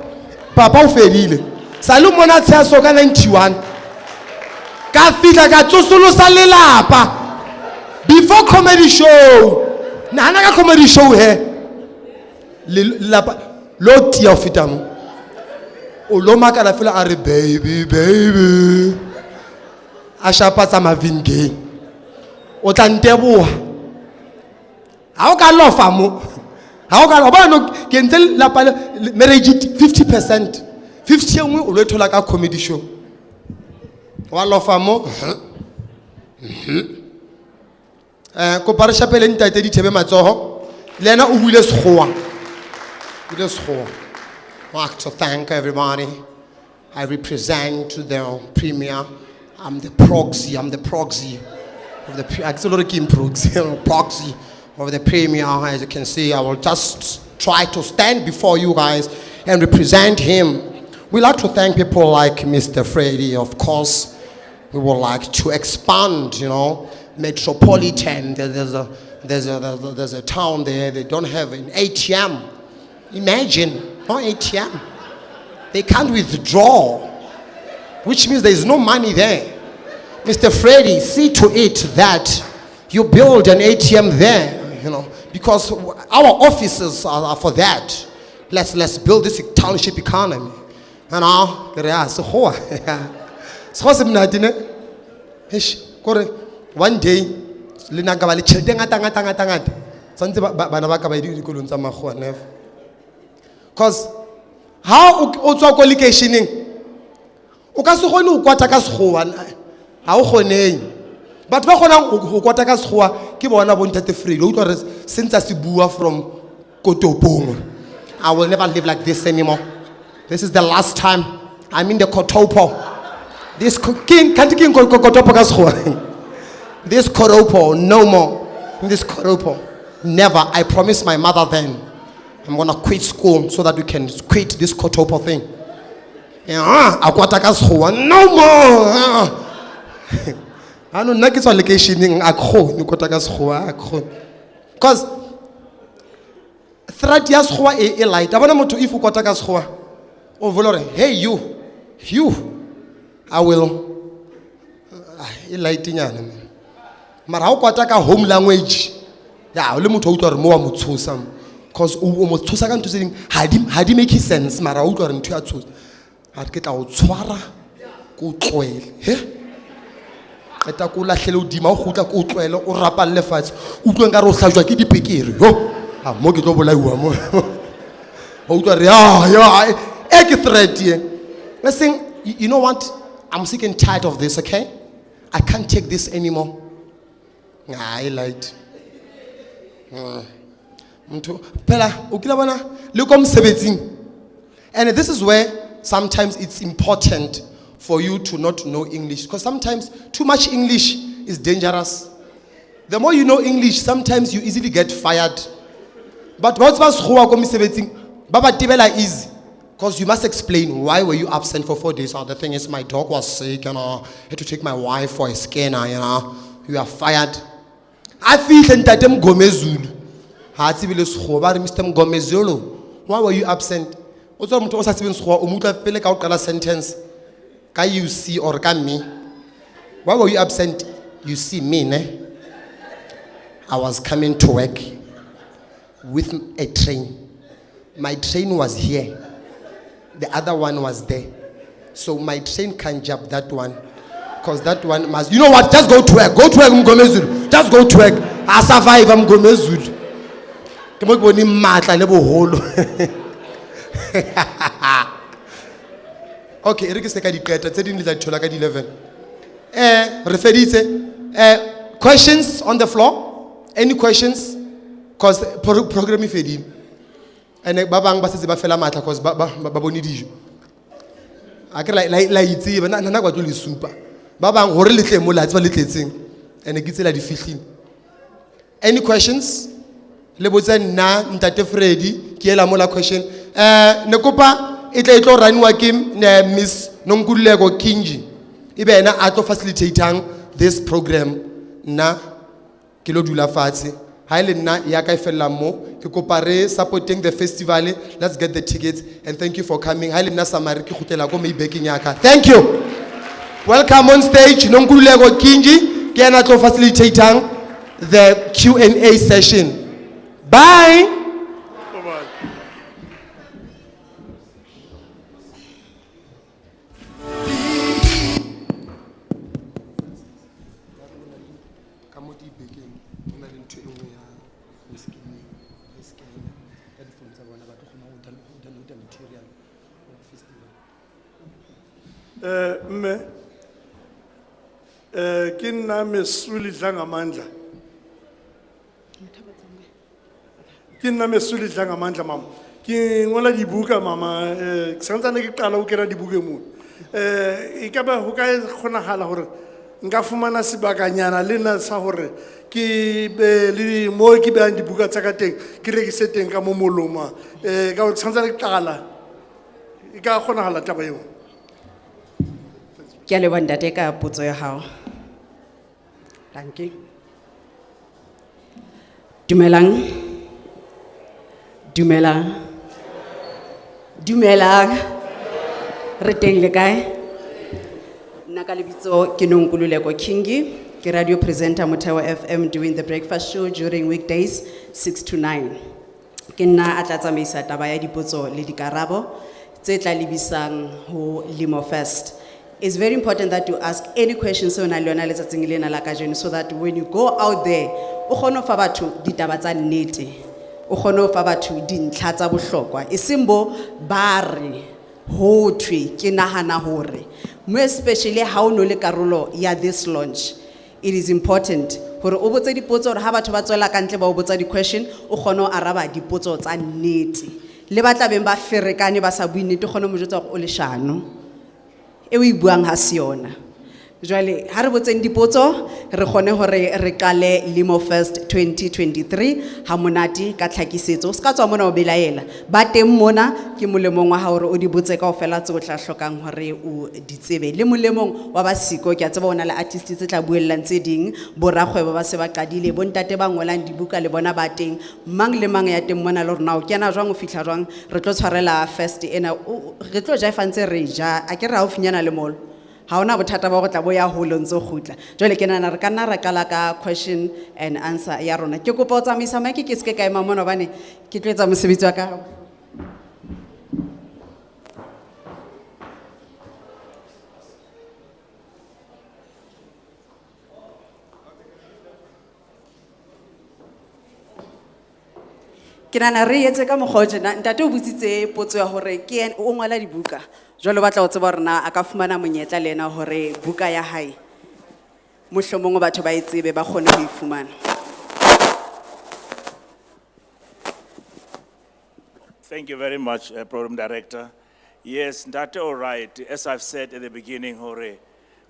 papa o fedile salo mona tsheso ka 91 ka fitla ka tsosolosa lelapa before comedy show nana ka comedy show he lelapa lo tia fitamo Oloma ka la fela are baby a shapa tsa mavinge o tla nteboa ha o ka lofa mo ha o ka ba no ke ntse la pala marriage 50% 50 engwe o lo thola ka comedy show wa lofa mo ko pare shapele ntate di thebe matsoho Lena uwile sekgowa. Uwile sekgowa. I'd like to thank everybody. I represent the premier. I'm the proxy of the proxy, proxy of the premier. As you can see, I will just try to stand before you guys and represent him. We like to thank people like Mr. Freddie, of course. We would like to expand, Metropolitan. There's a town there, they don't have an ATM. Imagine, no ATM. They can't withdraw, which means there's no money there. Mr. Freddie, see to it that you build an ATM there, because our offices are for that. Let's build this township economy. And one day, because how otswa ko locationing o ka se gone o kwata ka sekgowa ha o kgoneng batho ba gona go kwata ka sekgowa ke bona bo ntate Freddie o tlo re since se bua from Kotopong. I will never live like this anymore. This is the last time I'm in the Kotopo. This king can't king Kotopo ka sekgowa. This Koropo, no more. This Koropo, never. I promised my mother then, I'm gonna quit school so that we can quit this Kotopo thing. No more. I don't know location because threat yes a light. I want to if you hey you, I will lighting. Mara ha o kwataka home language ya o le motho o utlwa re mo wa motsosa because o motsosa ka ntse ding ha di make sense mara o utlwa re ntwe ya tsosa ha ke tla o tshwara ko tlwele he eta ko lahlele o dima o gutla ko tlwele o rapalle fatshe utlweng ka re o hlajwa ke dipekere ho ha mo ke tlo bolaiwa mo o utlwa re ya e ke threat ye. Listen, you know what, I'm sick and tired of this, okay? I can't take this anymore. I lied. And this is where sometimes it's important for you to not know English, because sometimes too much English is dangerous. The more you know English, sometimes you easily get fired. But what's Baba Tibela easy, because you must explain why were you absent for 4 days. The thing is, my dog was sick and I had to take my wife for a scanner. You are fired. I feel that Mr. Mgomezulu, why were you absent? Sentence. Can you see or can me? Why were you absent? You see me, ne? I was coming to work with a train. My train was here. The other one was there. So my train can't jump that one. Because that one must, you know what, just go to work. Go to work, Mgomezulu. Just go to work. I survive, Mgomezulu. Okay, Eric is taking the 11. Questions on the floor? Any questions? Because program is ready. And babang basi ziba fela matla because baboni dijo. Akere la itse bana nna kwa tlo super. Babang hore le tle mo la tsa le tletseng. And ke tsela di fihlile. Any questions? Le botsa nna ntate Freddie ke ela mo la question. Ne kopa itlo raniwa ke Miss Nonkululeko Kinji. Ibe ena a tlo facilitating this program na ke lo dula fatshe. Supporting the festival. Let's get the tickets and thank you for coming. Thank you. Welcome on stage Nonkululeko Kinji Kiana to facilitating the Q&A session. Bye. Mme ke nna Mesuli Dlangamandla Ke nna Mesuli Dlanga Mandla mama. Ke ngola dibuka mama ke santsane ke qala ho kena dibuka moo. E ka ba ho ka kgonahala hore nka fumana sebakanyana le nna sa hore ke be le mo ke behang dibuka tsa ka teng ke rekise teng ka mo moloma ka ho santsane ke qala e ka kgonahala taba eo. Ke a leboha ntate ka potso ya hao. Dankie. Dumelang. Dumelang. Re teng le kae? Nna ka lebitso ke Nonkululeko Kingi, ke radio presenter Motheo FM doing the breakfast show during weekdays 6 to 9. Ke nna a tla tsamaisa taba ya dipotso le dikarabo tse tla lebisang ho Limo Fest. It's very important that you ask any questions so na le yona letsatsing lena la kajeno, so that when you go out there o kgone ho fa batho ditaba tsa nnete, o kgone ho fa batho dintlha tsa bohlokwa, e seng bo ba re ho thwe ke nahana hore mo especially ha o no le karolo ya this launch. It is important hore o botse dipotso hore ha batho ba tswela ka ntle ba o botsa di question o kgone ho araba dipotso tsa nnete, le ba tla beng ba ferekane ba sa bue nnete o kgone mo jwetsa hore o leshano e o ibuang ha se yona. Jwale ha re botseng dipotso re kgone hore re qale Limo Fest 2023 ha monate ka tlhakisetso ska tswa mona o belaela ba teng mona ke molemong wa ha hore o di botse kaofela tse o tla hlokang hore o di tsebe, le molemong wa ba siko ke a tseba ona le artist tse tla buellang tse ding bo rakgwebo ba se ba qadile bo ntate ba ngolang dibuka le bona ba teng, mang le mang ya teng mona le rona o kena jwang o fihla jwang re tlo tshwarela fest ena re tlo ja fantse re ja a ke re ha o finyana le molo ha ona bothata ba go tla bo ya holo ntse o khutla. Jwale ke nana re ka nna ra qala ka question and answer ya rona. Ke kopa o tsamaisa mike ke se ke ema mona bane ke tlo etsa mosebetsi wa ka. Ke nana re etse ka mogho jena ntate o butsitse potso ya hore ke o ngwala dibuka jwale batla o tseba hore na a ka fumana monyetla lena hore buka ya hae mohlomong batho ba itsebe ba kgone ho ifumana. Thank you very much, Program Director. Yes, that's all right. As I've said at the beginning, Hore,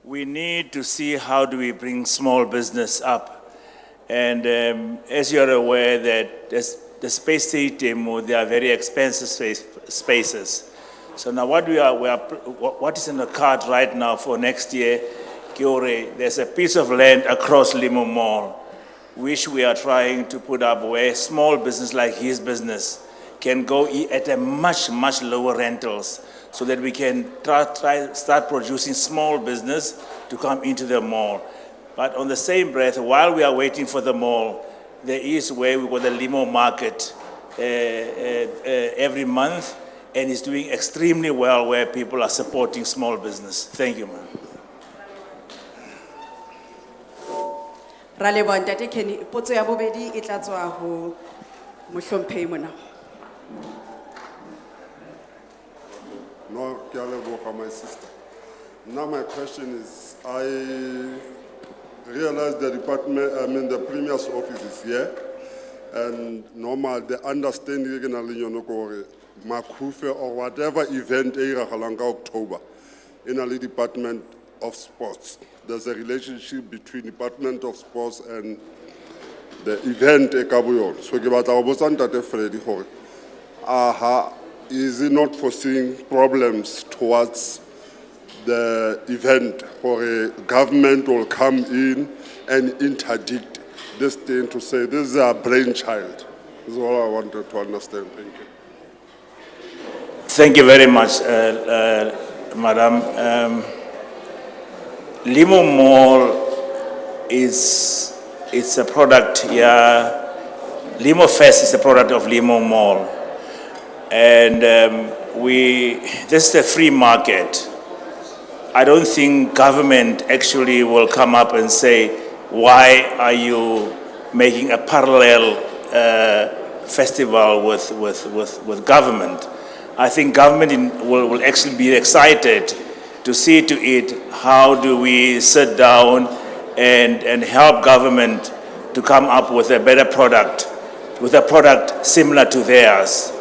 we need to see how do we bring small business up. And as you're aware that the space stadium, they are very expensive spaces. So now what what is in the card right now for next year, Kiore, there's a piece of land across Limo Mall, which we are trying to put up where small business like his business can go at a much lower rentals, so that we can start producing small business to come into the mall. But on the same breath, while we are waiting for the mall, there is where we got the Limo market every month, and it's doing extremely well where people are supporting small business. Thank you, ma'am. Ra leboha ntate Kenny, potso ya bobedi e tla tswa ho mohlomphehi mona. No, ke a leboha my sister. Now my question is, I realize the Premier's office is here, and normal the understanding is Makufe or whatever event October in a Department of Sports. There's a relationship between Department of Sports and the event Ekabuyon. So Freddie Kenny, is it not foreseeing problems towards the event where a government will come in and interdict this thing to say this is our brainchild? This is all I wanted to understand. Thank you. Thank you very much, Madam. Limo Mall it's a product, yeah. Limo Fest is a product of Limo Mall. And this is a free market. I don't think government actually will come up and say, why are you making a parallel festival with government? I think government will actually be excited to see to it how do we sit down and help government to come up with a better product with a product similar to theirs.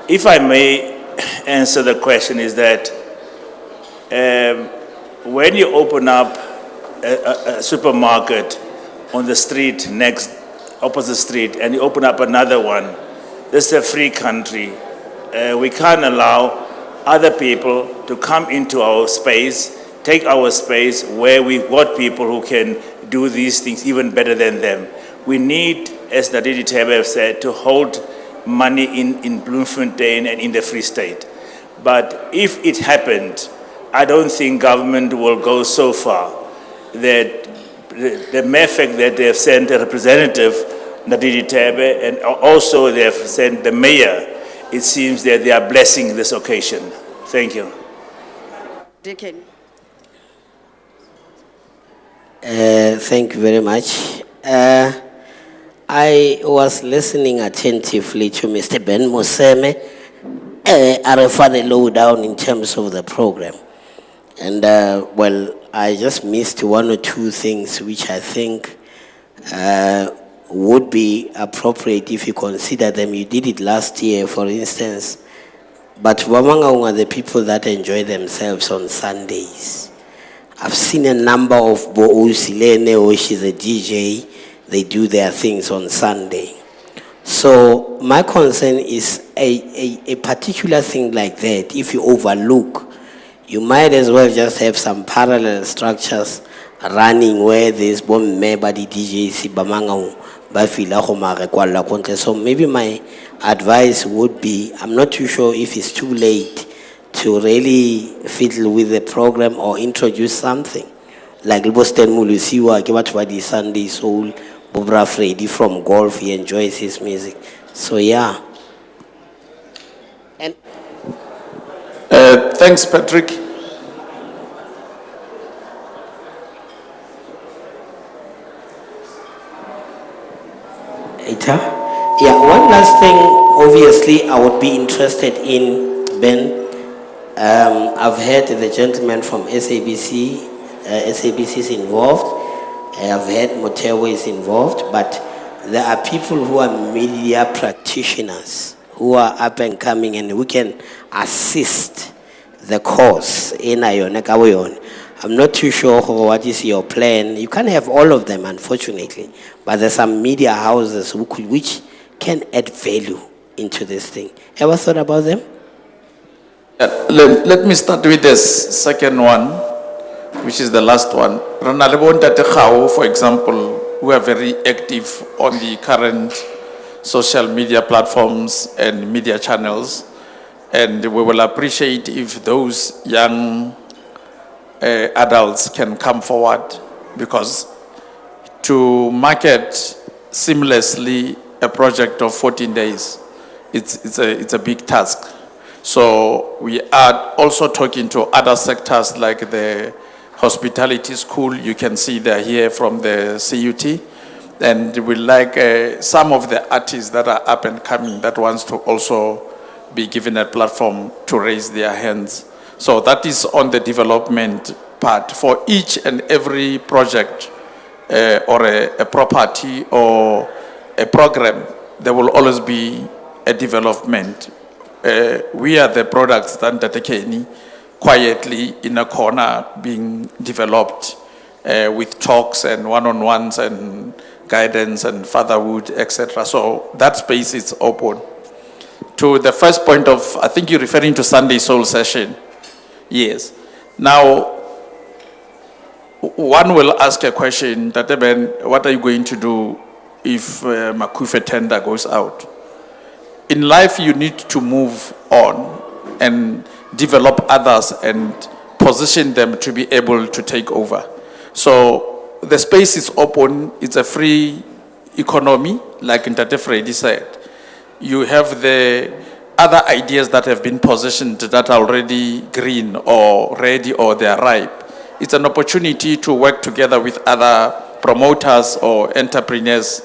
If I may answer the question, is that when you open up a supermarket on the street opposite street, and you open up another one, this is a free country. We can't allow other people to come into our space, take our space where we've got people who can do these things even better than them. We need, as Nadidi Tebe have said, to hold money in Bloemfontein and in the Free State. But if it happened, I don't think government will go so far that the mere fact that they have sent a representative, Nadidi Tebe, and also they have sent the mayor, it seems that they are blessing this occasion. Thank you. Deacon. Thank you very much. I was listening attentively to Mr. Ben Moseme, RFA the lowdown in terms of the program. And well, I just missed one or two things which I think would be appropriate if you consider them. You did it last year, for instance. But Wamanga are the people that enjoy themselves on Sundays. I've seen a number of Bo-Usilene, or she's a DJ, they do their things on Sunday. So my concern is a particular thing like that, if you overlook, you might as well just have some parallel structures running where there's bomb member the DJs Bamanga Bafila Homare Kuala Conte. So maybe my advice would be, I'm not too sure if it's too late to really fiddle with the program or introduce something. Like Boston Mulusiwa, Kibatwadi Sunday Soul, Bobra Freddie from golf, he enjoys his music. So yeah. And thanks, Patrick. Yeah, one last thing, obviously, I would be interested in, Ben. I've heard the gentleman from SABC, SABC is involved. I've heard Motewa is involved, but there are people who are media practitioners who are up and coming and who can assist the cause in Ayonekawayon. I'm not too sure what is your plan. You can't have all of them, unfortunately, but there's some media houses which can add value into this thing. Ever thought about them? Let me start with this second one, which is the last one. Ranalebon Tatekau, for example, who are very active on the current social media platforms and media channels, and we will appreciate if those young adults can come forward, because to market seamlessly a project of 14 days, it's a big task. So we are also talking to other sectors like the hospitality school. You can see they're here from the CUT. And we like some of the artists that are up and coming that wants to also be given a platform to raise their hands. So that is on the development part. For each and every project or a property or a program, there will always be a development. We are the products that Tate Kenny quietly in a corner being developed with talks and one-on-ones and guidance and fatherhood, etc. So that space is open. To the first point of, I think you're referring to Sunday Soul Session. Yes. Now, one will ask a question, that what are you going to do if Makufe tender goes out? In life, you need to move on and develop others and position them to be able to take over. So the space is open. It's a free economy, like Ntate Freddie said. You have the other ideas that have been positioned that are already green or ready or they are ripe. It's an opportunity to work together with other promoters or entrepreneurs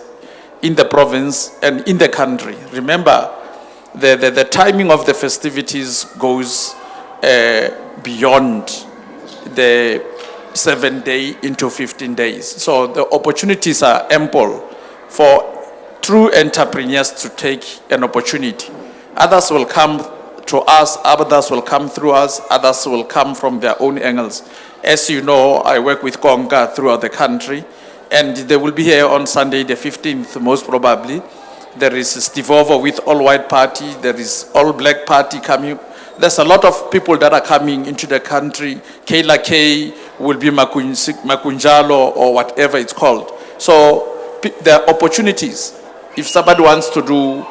in the province and in the country. Remember, the timing of the festivities goes beyond the 7 day into 15 days. So the opportunities are ample for true entrepreneurs to take an opportunity. Others will come to us, others will come through us, others will come from their own angles. As you know, I work with Konga throughout the country, and they will be here on Sunday the 15th, most probably. There is Stivovo with all-white party, there is all-black party coming. There's a lot of people that are coming into the country. Kayla K will be Makunjalo or whatever it's called. So there are opportunities. If somebody wants to do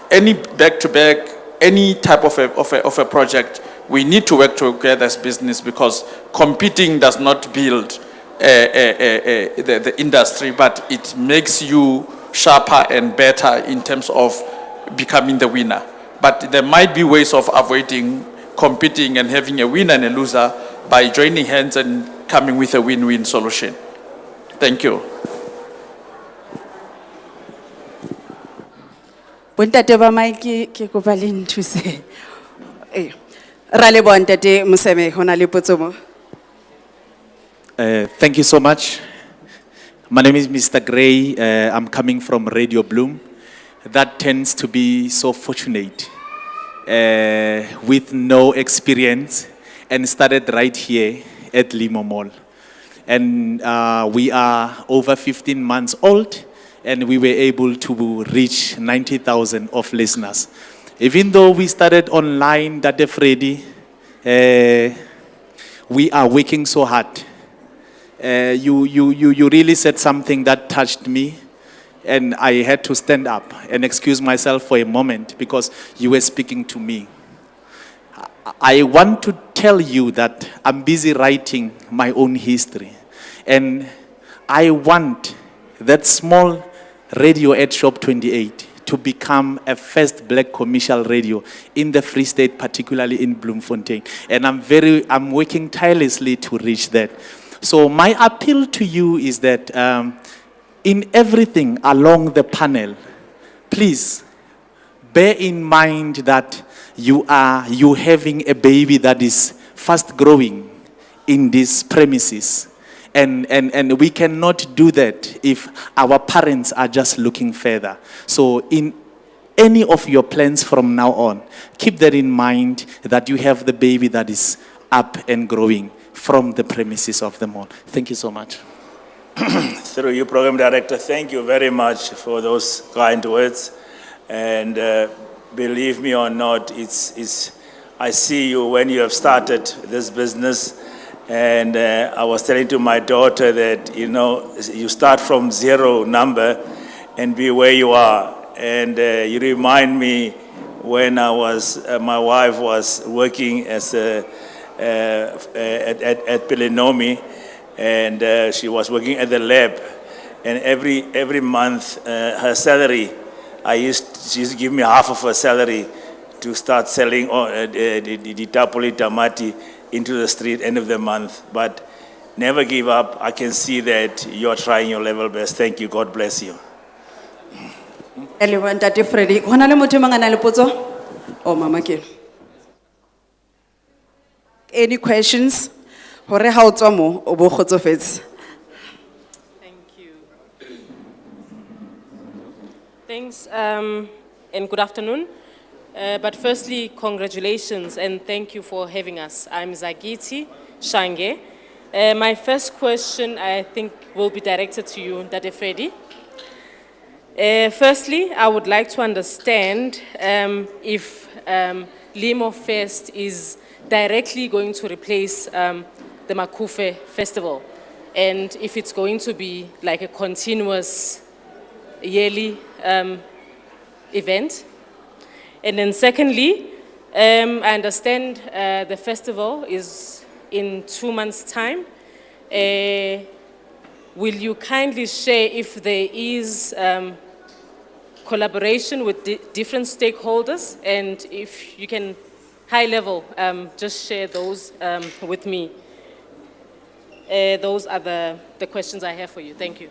any back-to-back, any type of a project, we need to work together as business, because competing does not build the industry, but it makes you sharper and better in terms of becoming the winner. But there might be ways of avoiding competing and having a winner and a loser by joining hands and coming with a win-win solution. Thank you. Bontate ba mai ke kopa le nthuse. Ra le bontate Moseme hona le potso mo. Thank you so much. My name is Mr. Gray. I'm coming from Radio Bloom. That tends to be so fortunate with no experience, and started right here at Limo Mall. And we are over 15 months old, and we were able to reach 90,000 of listeners. Even though we started online, Dade Freddie, we are working so hard. You really said something that touched me, and I had to stand up and excuse myself for a moment because you were speaking to me. I want to tell you that I'm busy writing my own history, and I want that small radio at Shop 28 to become a first black commercial radio in the Free State, particularly in Bloemfontein. And I'm working tirelessly to reach that. So my appeal to you is that in everything along the panel, please bear in mind that you having a baby that is fast growing in these premises. And we cannot do that if our parents are just looking further. So in any of your plans from now on, keep that in mind, that you have the baby that is up and growing from the premises of the mall. Thank you so much. Through you, Program Director, thank you very much for those kind words. And believe me or not, I see you when you have started this business. And I was telling to my daughter that, you start from zero number and be where you are. And you remind me when my wife was working as at Pelenomi, and she was working at the lab. And every month, her salary, she used to give me half of her salary to start selling the tapoli tamati into the street end of the month. But never give up. I can see that you're trying your level best. Thank you. God bless you. Freddie, hona le motho mang a na le potso? Oh, Mama ke. Any questions? Hore ha o tswa mo o bo kgotsofetse. Thanks, and good afternoon. But firstly, congratulations and thank you for having us. I'm Zagiti Shange. My first question, I think, will be directed to you, Dade Freddie. Firstly, I would like to understand if Limo Fest is directly going to replace the Makufe Festival, and if it's going to be like a continuous yearly event. And then secondly, I understand the festival is in 2 months' time. Will you kindly share if there is collaboration with different stakeholders, and if you can, high level, just share those with me? Those are the questions I have for you. Thank you.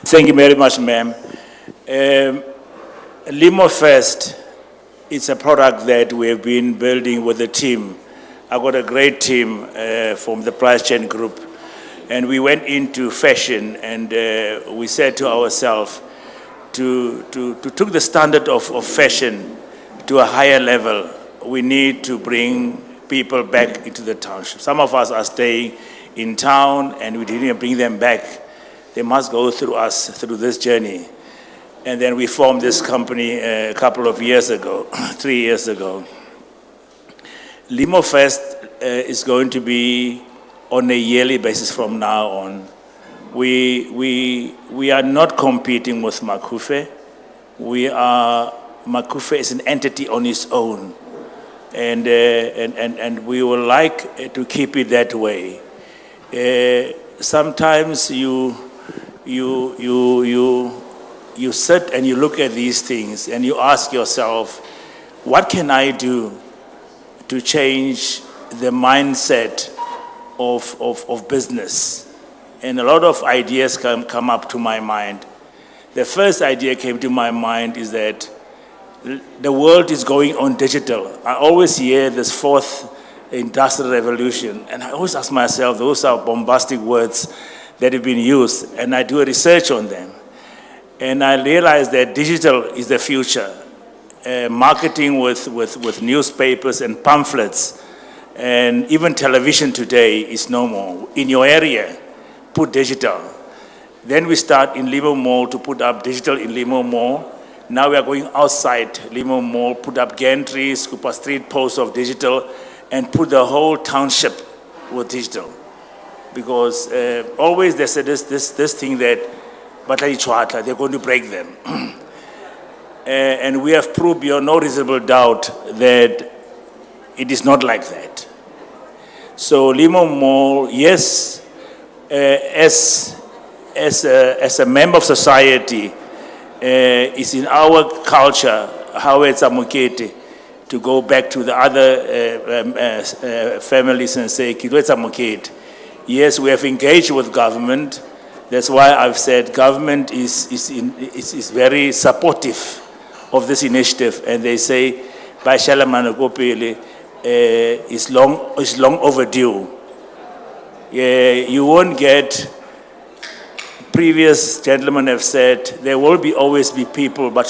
Thank you very much, ma'am. Limo Fest, it's a product that we have been building with the team. I've got a great team from the Price Chain Group. And we went into fashion, and we said to ourselves, to took the standard of fashion to a higher level, we need to bring people back into the township. Some of us are staying in town, and we didn't bring them back. They must go through us, through this journey. And then we formed this company a couple of years ago, 3 years ago. Limo Fest is going to be on a yearly basis from now on. We are not competing with Makufe. Makufe is an entity on its own. And we would like to keep it that way. Sometimes you sit and you look at these things and you ask yourself, what can I do to change the mindset of business? And a lot of ideas come up to my mind. The first idea came to my mind is that the world is going on digital. I always hear this fourth industrial revolution, and I always ask myself, those are bombastic words that have been used, and I do a research on them. And I realize that digital is the future. Marketing with newspapers and pamphlets, and even television today is no more. In your area, put digital. Then we start in Limo Mall to put up digital in Limo Mall. Now we are going outside Limo Mall, put up gantries, Cooper Street posts of digital, and put the whole township with digital. Because always they said this thing that they're going to break them. And we have proved beyond no reasonable doubt that it is not like that. So Limo Mall, yes, as a member of society, it's in our culture, how it's amukete, to go back to the other families and say, "Kidwetsa amukete." Yes, we have engaged with government. That's why I've said government is very supportive of this initiative, and they say, "By Shalamanagopele, it's long overdue." You won't get. Previous gentlemen have said there will always be people, but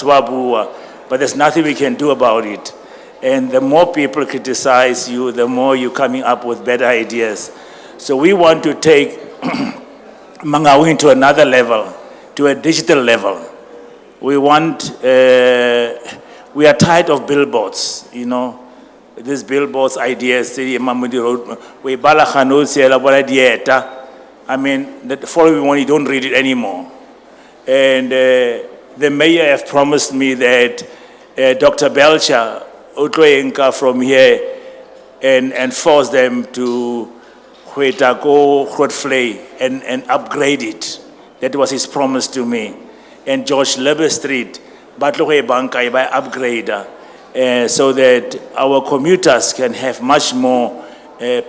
there's nothing we can do about it. And the more people criticize you, the more you're coming up with better ideas. So we want to take Mangaung to another level, to a digital level. We are tired of billboards, these billboards ideas. I mean, the following one, you don't read it anymore. And the mayor have promised me that Dr. Belcher Utloenka from here and force them to go and upgrade it. That was his promise to me. And George Leber Street, Batlohe Bankai by upgrader, so that our commuters can have much more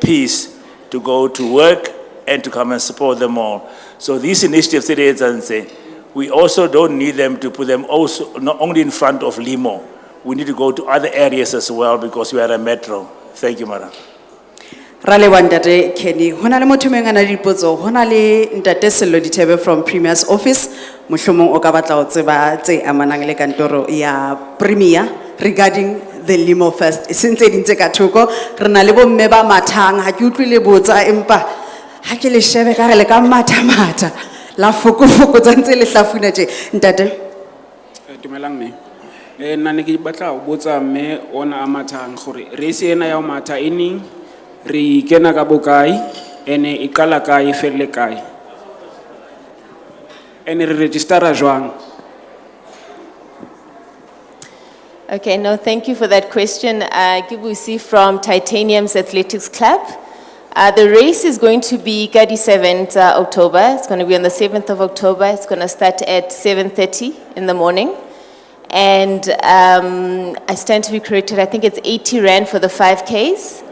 peace to go to work and to come and support them all. So these initiatives, we also don't need them to put them also not only in front of Limo. We need to go to other areas as well because we are a metro. Thank you, Madam. Rale Wandate Kenny, Honale Motumengana Ripozo, Honale Ntate Selo Ditebe from Premier's office, Mushomo Okabatla Otseba, Te Amanangle Kantoro, ya Premier, regarding the Limo Fest. Since it didn't take a toko, Renalebo Meba Matang, Hakutri Bota Empa, Hakile Sheveka Leka Mata, La Fuku Zantele Safunate, Ntate. Dumelang me. Naniki batla botsa me ona amatang gore re se ena ya mata ening re kena ka bokai ene ikala kae felle kae ene re registera jwang. Okay, no, thank you for that question. Gibusi from Titanium's Athletics Club. The race is going to be 37th October. It's going to be on the 7th of October. It's going to start at 7:30 in the morning. And I stand to be corrected, I think it's 80 Rand for the 5Ks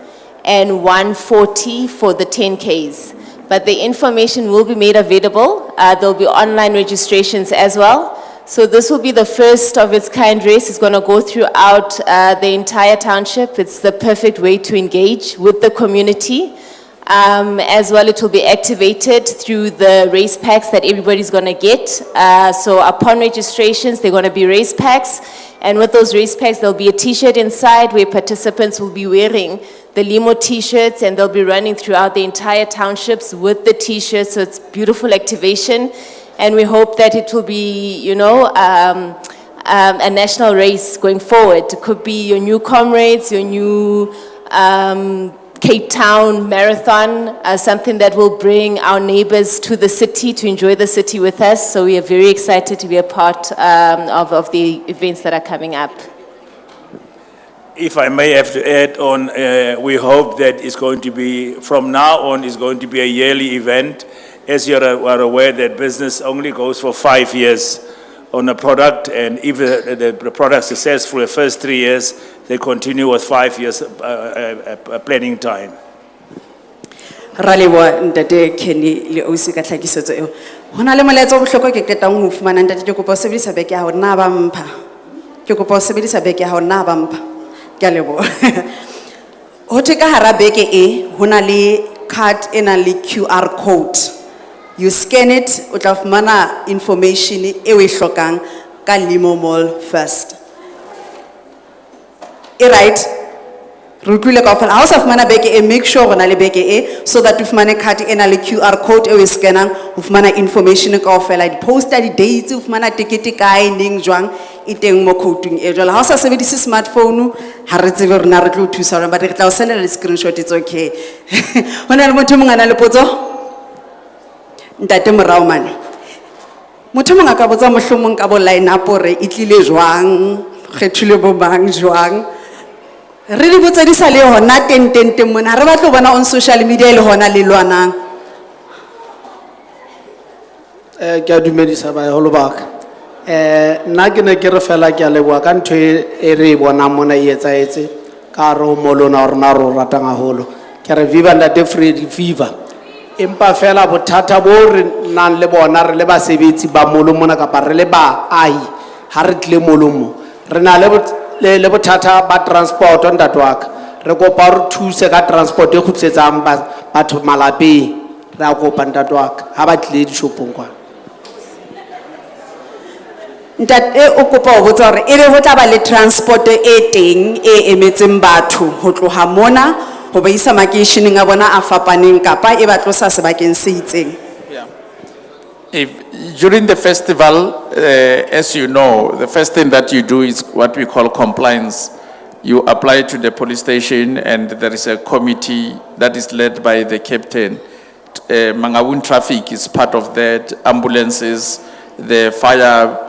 and 140 for the 10Ks. But the information will be made available. There'll be online registrations as well. So this will be the first of its kind race. It's going to go throughout the entire township. It's the perfect way to engage with the community. As well, it will be activated through the race packs that everybody's going to get. So upon registrations, they're going to be race packs. And with those race packs, there'll be a t-shirt inside where participants will be wearing the Limo t-shirts, and they'll be running throughout the entire townships with the t-shirts. So it's beautiful activation. And we hope that it will be, you know, a national race going forward. It could be your new comrades, your new Cape Town marathon, something that will bring our neighbors to the city to enjoy the city with us. So we are very excited to be a part of the events that are coming up. If I may have to add on, we hope that it's going to be, from now on, it's going to be a yearly event. As you are aware, that business only goes for 5 years on a product, and if the product is successful the first 3 years, they continue with 5 years planning time. Ralewa ntate Kenny le ausi ka tlhakisetso eo. Hona le molaetsa o bohlokwa ke qetang ho fumana ntate ke kopa o sebedisa beke ya hao na ba mpha. Ke kopa o sebedisa beke ya hao na ba mpha. Ke a leboha. Ho thwe ka hara beke e hona le card ena le QR code. You scan it, o tla fumana information e o e hlokang ka Limo Mall first. Right? Rutlile kaofela ha o sa fumana beke e, make sure hona le beke e so that o fumane card ena le QR code e o e scanang, o fumana information kaofela, di poster, di dates, o fumana ticket kae neng jwang e teng mo coding e. Jwale ha o sa sebedise smartphone ha re tsebe rena re tlo o thusa hore, but re tla o sendela le screenshot, it's okay. Hona le motho mongwe a na le potso? Ntate morao mane. Motho mongwe a ka botsa mohlomong ka bo line up hore e tlile jwang, kgethile bo bang jwang. Re di botsa di sa le hona teng mona, re batla ho bona on social media le hona le lwanang. Ke a dumedisa ba holo baka. Nna ke ne ke re fela ke a leboha ka ntho e re bona mona e etsaetse ka ro molona rona ro ratang haholo. Ke re viva ntate Freddie viva. Empa fela bothata bo re nang le bona re le basebetsi ba molo mona kapa re le ba ai ha re tle molo mo. Re na le bothata ba transport on that work. Re kopa re thuse ka transport e khutsetsang batho malapeng. Re a kopa ntate work ha ba tle di shopong kwa. Ntate o kopa ho botsa hore ebe ho tla ba le transport e teng e emetseng batho ho tloha mona ho ba isa makeisheneng a bona a fapaneng kapa e ba tlosa sebakeng se itseng. During the festival, as you know, the first thing that you do is what we call compliance. You apply to the police station, and there is a committee that is led by the captain. Mangaung traffic is part of that, ambulances, the fire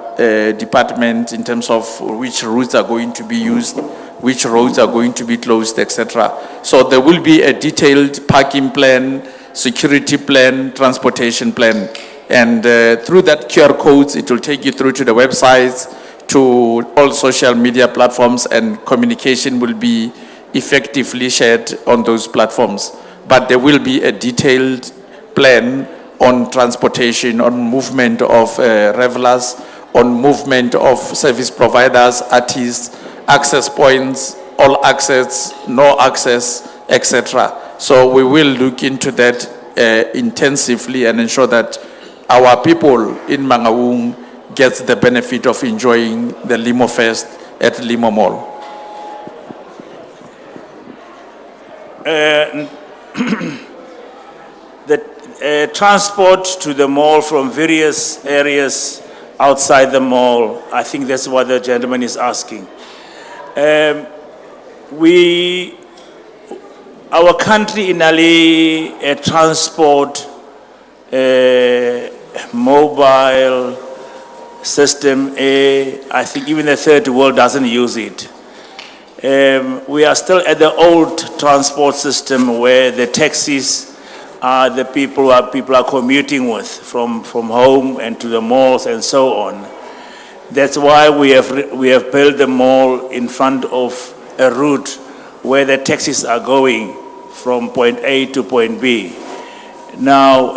department in terms of which routes are going to be used, which roads are going to be closed, etc. So there will be a detailed parking plan, security plan, transportation plan. And through that QR codes, it will take you through to the websites, to all social media platforms, and communication will be effectively shared on those platforms. But there will be a detailed plan on transportation, on movement of revelers, on movement of service providers, artists, access points, all access, no access, etc. So we will look into that intensively and ensure that our people in Mangaung gets the benefit of enjoying the Limo Fest at Limo Mall. The transport to the mall from various areas outside the mall, I think that's what the gentleman is asking. Our country in a transport mobile system, I think even the third world doesn't use it. We are still at the old transport system where the taxis are the people are commuting with from home and to the malls and so on. That's why we have built the mall in front of a route where the taxis are going from point A to point B. Now,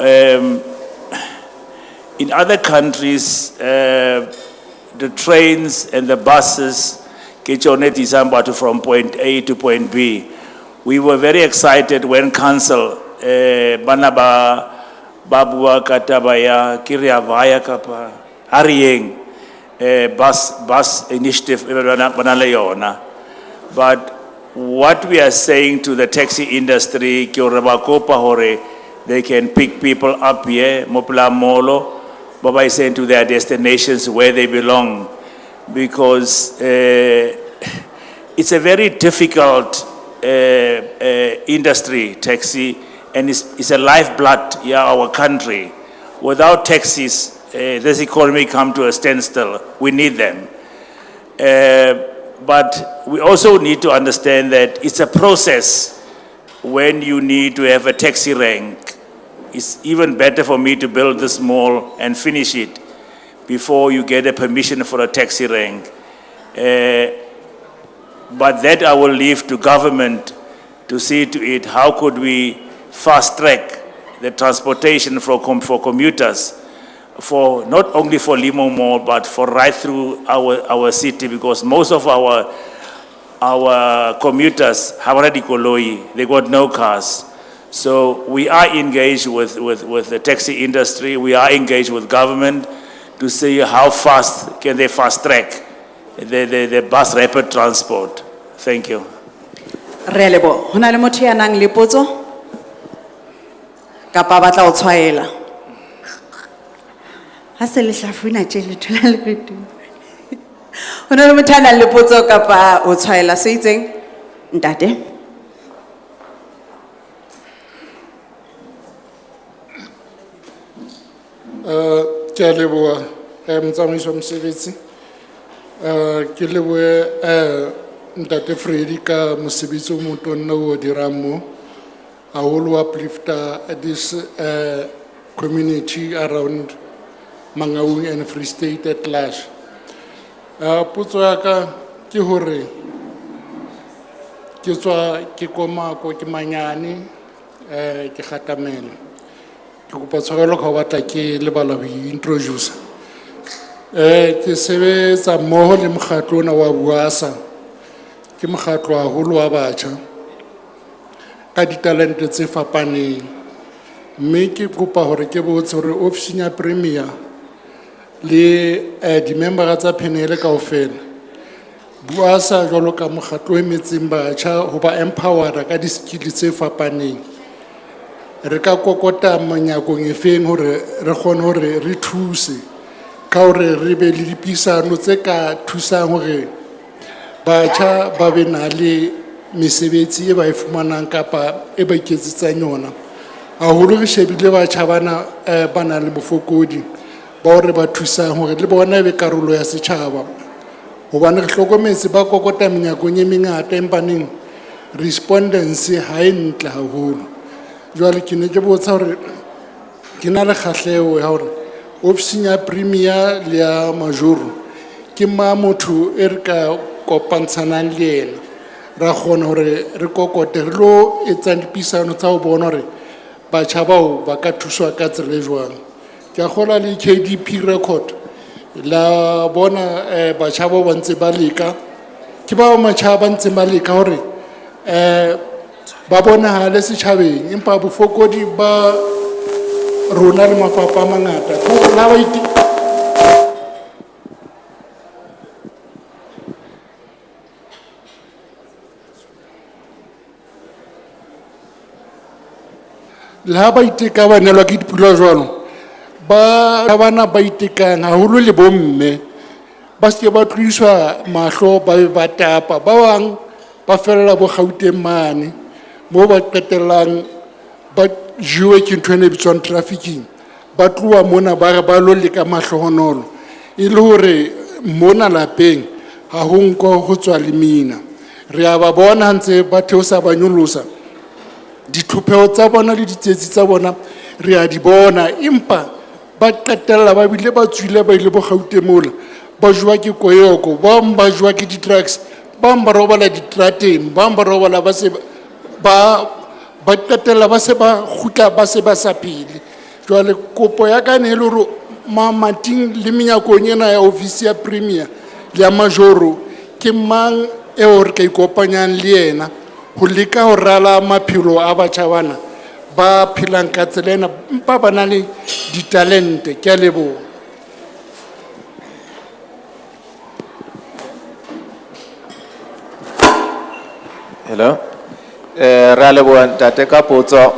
in other countries, the trains and the buses get your net from point A to point B. We were very excited when Council bana ba bua ka taba ya ke re a vaya kapa ha re yeng bus initiative bana le yona. But what we are saying to the taxi industry ke hore ba kopa hore they can pick people up here mo pela molo ba ba ise to their destinations where they belong, because it's a very difficult industry, taxi, and it's a lifeblood, yeah, our country. Without taxis, this economy come to a standstill. We need them. But we also need to understand that it's a process when you need to have a taxi rank. It's even better for me to build this mall and finish it before you get a permission for a taxi rank. But that I will leave to government to see to it, how could we fast track the transportation for commuters, for not only for Limo Mall, but for right through our city, because most of our commuters have already koloi, they got no cars. So we are engaged with the taxi industry, we are engaged with government to see how fast can they fast track the bus rapid transport. Thank you. Relebo, hona le motho ya nang le potso? Kapa batla o tshwaela. Ha se le hlafuna tje le thola le retu. Hona le motho ya nang le potso kapa o tshwaela se itseng? Ntate. Ke a leboha motsamaiso wa mosebetsi. Ke lebohe Ntate Freddie ka mosebetsi o motonna o dirang mo, haholo wa uplifter this community around Mangaung and Free State at large. Potso ya ka ke hore ke tswa ke Komako ke manyane ke khatamela. Ke kopa tshwarelo ka ho batla ke lebala ho introduce. Ke sebetsa mmoho le mokgatlo ona wa Buasa, ke mokgatlo haholo wa batjha ka ditalente tse fapaneng, mme ke kopa hore ke botse hore ofising ya Premier le di-member tsa panel kaofela Buasa jwalo ka mokgatlo o emetseng batjha ho ba empower ka di-skill tse fapaneng, re ka kokota monyakong e feng hore re kgone hore re thuse ka hore re be le dipisano tse ka thusang hore batjha ba be na le mesebetsi e ba e fumanang kapa e ba iketsetsang yona. Haholo re shebile batjha bana ba na le bofokodi ba hore ba thusang hore le bona e be karolo ya setjhaba, hobane re hlokometse ba kokota menyakong e mengata empaneng respondents ha e ntle haholo. Jwale ke ne ke botsa hore ke na le kgahleho ya hore ofising ya Premier le ya Majoro ke ma motho e re ka kopantshanang le yena, ra kgona hore re kokote re lo etsa dipisano tsa ho bona hore batjha bao ba ka thuswa ka tsela e jwang. Ke a kgola le KDP record la bona batjha bao ba ntse ba leka, ke bao matjha ba ntse ba leka hore ba bonahale setjhabeng, empa bofokodi ba rona le mafapha a mangata la ba la ba iteka ba nelwa ke dipula jwalo ba bana ba itekang haholo le bomme ba se ba tliswa mahlo ba ba tapa ba bang ba fela bo Gauteng mane mo ba qetellang ba jiwe ke ntho ene bitswang trafficking, ba tloa mona ba re ba lo leka mahlohonolo e le hore mona lapeng ha ho nko ho tswa lemina. Re a ba bona ntse ba theosa ba nyolosa dithupeo tsa bona le ditsetsi tsa bona, re a di bona, empa ba qetella ba bile ba tswile ba ile bo Gauteng mola ba jwa ke koyoko, ba ba jwa ke di-drugs, ba ba robala ditrateng, ba ba robala ba se ba qetella ba se ba khutla ba se ba sa pele. Jwale kopo ya ka ne le hore mamating le menyakong ena ya ofisi ya Premier le ya Majoro ke mang eo re ka ikopanyang le yena ho leka ho rala maphelo a batjha bana ba phelang ka tsela ena empa ba na le ditalente. Ke a leboha. Hello. Ralebo ntate ka potso.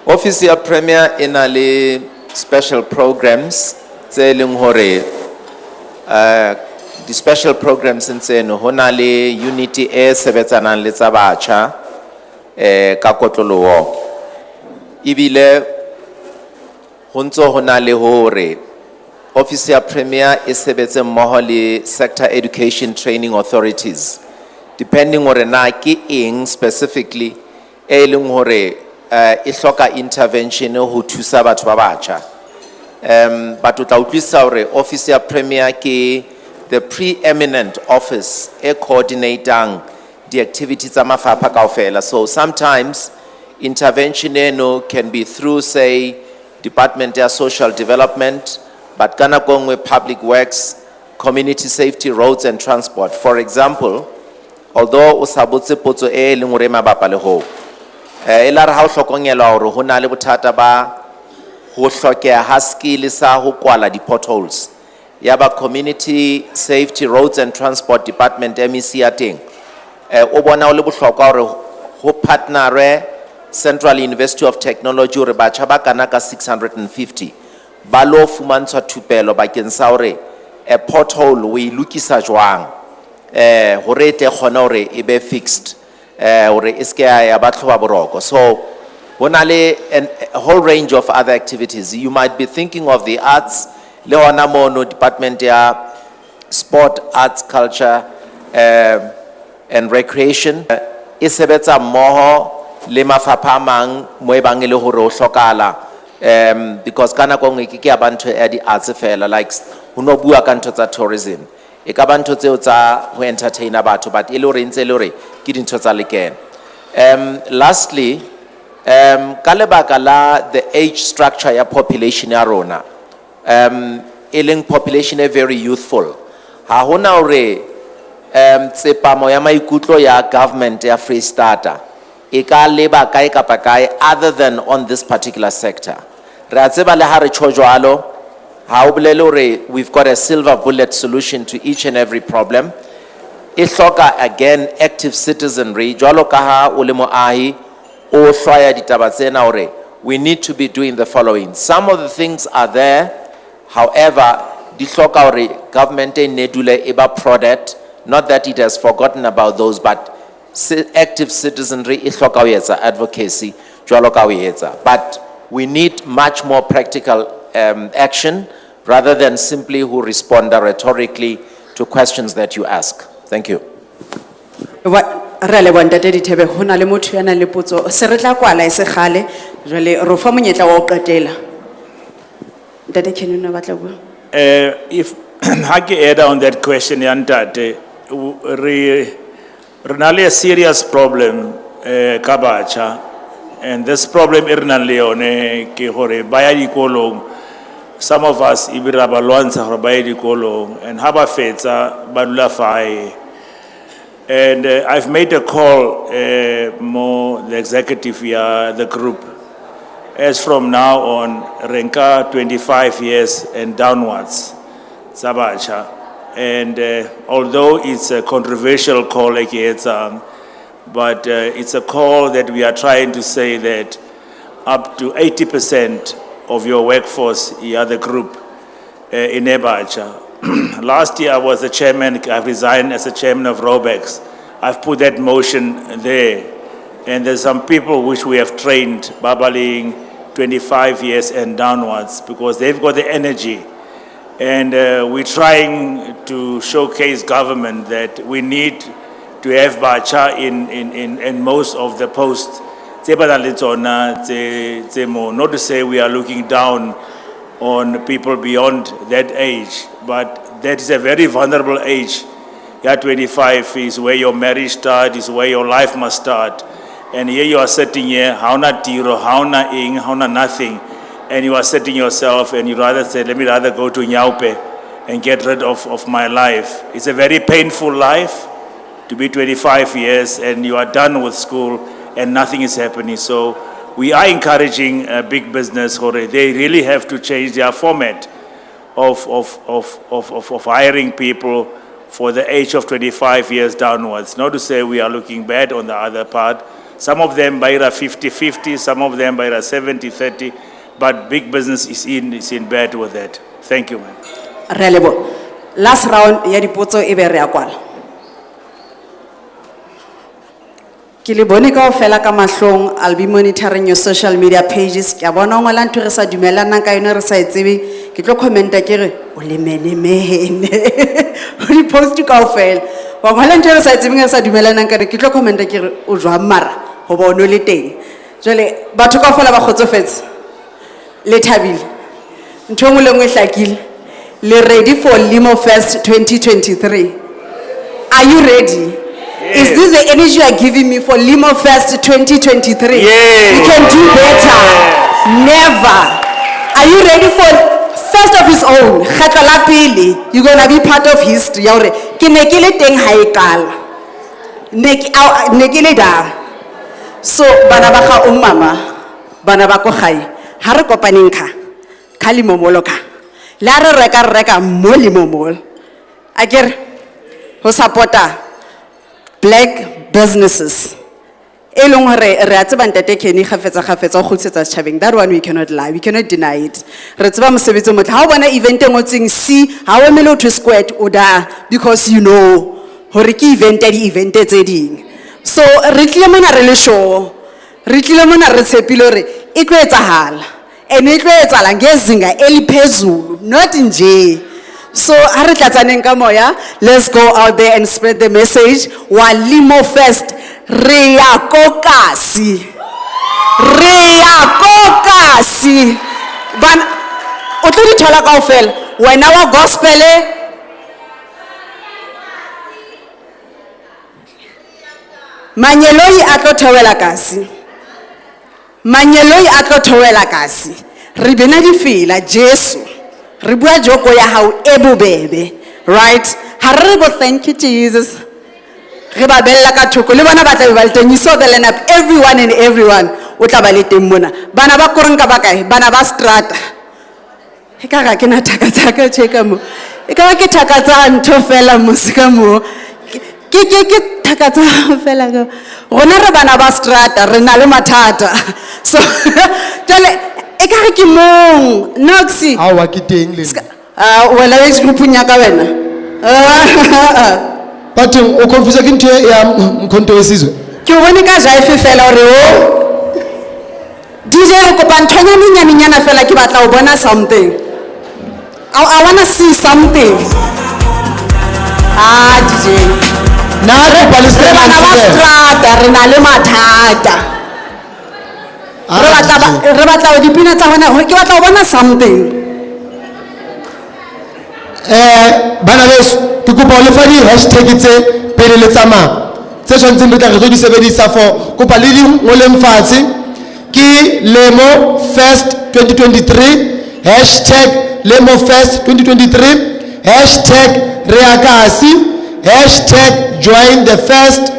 Office ya Premier ina le special programs tse leng hore the special programs ntseno hona le unity e sebetsanang le tsa batjha ka kotloloho. Ibile ho ntso hona le hore Office ya Premier e sebetse mmoho le sector education training authorities. Depending on na ke eng specifically e leng hore e hloka intervention ho thusa batho ba batjha. But o tla utlwisa hore Office ya Premier ke the preeminent office e coordinating the activities tsa mafapha kaofela. So sometimes intervention eno can be through, say, Department of Social Development, but kana kongwe Public Works, Community Safety, Roads and Transport. For example, although o sabotse potso e leng hore mabapa le ho e la re ha o hlokongelwa hore ho na le bothata ba ho hlokeha ha skill sa ho kwala di potholes ya ba Community Safety, Roads and Transport Department MEC ya teng o bona o le bohlokwa hore ho partnere Central University of Technology hore batjha ba kana ka 650 ba lo fumantshwa thupelo bakeng sa hore a pothole we lokisa jwang hore te khona hore e be fixed hore iske ya batho ba boroko. So honale a whole range of other activities. You might be thinking of the arts le hona mono Department ya Sport, Arts, Culture and Recreation e sebetsa mmoho le mafapha mang mo e bang le hore o hlokala because kana go ngwe ke ya bantu ya di arts fela, like ho no bua ka ntho tsa tourism e ka ba ntho tseo tsa ho entertainer batho, but e le hore ntse le hore ke dintho tsa lekene. Lastly, ka lebaka la the age structure ya population ya rona, e leng population e very youthful, ha hona hore tsepamo ya maikutlo ya government ya Free State e ka leba kae kapa kae other than on this particular sector. Re a tseba le ha re tsho jwalo, ha o bolele hore we've got a silver bullet solution to each and every problem. E hloka again active citizenry jwalo ka ha o le moahi o hlwaya ditaba tsena hore we need to be doing the following. Some of the things are there, however di hloka hore government e ne dule e ba prodded, not that it has forgotten about those, but active citizenry e hloka ho etsa advocacy jwalo ka ho etsa. But we need much more practical action rather than simply who respond rhetorically to questions that you ask. Thank you. Rale bontate Dithebe ho na le motho ya nang le potso se re tla kwala e se khale jwale ro fa monyetla wa o qetela. Ntate Kenny no batla bua. If ha ke add on that question ya ntate, re na le a serious problem ka batjha, and this problem e re nang le yone ke hore ba ya dikolong. Some of us ibira ba lwantsha hore ba ya dikolong, and ha ba fetsa ba dula fae. And I've made a call more the executive ya the group, as from now on renka 25 years and downwards sabacha. And although it's a controversial call like it's but it's a call that we are trying to say that up to 80% of your workforce is the group in Ebacha. Last year I was the chairman, I resigned as the chairman of Robex. I've put that motion there. And there's some people which we have trained, babaling 25 years and downwards, because they've got the energy. And we're trying to showcase government that we need to have Bacha in most of the posts. Not to say we are looking down on people beyond that age, but that is a very vulnerable age. Yeah, 25 is where your marriage starts, is where your life must start. And here you are sitting here, how na tiro, how na ing, how na nothing. And you are setting yourself and you rather say, let me rather go to Nyaupe and get rid of my life. It's a very painful life to be 25 years and you are done with school and nothing is happening. So we are encouraging big business, they really have to change their format of hiring people for the age of 25 years downwards. Not to say we are looking bad on the other part. Some of them by 50-50, some of them by 70-30, but big business is in bad with that. Thank you, ma'am. Relebo. Last round, ya dipotso e be re ya kwala. Ke le bone kaofela ka mahlong, I'll be monitoring your social media pages. Ke a bona o ngola ntho re sa dumelanang ka yona re sa e tsebe. Ke tlo commenta ke re o lemenemene. O di post kaofela. Wa ngola ntho re sa e tsebeng re sa dumelanang ka re ke tlo commenta ke re o jwa mara ho bona le teng. Jole batho kaofela ba khotsofetse. Le thabile. Ntho ngwe le ngwe hlakile. Le ready for Limo Fest 2023? Are you ready? Yes. Is this the energy you are giving me for Limo Fest 2023? Yes. We can do better. Never. Are you ready for first of his own? Kgetlo la pele, you're gonna be part of history. Ke ne ke le teng ha e qala. Ne ke le da. So bana ba ga ummama, bana ba ko gae. Ha re kopaneng ka Limo molo ka. La re reka mo Limo mall. Akere ho supporta black businesses. E leng hore re a tseba ntate Kenny gafetsa o khutsetsa setjhabeng. That one we cannot lie, we cannot deny it. Re tseba mosebetsi o motle. Ha o bona event e ngotseng C, ha o emele to squat o da, because you know hore ke event ya di event tse ding. So re tlile mona re le sure, re tlile mona re tshepile hore e tlo etsahala. And it was a ngezinga eliphezulu, not nje. So let's go out there and spread the message. Wa Limo Fest Rea Kokasi. Ban oturi thola kaofela when our gospel Manyeloi atlo thowela kasi. Manyeloi atlo thowela kasi. Re bena di fela Jesu. Re bua joko ya hao e bobebe, right? Ha re bo thank you Jesus. Re ba bella ka thoko le bona ba tla ba le teng. You saw the lineup, everyone o tla ba le teng mona. Bana ba korenka ba kae? Bana ba strata. E ka ga ke na thaka cheka mo. E ka ba ke thaka tsa ntho fela musika mo. Ke thaka tsa fela go. Rona re bana ba strata re na le mathata. So jale e ka re ke mong Noxi a wa ke teng le wela e group nya ka wena but o confuse ke ntho ya mkhonto wesizwe ke o bone ka jaife fela hore o DJ re kopa nthonyane nyana fela ke batla o bona something. I want to see something. DJ na re palestina bana ba strata re na le mathata. Re batla o dipina tsa hona hore ke batla o bona something. Bana beso ke kopa le fa di hashtag tse pele le tsamaya tse tshwantseng re tla re di sebedisa for kopa le di ngoleng fatshe ke Lemo Fest 2023 #Lemo Fest 2023 #Reakasi #Join the Fest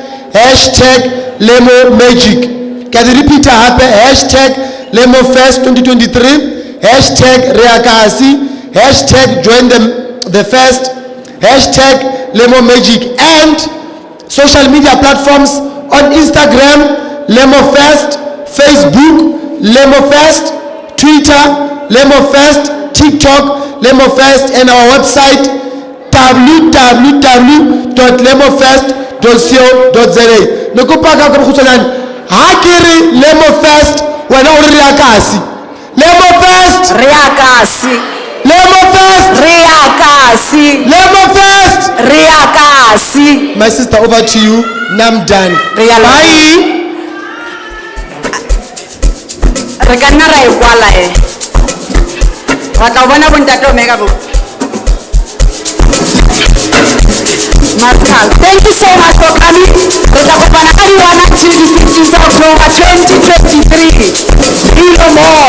#Lemo Magic. Can you repeat hape #Lemo Fest 2023 #Reakasi #Join the Fest #Lemo Magic, and social media platforms on Instagram Lemo Fest, Facebook Lemo Fest, Twitter Lemo Fest, TikTok Lemo Fest, and our website www.lemofest.co.za. Nokopaka ka khutsanana Hakiri Lemo Fest wena o Reakasi. Lemo Fest Reakasi. Lemo Fest Reakasi. Lemo Fest Reakasi. My sister, over to you. Nam done. Bye. Rekana ra ikwala Wata bona bontato mega bo. Thank you so much for coming. October 2023. Limo Mall.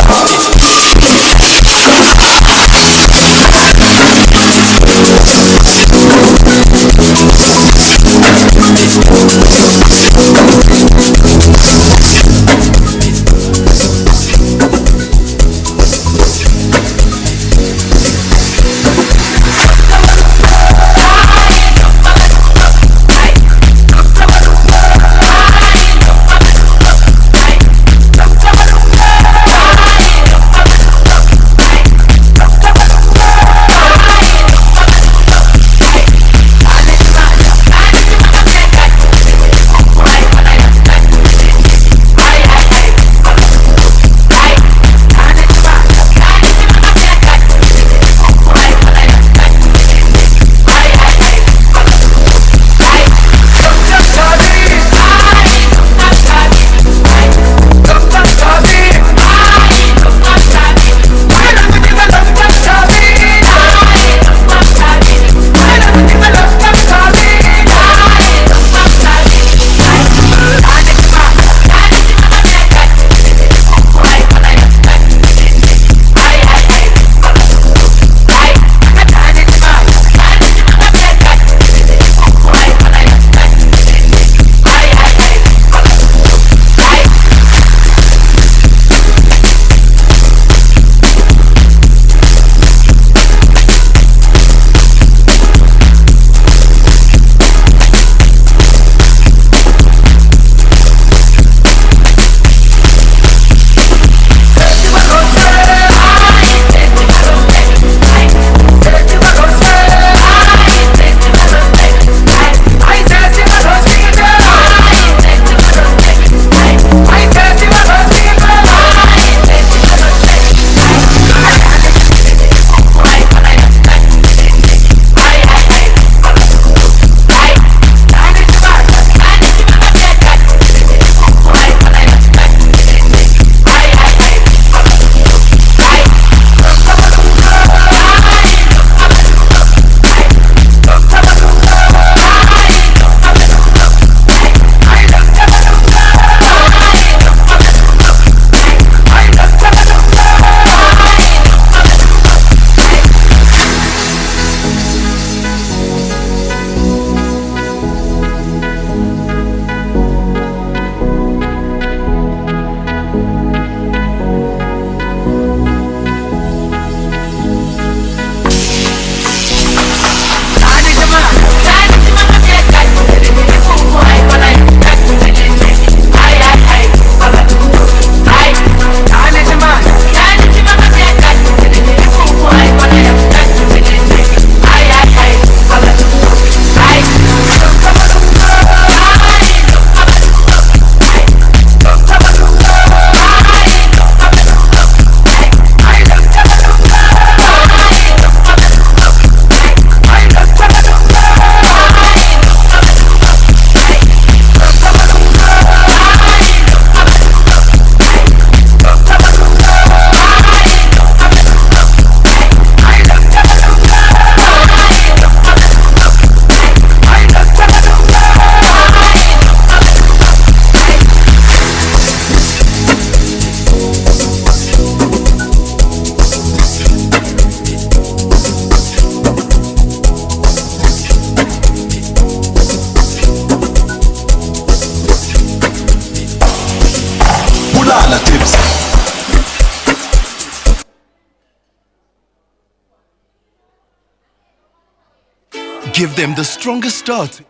give them the strongest start